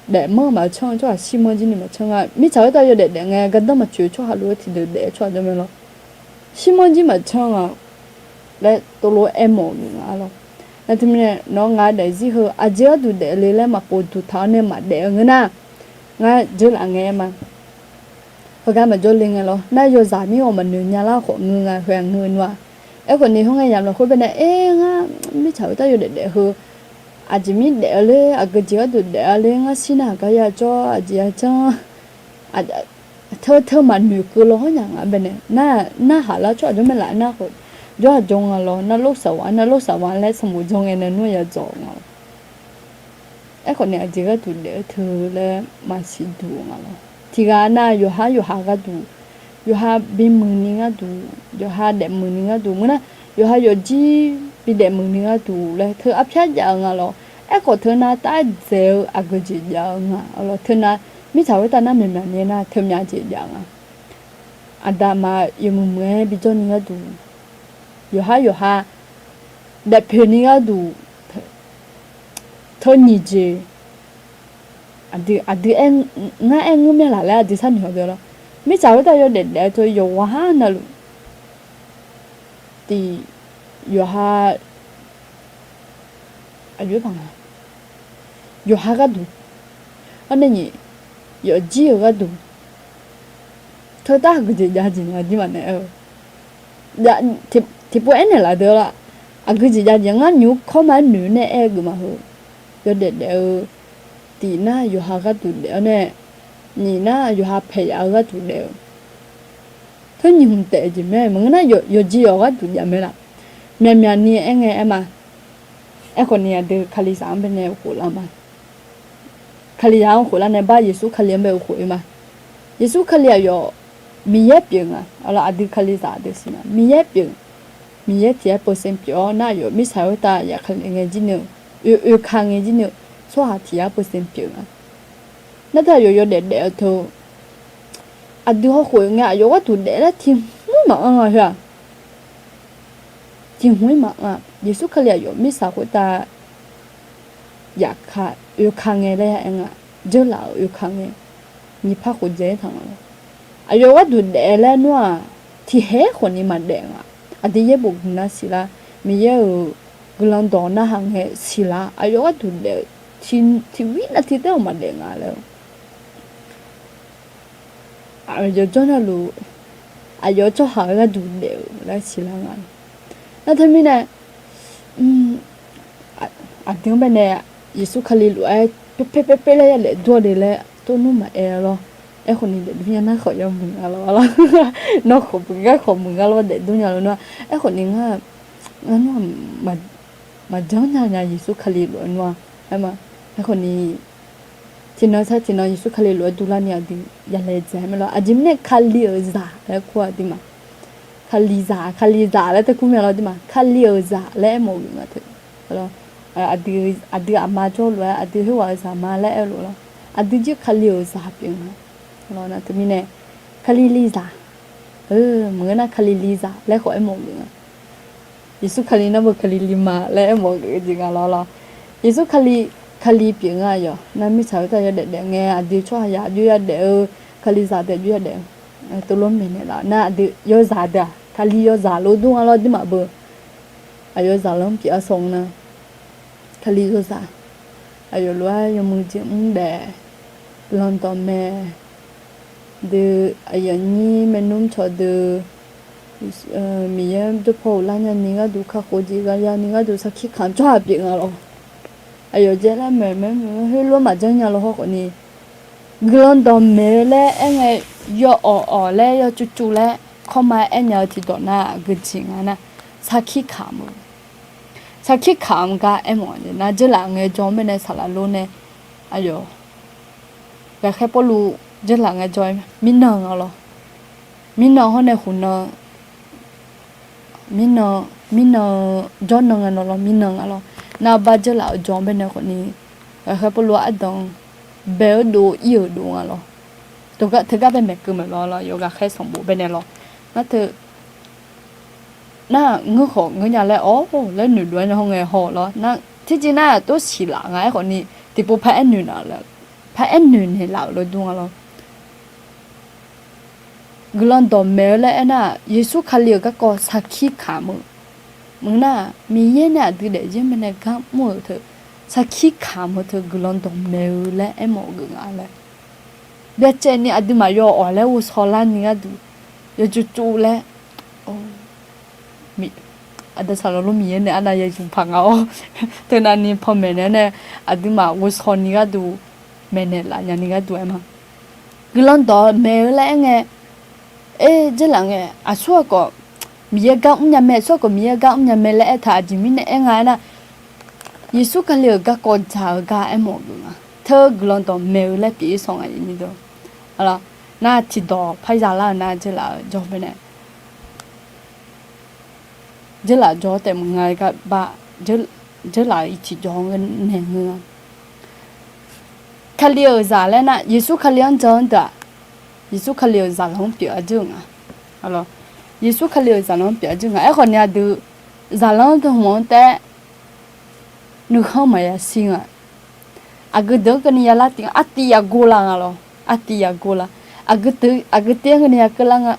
để mơ mà唱cho xí mơ gì mà唱à, mi cháu ta giờ để nghe cái đó mà chửi cho hà lúa thì để cho mình lo. 심은지 맞창아 내 또로 에모는 알아 나 때문에 너가 내지 그 아지아도 내릴래 막보도 타네 맞대 응나 nga jul ange ma hoga ma jol ling lo na yo za mi o ma nu nya la kho ngu nga hwang ngu nwa e ko ni hong yam lo kho be na e nga mi chao ta yo de hu a ji mi de le a ge ji do de le nga sina ga ya cho a ji ya cha a thơ mà nụ cứ lo nhàng à bên này na hả là cho mình lại na rồi do jong lo na lúc sau anh lấy xong một jong em nuôi ya jong ấy còn này chỉ có tụi để thơ là mà xí đủ lo thì cái na yo ha cái đủ yo ha bin mừng nín cái đủ yo ha đẹp mừng nín cái đủ mà na yo ha yo ji bị đẹp mừng nín cái đủ là thơ áp sát giang lo ấy còn thơ na ta dễ à cái gì giang lo thơ na mi cháu ta na mình nè na thêm nhà chị dạng à đã mà yêu mùng mẹ bị cho nín đủ yo ha đẹp hơn nín đủ thôi nhỉ chị à đi em ngay em ngâm là lại đi sang nhiều rồi mi cháu ta yo để thôi yo ha na luôn thì yo ha à yo bằng yo ha cái đủ anh này yo ji yo cái đủ thôi ta cái gì ra gì mà đi mà nè dạ thì bữa này là được là à cái gì ra gì ngắn nhú không mà nữ nè em cái mà hư yo để tí na yo ha cái đủ để nè nhỉ na yo ha phải à cái đủ để thôi nhỉ không tệ gì mẹ mà na yo ji yo cái đủ gì mẹ là mẹ nè em nghe em mà em còn nè được khali sáng bên này của làm mà khali sáng của làm này ba Giêsu khali em của mà Giêsu khali yo mi yết biển à là được khali sáng được xin mi yết chỉ bớt xem biển na yo mi sao ta ya khali nghe gì nữa yo khang nghe gì nữa số hạt thì bớt xem biển à nó ta yo để thôi à được họ khối nghe yo cái thủ để là thì mà ăn à 听会嘛啊，耶稣克里有没啥会打呀卡有看嘅咧啊，就老有看嘅，你怕会这趟了。啊，有我读的咧喏，ที่เฮคนนี้มาแดงอ่ะอันที่เยบุกนะสิละมีเยกลังดอนนะหังเฮสิละอายุว่าดูเดที่วินาทีเดียวมาแดงอ่ะแล้วอายุจนรู้อายุจะหาก็ดูเดแล้วสิละงานนั่นทำไมเนี่ยอันที่เป็นเนี่ยยิสุขลิลุไอ้เป๊ะเลยเลยตัวเดียวเลยตัวนู้นมาหรอไอ้คนนี้เด็กพี่น่าขอยอมมึงอะไรวะล่ะนอกขอมึงก็ขอมึงก็ว่าเด็กดุนยาแล้วเนาะไอ้คนนี้ก็งั้นว่ามาเจ้าญายิสุขลิลุอันว่าไอ้มาไอ้คนนี้ที่น้องถ้าที่น้องยิสุขลิลุดูแลเนี่ยดีอย่าเลยใจไม่หรออาจิมเนี่ยขลิอซาแล้วกว่าดีมาขลิซาแล้วแต่คุณแม่เราดีมาขลิอซาแล้วมองอยู่มาเถอะแล้วอดีอามาโจ้เลยอดีหัวซามาแล้วรู้แล้วอดีจะขลิอซาเพียงเรานะแต่มีเนี่ยคาลิลิซาเหมือนนะคาลิลิซาแล้วขอไอ้หมกเลยยิสุคาลินะบอกคาลิลิมาแล้วไอ้หมกจริงๆเรายิสุคาลิเปลี่ยนอ่ะย่อนั่นไม่ใช่แต่จะเด็ดไงอดีช่วยยาอยู่ยาเด็ดคาลิซาเด็ดอยู่ยาเด็ดตัวล้มเนี่ยละน่ะอดียอซาเด็ดคาลิยอซาโลดุงเราดิมาเบออายอซาล้มเปียส่งนะคาลิยอซาอายอรู้ว่ายอมึงจิ้มเด็ดลอนตอมแม่de ayani menum chode miye de pola nya ninga du kha khoji ga ya ninga du sakhi khan cha bi nga lo ayo je la me he lo ma jang nya lo ho ko ni glon do me le enge yo o le yo chu le kho ma enya ti do na ge chi nga na sakhi kham ga emo ne na je la nge jo me ne sala lo ne ayo ga khe po lu just là nghe joy min nong alo min nong hone khuna min nong john nong alo min nong alo na ba just là john bên này còn ni ha po lo adong bel do yêu do alo to ga thega bên mẹ cứ mà lo yoga khai song bộ bên này lo nó từ na ngư khổ ngư nhà lại ó lên nửa đuôi nó không nghe họ lo na thế chứ na tôi chỉ là ngay còn ni thì bộ phải nửa nào là phải nửa này lão rồi đúng alo glon do me le na yesu khali ga ko sakhi khamu muna mi ye na di de je mena ga mo the sakhi khamu the glon do me le e mo ga le be che ni adima yo o le wo so la ni ga du yo chu le o mi ada sa lo mi ye ne ana ye ju phang ao te na ni pho me ne adima wo so ni ga du me ne la nya ni ga du e ma glon do me le nge je là nghe à xua có mía gạo nhà mẹ xua có mía gạo nhà mẹ lại thà chỉ mình em ngài na Giêsu cái liều các con chào các em một luôn à thơ glon to mẹ lại bị xong ai như đó à na chỉ đó phải ra là na je là cho bên này je là cho tại một ngày các bà je là chỉ cho người này người cái liều ra lại na Giêsu cái liều chân đó Giêsu khali ở giả long biểu dương à, alo, Giêsu khali ở giả long biểu dương à, ai còn nhà được giả long thì muốn té, nước không mà xin à, cái đó cái này là tiếng atiya gola alo, atiya gola, cái tiếng cái này cái là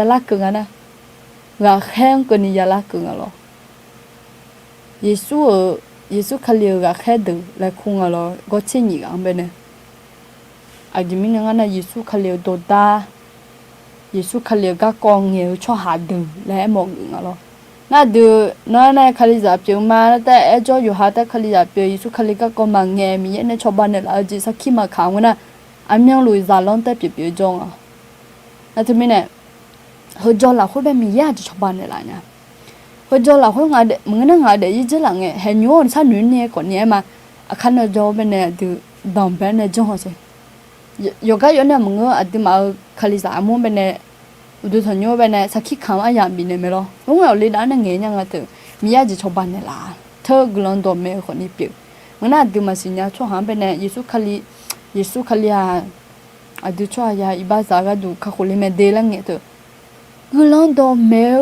là cái ngana, và khen cái này là cái alo, Giêsu khali ở khen được là không alo, có chuyện gì không bên này mình nghe là Giêsu khali đồ ta Giêsu khali các con nhiều cho hạ đường là một người lo na được nó này khali giả biểu mà tại cho dù hạ tại khali giả biểu Giêsu khali các con mà nghe mình nên cho bạn này là chỉ sau khi mà khám na anh nhang lùi giả lon tại biểu trong à na thì mình này hồi cho là khối bên mình ya cho bạn này lại nha hồi cho là khối ngài để mình nó ngài để chứ là nghe hay nhớ sao nữa nè còn nhé mà khăn nó cho bên này từ đồng bên này trong họ sẽ yoga yo na mungo adima khaliza mo bene udu thonyo bene sakhi kham ayam bi ne me lo ngwa le da na nge nya nga tu miya ji choban ne la tho glon do me ko ni pi ngna adima sinya cho han bene yesu khali ha adu cho ya iba za ga du kha khole me de la nge tu glon do me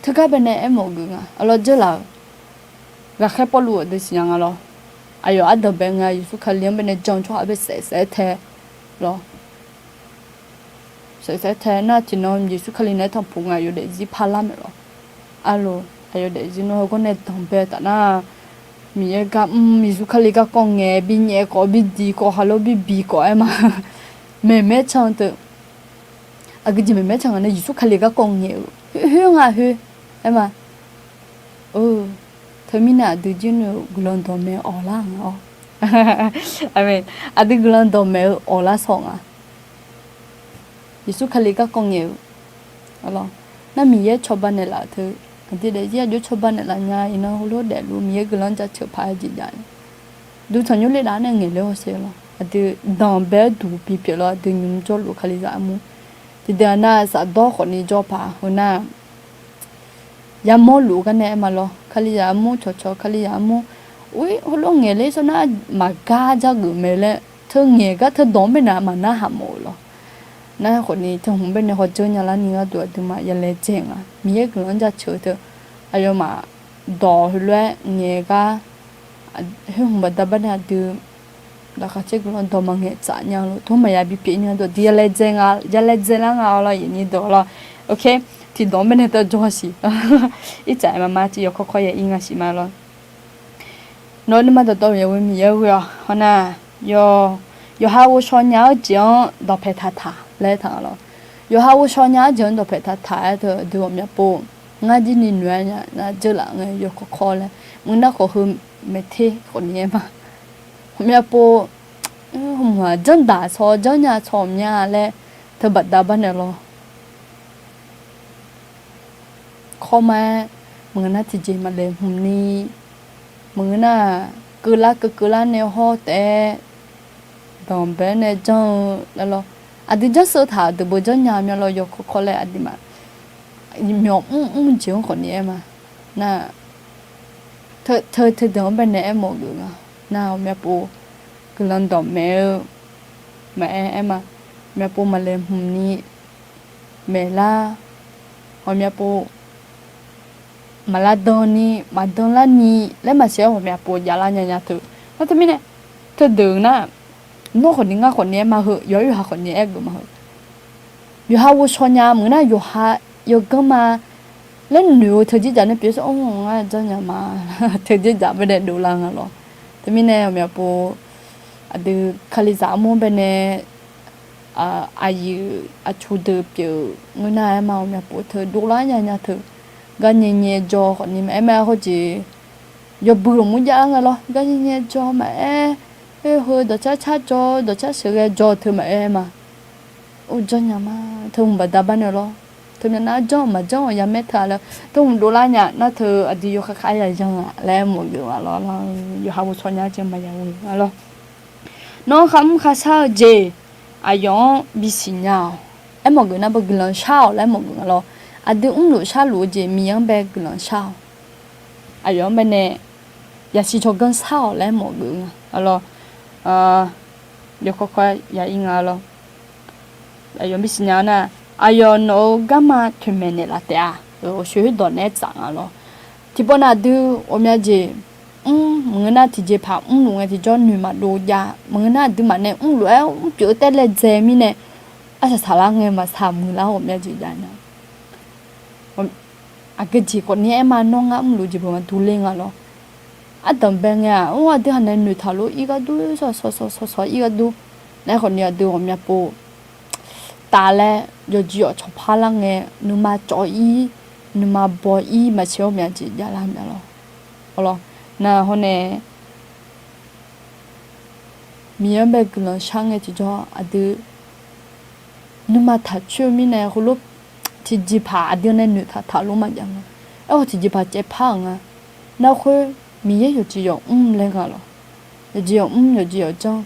thứ cái bên này em một người à alo giờ là gà khép bao lúa được gì alo ai ở đó bên ngay Yesu khai liền bên này trồng cho họ biết sẽ thế lo sẽ thế na chỉ nói Yesu khai liền này thằng phụ ngay ở để gì pha lắm rồi alo ai ở để gì nó có này thằng bé ta na mình cái Yesu khai liền cái con nghe bị nhẹ có bị đi có halo bị có em mà mẹ chăng tự à cái gì mẹ chăng này Yesu khai liền cái con nghe hương à hương em à thôi mình à từ chứ nó gulon đồ mẹ ở là I mean à từ gulon đồ mẹ ở là xong à Yesu khai cái con nhiều alo na mình cho bạn này là thứ cái gì đấy giờ cho bạn này là nhà nó holo để luôn mình gulon cho chụp phải gì đấy du thằng nhớ lấy đá này nghề leo xe lo à từ đòn bé đủ bị bị lo từ nhung cho lu khai ra mu thì đàn na sa đó còn đi cho pa hona ya mo lu cái này mà lo khai ra mu cho khai ra mu ui holo nghề lấy sao na mà ga ra gửi mẹ lệ thương nghề cái thương đón bên nào mà na hàm mồ lo naคนนี้thương không bên này họ chơi nhà lá nhiều tuổi từ mà giờ lấy chèn à mía cái nó ra chơi thôi ai mà đỏ rồi nghề cái không bắt đầu bên này từ là cái chơi cái đỏ mà nghề trả nhau rồi thôi mà giờ bị bị nhau rồi giờ lấy chèn à giờ lấy chèn là ngào là vậy như đó là ok thì đón bên này tôi cho gì ít chạy mà chỉ có khó yên à gì mà lo nói mà tôi yêu mình yêu rồi họ na yo ha wo cho nhau chuyện đọc phải thà lấy thằng lo yo ha wo cho nhau chuyện đọc phải thà thì được mình bố ngay đi nhìn người nha na chưa là người yo có khó lên mình đã có hơn mấy thế còn nhiều mà mình bố không phải chân đã cho chân nhà cho nhà lên thì bắt đầu bắt đầu lo khó mà mình nói thì gì mà lên hôm nay mình nói cứ là nếu họ té đòn bé này cho là lo à đi just sơ thảo từ bữa giờ nhà mình lo yo khó lẽ à đi mà nhiều chuyện còn nhiều mà na thôi đòn bé này em một người à nào mẹ bố cứ lần đòn mẹ em mà mẹ bố mà lên hôm nay mẹ la hoặc mẹ bố mà la đoni mà đòn la ni lấy mà xéo hoặc mẹ bố giả la nhà thử nó thế này thôi đường na nó còn những con nhẹ mà hự, yếu ha còn nhẹ cũng mà hự, yếu ha vô cho nhà mình na yếu ha yếu cái mà lên nhiều thời gian dài nên biết ông ngay cho nhà mà thời gian dài bên đây đủ lăng rồi, thế mình này mẹ bố, từ khai giá mua bên này, ai chủ đầu biểu người này mà mẹ bố thời đủ lắm nhà thử, cái nhẹ cho còn em có chỉ, yếu bự muốn giá ngay rồi, cái nhẹ cho mẹ hơi đó cha cho đó cha sửa cho thưa mẹ mà cho nhà mà thường bà đã bán rồi thường nhà nó cho nhà mẹ thà là thường đồ la nhà nó thưa đi vô khai là cho là một điều là lo vô học cho nhà cho mà nhà lo nó không khá sao gì ai giống bị xin nhau em một người nó bị lần sau lại một người lo đi lúa sao lúa gì miếng bé lần sau ai giống bên này nhà chỉ cho gần sau lại một người lo điều khó khăn ya inga lo ayo biết nhau na ayo no gama thumen ne la ta o shu do ne chang lo ti bona du o mya ji mngna ti je pha lu nga ti jo nu ma do ya mngna du ma ne lo pyo te le je mi ne a sa la nge ma sa mu la o mya ji ya na a ke ji ko ne ma no nga lu ji bo ma du le nga lo à tầm bên nhà, ủa đi hành này nuôi thảo lúa, ý cái đu so, ý cái đu, này còn nhiều đu hôm nay bố, ta lẽ giờ chỉ ở trong phá lăng nghe, nhưng mà cho ý, nhưng mà bỏ ý mà chiếu mình chỉ ra làm đó lo, na hôm nay, miếng bê cái lần sáng nghe chỉ cho à đu, nhưng mà thật chiếu mình này hồi lúc chỉ phá đi này nuôi thảo lúa mà chẳng, chỉ phá chế phá à, na khơi mình chỉ có lên cả rồi, chỉ có cho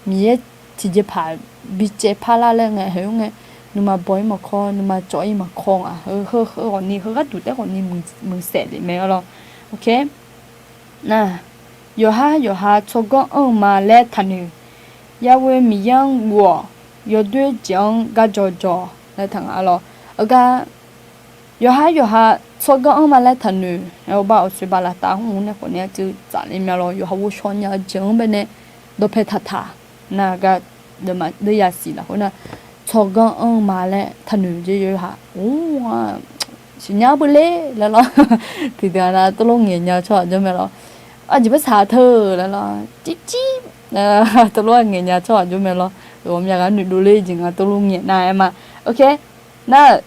mình chỉ phá bị chế phá la lên ngày hiểu nghe, nhưng mà bói mà kho, nhưng mà chọi mà kho à, còn ní hơi gắt tụt đấy còn ní mình sẽ để mẹ lo, ok, nè, giờ ha cho con mà lẽ thành nữa, giờ về mình yang wo, giờ đuôi chẳng gà cho lẽ thằng alo, ở cái 有哈说个俺们来谈女，然后把我去把那打红那个呢就在里面了，有哈我说你要整本呢都陪他那个的嘛的也是了，后呢说个俺们来谈女就有哈，哇，是伢不嘞了咯，thì là tôi luôn nghe nhau cho cho mẹ lo, à chỉ biết xả thơ là lo, chí chí, tôi luôn nghe nhau cho cho mẹ lo, rồi mẹ cái nữ đồ lê gì tôi luôn nghe này mà, ok, na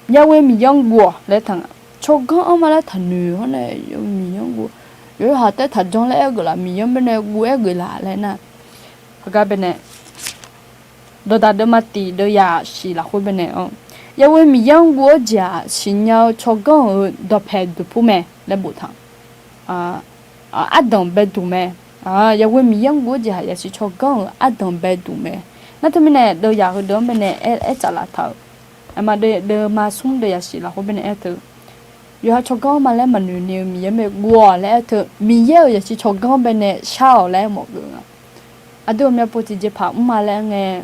nhà quê mình young bùa lấy thằng cho con ông mà lấy thằng nữ họ này mình young bùa rồi họ tới thật trong lấy cái là mình young bên này bùa cái là lấy nè cái bên này đồ ta đồ mà tì đồ ya xì là khối bên này ông nhà quê mình young bùa giả xin nhau cho con đồ phải đồ phụ mẹ lấy bùa thằng ăn đồng bé đồ mẹ nhà quê mình young bùa giả ya xí cho con ăn đồng bé đồ mẹ nó thôi mình này đồ ya cái đồ bên này trả lại thầu mà de mà xuống de xí là không bên này thôi, giờ cho con mà lấy mà nhiều mình mới qua lấy thôi, mình giờ chỉ cho con bên này sao lấy một người, à tôi mới bố trí chế phẩm mà lấy nghe,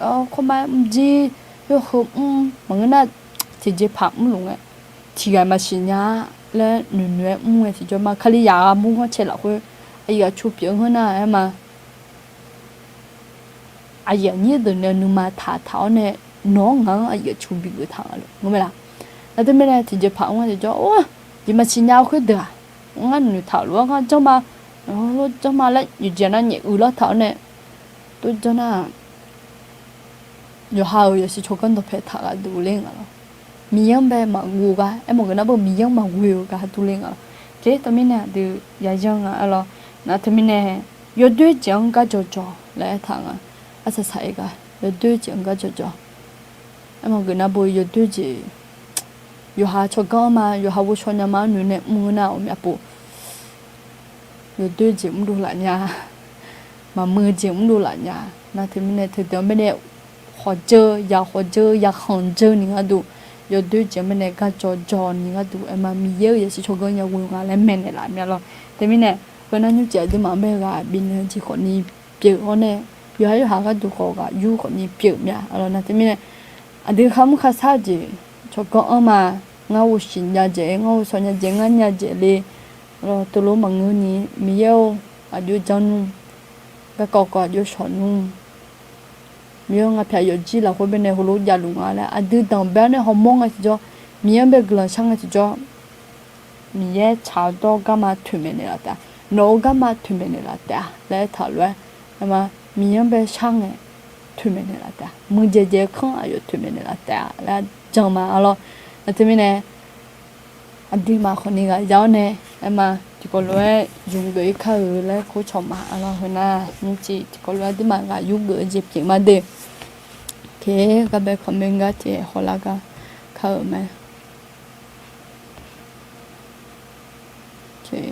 không phải gì, rồi không, mà người ta chỉ chế phẩm luôn á, thì cái mà xin nhá lấy nhiều người thì cho mà khai giá mua hoa chế là thôi, ai giờ chụp biển hơn à mà, ai giờ như từ nơi mà tháo này nó ngang ở giữa chuẩn bị cái thằng rồi, đúng không là thế bên này thì giờ phẳng thì cho ô, chỉ mà xin nhau khơi được, ngang người thảo luôn ha, cho mà lại như thế này nhẹ lót thảo này, tôi cho nó, giờ hao giờ chỉ cho con tập thể thảo là đủ lên rồi, miếng bé mà ngu cả, em một cái nó bảo miếng mà ngu cả đủ lên rồi, thế tao mình nè từ giờ chẳng à lo, na thế mình nè, giờ đôi chẳng cả cho lại thằng à, sẽ sai cả, giờ đôi chẳng cả cho em mà cái nào bồi giờ tôi chỉ giờ hà cho con mà giờ hà vô cho nhà má nữa nè mua nào mẹ bố giờ tôi chỉ cũng đủ lại nhà mà mưa chỉ cũng đủ lại nhà na thì mình này thực tế bên này họ chơi ya hòn chơi nữa đủ giờ tôi chỉ bên này cả trò nữa đủ em mà mi giờ chỉ cho con nhà vui mà lấy men này lại mẹ lo thì mình này cái nào như chơi thì mà bây giờ bên chỉ còn đi biểu họ này giờ hay hà cái đủ họ cả du còn đi biểu mẹ rồi na thì mình này à đi khám khá sao chứ cho con mà ngâu xin nhà chị ngâu sao nhà chị ngăn nhà chị đi rồi tôi lúc mà người ní mi yêu à đưa chân cái cò đưa sọn luôn mi yêu ngã phải yêu chỉ là hồi bên này hồi lúc già luôn à là à đưa tàu bé này họ mong cái cho mi yêu bé gần sang cái cho mi yêu cháo to cái mà thuyền bên này là ta nấu cái mà thuyền bên này là ta lấy thảo luận mà mi yêu bé sang này thuyền bên này là ta mừng dễ không ai yêu thuyền bên này là ta là chẳng mà alo là thế này anh đi mà con này giáo này em mà chỉ có lối dùng cái khơi lấy cố chồng mà alo hồi na nhưng chỉ có lối đi mà gà dùng cái dịp chỉ mà đi thế các bé comment cái thì họ là cái khơi mà okay.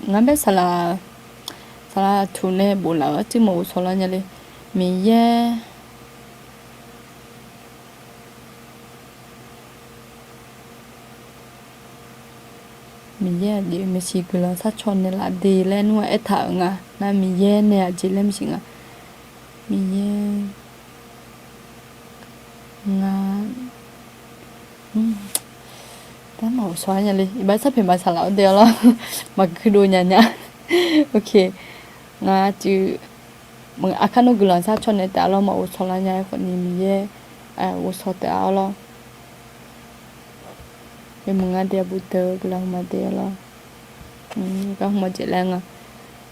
Ngắm bé sala thu nè bù lỡ chứ mù sala là nhà đi mì ye đi mì xì cứ là sát chọn này là đi lên ngoài ít thở ngà na mì ye nè chỉ lên xí ngà mì ye ngà cái màu xoay nhà đi bài sắp hình bài xả lão đều lo mà cứ đôi nhà ok ngà chứ mình ăn khăn nó cứ làm sao cho nên ta lo mà ô xoay lại nhà còn nhìn ye ô xoay ta lo nhưng mình ăn dia butter cứ làm mà dia lo cái không mà chỉ là ngà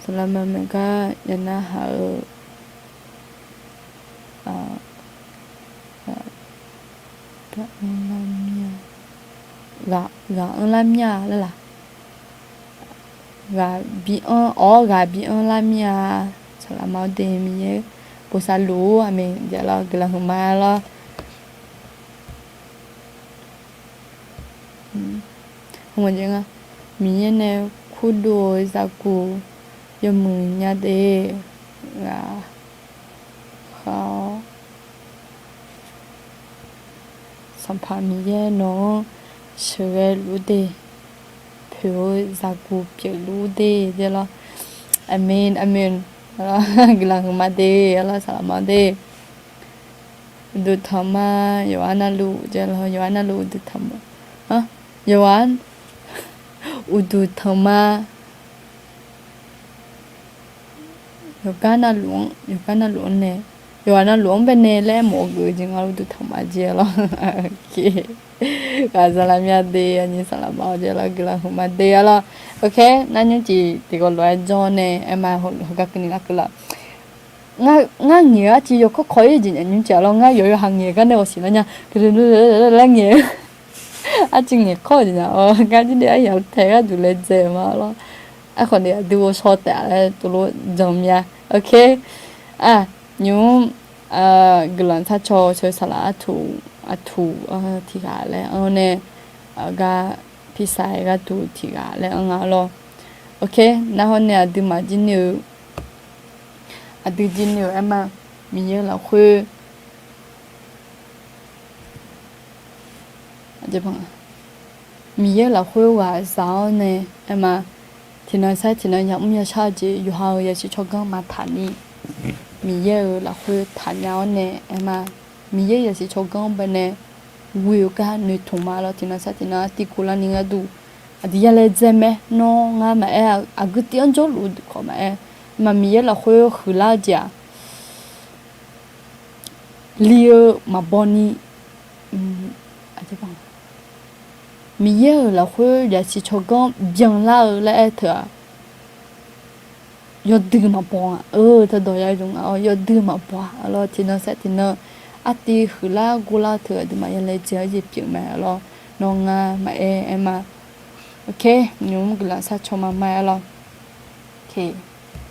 sau đó mình có nhận ra hở gà làm nhà là gà bị làm nhà sau là mau đem mình bố sa lú à mình giờ là cái là hôm mai lo không có gì à mình này khu đồi ra cụ giờ mình nhà để gà khó sản phẩm mình nó sửa lúa đi phiếu giá cụ phiếu lúa đi vậy là amen gila humade ala salamade du thama yohana lu jelo yohana lu du thama ha yohan udu thama yokana luong ne yohana luong bene le mo gu jinga du thama jelo okay ka salamya de ani salama jelo gila humade ala okay nanyu ji ti ko loi jo ne ama ho ka kini la kala nga nghĩa chỉ có khói gì nhỉ nhưng chả lo nga yo hàng nghĩa cái này xí nó nha cái là nghĩa à chỉ nghĩa khói gì nhỉ cái gì đấy hiểu thế cái tụi lên chơi mà lo à còn đấy tụi số tệ tụi lo giống nha ok à nhưng cái lần thà cho chơi sala thủ thì cả lại nè cái pizza cái thủ thì cả lại lo ok na hôm nay tụi mà chỉ nhiều tự nhiên em mà mình nhớ là khuya chứ bằng mình nhớ là khuya và sao nè em mà thì nó sẽ thì nó nhắm như sao chứ dù how giờ chỉ cho con mà thản đi mình nhớ là khuya thản nhau nè em mà mình nhớ giờ chỉ cho con bên nè vui cái nơi thùng mà lo thì nó sẽ thì nó tí cú là những đủ thì giờ lấy gì mẹ nó ngã mẹ cứ tiếng cho lụt có mẹ mà mình là khơi khử la giả lia mà boni chứ bằng mình là khơi giả chỉ cho con chẳng la ở lại thở yo đưa mà bỏ thật đòi ai đúng yo đưa mà bỏ lo thì nó sẽ thì nó ati khử la gula thở thì mà lấy chơi gì chuyện mẹ lo nó nga mà em mà ok nhúng cái là sao cho mà mẹ lo ok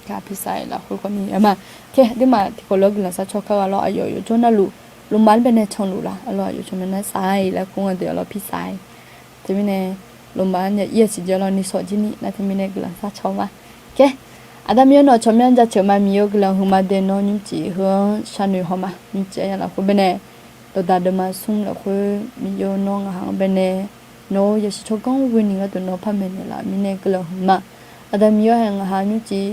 cả pizza là khối con gì mà ok thế mà thì có lúc là sao cho các lo ở chỗ nào lù bán bên này trong lù là lo ở chỗ bên này sai là cũng là để lo pizza thế bên này lù bán nhà yêu chỉ cho lo ni sọ gì là thế bên này là sao cho mà ok à đam yêu nó cho mình ra chỗ mà mình yêu là hôm mà đến nó những chỉ hướng sang người họ mà những chỉ là khối bên này tôi đã được mà sung là khối mình yêu nó hàng bên này nó giờ chỉ cho con vui nhiều tụi nó phát mình là mình này cái là hôm mà à đam yêu hàng những chỉ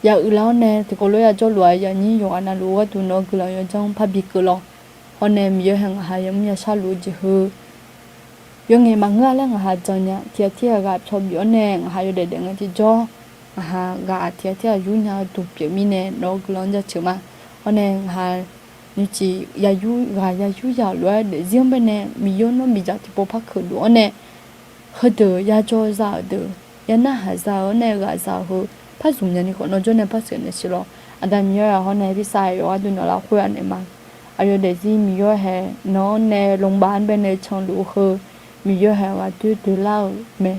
giờ lâu nè thì có lẽ cho loại giờ như dùng anh lúa tụi nó cứ là trong phát bị cứ lo hôm nay mình hàng hai giống như sao lúa chỉ hư dùng ngày mà ngã là ngã cho nha thì gặp cho biểu nè hai để ngã thì cho gà thì du nhà tụt biểu mình nè nó cứ lo ra chữ mà hôm nay hai như chỉ giờ du gà giờ giờ lúa để riêng bên nè mình dùng nó mình giờ thì bộ phát khử lúa nè hơi từ giờ cho giờ từ giờ na hai giờ nè gà giờ hư phát dùng nhà này còn nó cho nên phát triển được xí lo, anh ta nhớ là hôm nay đi xài rồi tôi nói là khuya này mà, ai để gì mình nhớ hè nó nè lồng bán bên này trong lúa khơi, mình nhớ hè và tôi lao mẹ,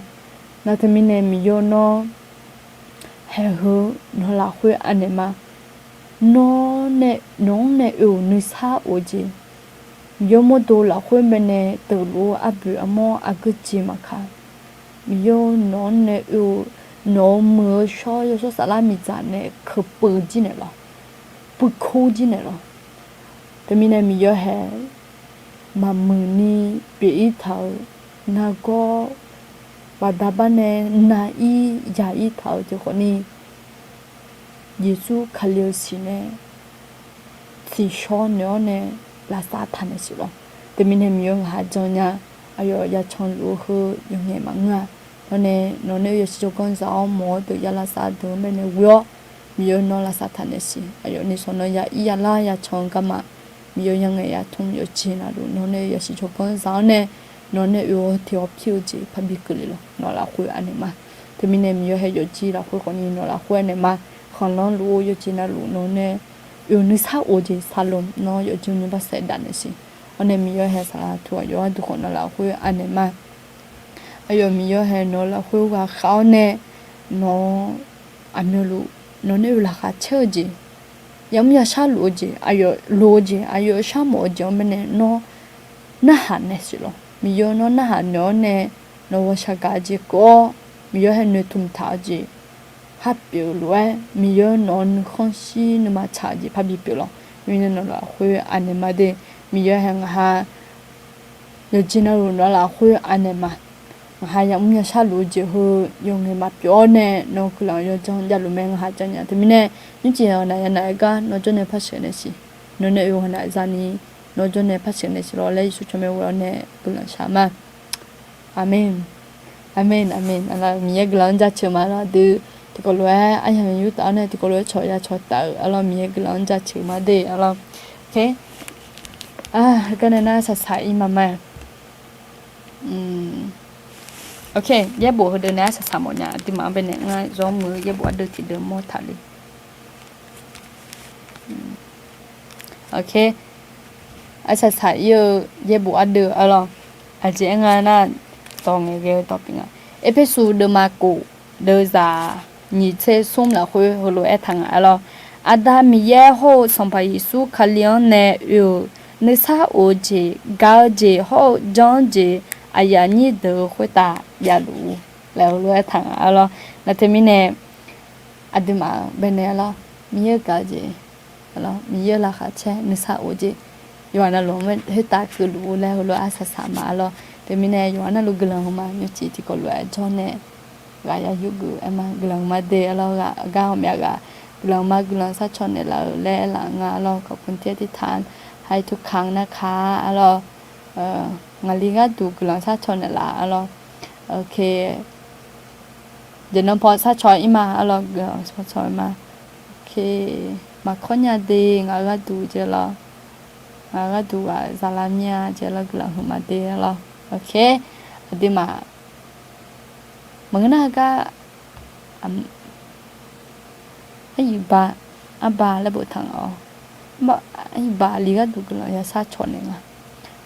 nó thì mình nè mình nhớ nó hè hơ nó là khuya anh này mà, nó nè nơi xa ở gì, nhớ một đồ là khuya bên này từ lúa áp bự amo áp cái gì mà cả, mình nhớ nó nè nó mưa cho số salami chả này khử bự gì này lo, bự khô gì này lo, thế mình này mình nhớ hè mà mưa ni bị thầu na có và đáp án này na giả thầu thì có ni Giêsu khaliêu xí này thì cho nó này là sa thản này xí lo, thế mình này mình nhớ hà cho nha, ayo ya chọn lúa khử dùng nghề mà ngà nó nếu cho con giáo mò từ ya la sa từ bên này vừa miêu nó là sa thản này xí ayo ni so nó ya la ya chọn cái mà miêu yang ngày ya thông yo chi na đủ nó nếu cho con giáo này nó nếu yo thì học phiêu gì phải biết cái lo nó là khui anh mà thì mình nem yo hay yo chi là khui con nó là khui này mà còn nó lu yo chi na lu nó nếu yo ni sa o gì salom nó yo chi ni ba sẽ đàn này xí anh em yo hay sa thua yo tu con nó là khui anh mà ayo mi yo he nó là khui và khao nè nó anh lu nó nếu là khá chơi gì giống như sao lúa gì ayo sao mỏ gì bên này nó hẳn nè xí lo mi yo nó hẳn nó nè nó vào sao cái gì có mi yo he nơi thùng tháo gì hấp biểu lúa mi yo nó không xí nó mà chả gì hấp biểu lo mình nó là khui anh mà đi mi yo he ha yo chỉ nó là khui anh mà ဟာရမရှာလူဂျဟယုံနေမှာပြောနေနော်ကလောင်ရကြောင်းကြလူမဲငါကြောင်းညာတမင်းနဲ့ညချင်ရနာရနာကနော်ကျွန်းနေဖတ်ရှင်နေစီနော်နေယောနာဇာနီနော်ကျွန်းနေဖတ်ရှင်နေစီရောလဲဆုချမေဝရနဲ့ကလောင်ရှာမအာမင်အာမင်အာမင်အလာမြေကလောင်ကြချမလာဒီဒီကလွယ်အယံယူတာနဲ့ဒီကလွယ်ချော်ရချော်တာအလာမြေကလောင်ကြချမတဲ့အလာโอเคကနေနာဆဆိုင်မမโอเคเย็บบัวเดินนะสามหมดเนี่ยที่มาเป็นเนี่ยง่ายร้องมือเย็บบัวเดินที่เดิมหมดทันเลยโอเคอาศัยสายเย็บบัวเดินอะไรอาจจะง่ายนะตองเงี้ยต่อไปง่ายเอพิสูเดิมมากูเดินจะนี่เชื่อสุ่มแล้วคุยหัวเราะทางอะไรอาดามีเย่โฮสัมภาระสุขเลี้ยงเนี่ยอยู่นิสาโอเจกาเจโฮจอนเจอายานี่เดือคุยตายาลูแล้วรู้ทางอะไรแล้วทีนี้เนี่ยอดีมาเป็นเนี่ยอะไรมีเยอะกันจีอะไรมีเยอะละค่ะเช่นิสาโอจีอยู่อันนั้นรู้ไม่ให้ตาคือรู้แล้วรู้อาศัยสามาอะไรทีนี้เนี่ยอยู่อันนั้นรู้กลังมาอยู่จีที่ก็รู้จอนเนี่ยกายยุกุเอ็มกลังมาเดออะไรก้าวเมียกกลังมากลังสักชนเนี่ยเราเล่หลังเราขอบคุณที่ทานให้ทุกครั้งนะคะอะไรงาลีก็ดูกลังสักชนเนี่ยละอะไรโอเคเดี๋ยวน้องพอสักชอยมาอะไรสักชอยมาโอเคมาคนยาดีงาก็ดูเจละงาก็ดูซาลามีเจละกลังหัวมาดีอะไรโอเคดีมามึงน่าก็ไอ้บาบาแล้วบุตรทางอ๋อไอ้บาลีก็ดูกลังยาสักชนเนี่ย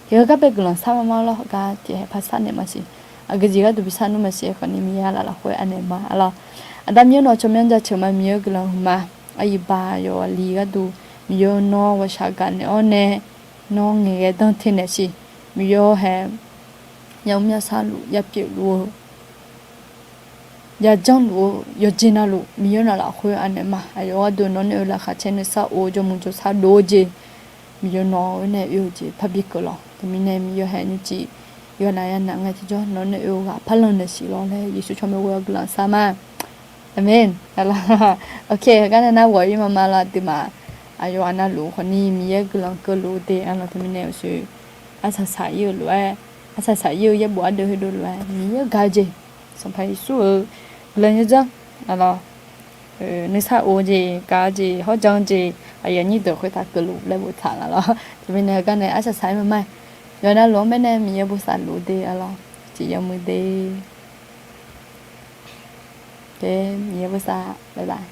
เดี๋ยวก็ไปกลังสักมาแล้วก็จะให้ภาษาเนี่ยมาสิอาก็จีก็ดูพิษานุมาเสียคนนี้มีอะไรละคุยอันนี้มาอะไรอันดับนี้เนาะชมยันจะเชื่อมามีเยอะกลังมาไอ้บาโยลีก็ดูมีเยอะน้อว่าชากันเนี่ยอ๋อเนี่ยน้องเงี้ยต้องที่เนี่ยสิมีเยอะแฮมยังไม่สาลุยังเปียลูยังจังลูยังจีน่าลูมีเยอะน่ะละคุยอันนี้มาไอ้ว่าดูน้องเนี่ยละค่ะเช่นซาโอจมูกจะซาโดเจมีเยอะน้อเนี่ยอยู่จีพับบิกละแต่มีเนี่ยมีเยอะแฮนี่จีอยู่ไหนอันนั้นไงที่จ้าน้องเนี่ยอยู่กับพันลนเดสิลองเลยยิสุชมเวลกลังสามาอาเมนอะไรโอเคกันนะว่าอยู่มาละติมาอายุอันนั้นลูกคนนี้มีเยอะกลังก็รู้เดอันนั้นที่มีเนี่ยสิอาศัยสายอยู่เลยอาศัยสายอยู่ยังบัวเดือดดูเลยมีเยอะกาเจสัมภาระสู้เลยยังจังอะไรนิสัยโอเจกาเจเขาจังเจไอ้ยันนี่เดือดคุยตาก็รู้เลยบุตรทางอะไรที่มีเนี่ยกันเนี่ยอาศัยสายมาไหมย้อนหลวงไม่แน่มีเยอะบุษาลูเดอะไรจียมือเดมีเยอะบุษาบ๊ายบาย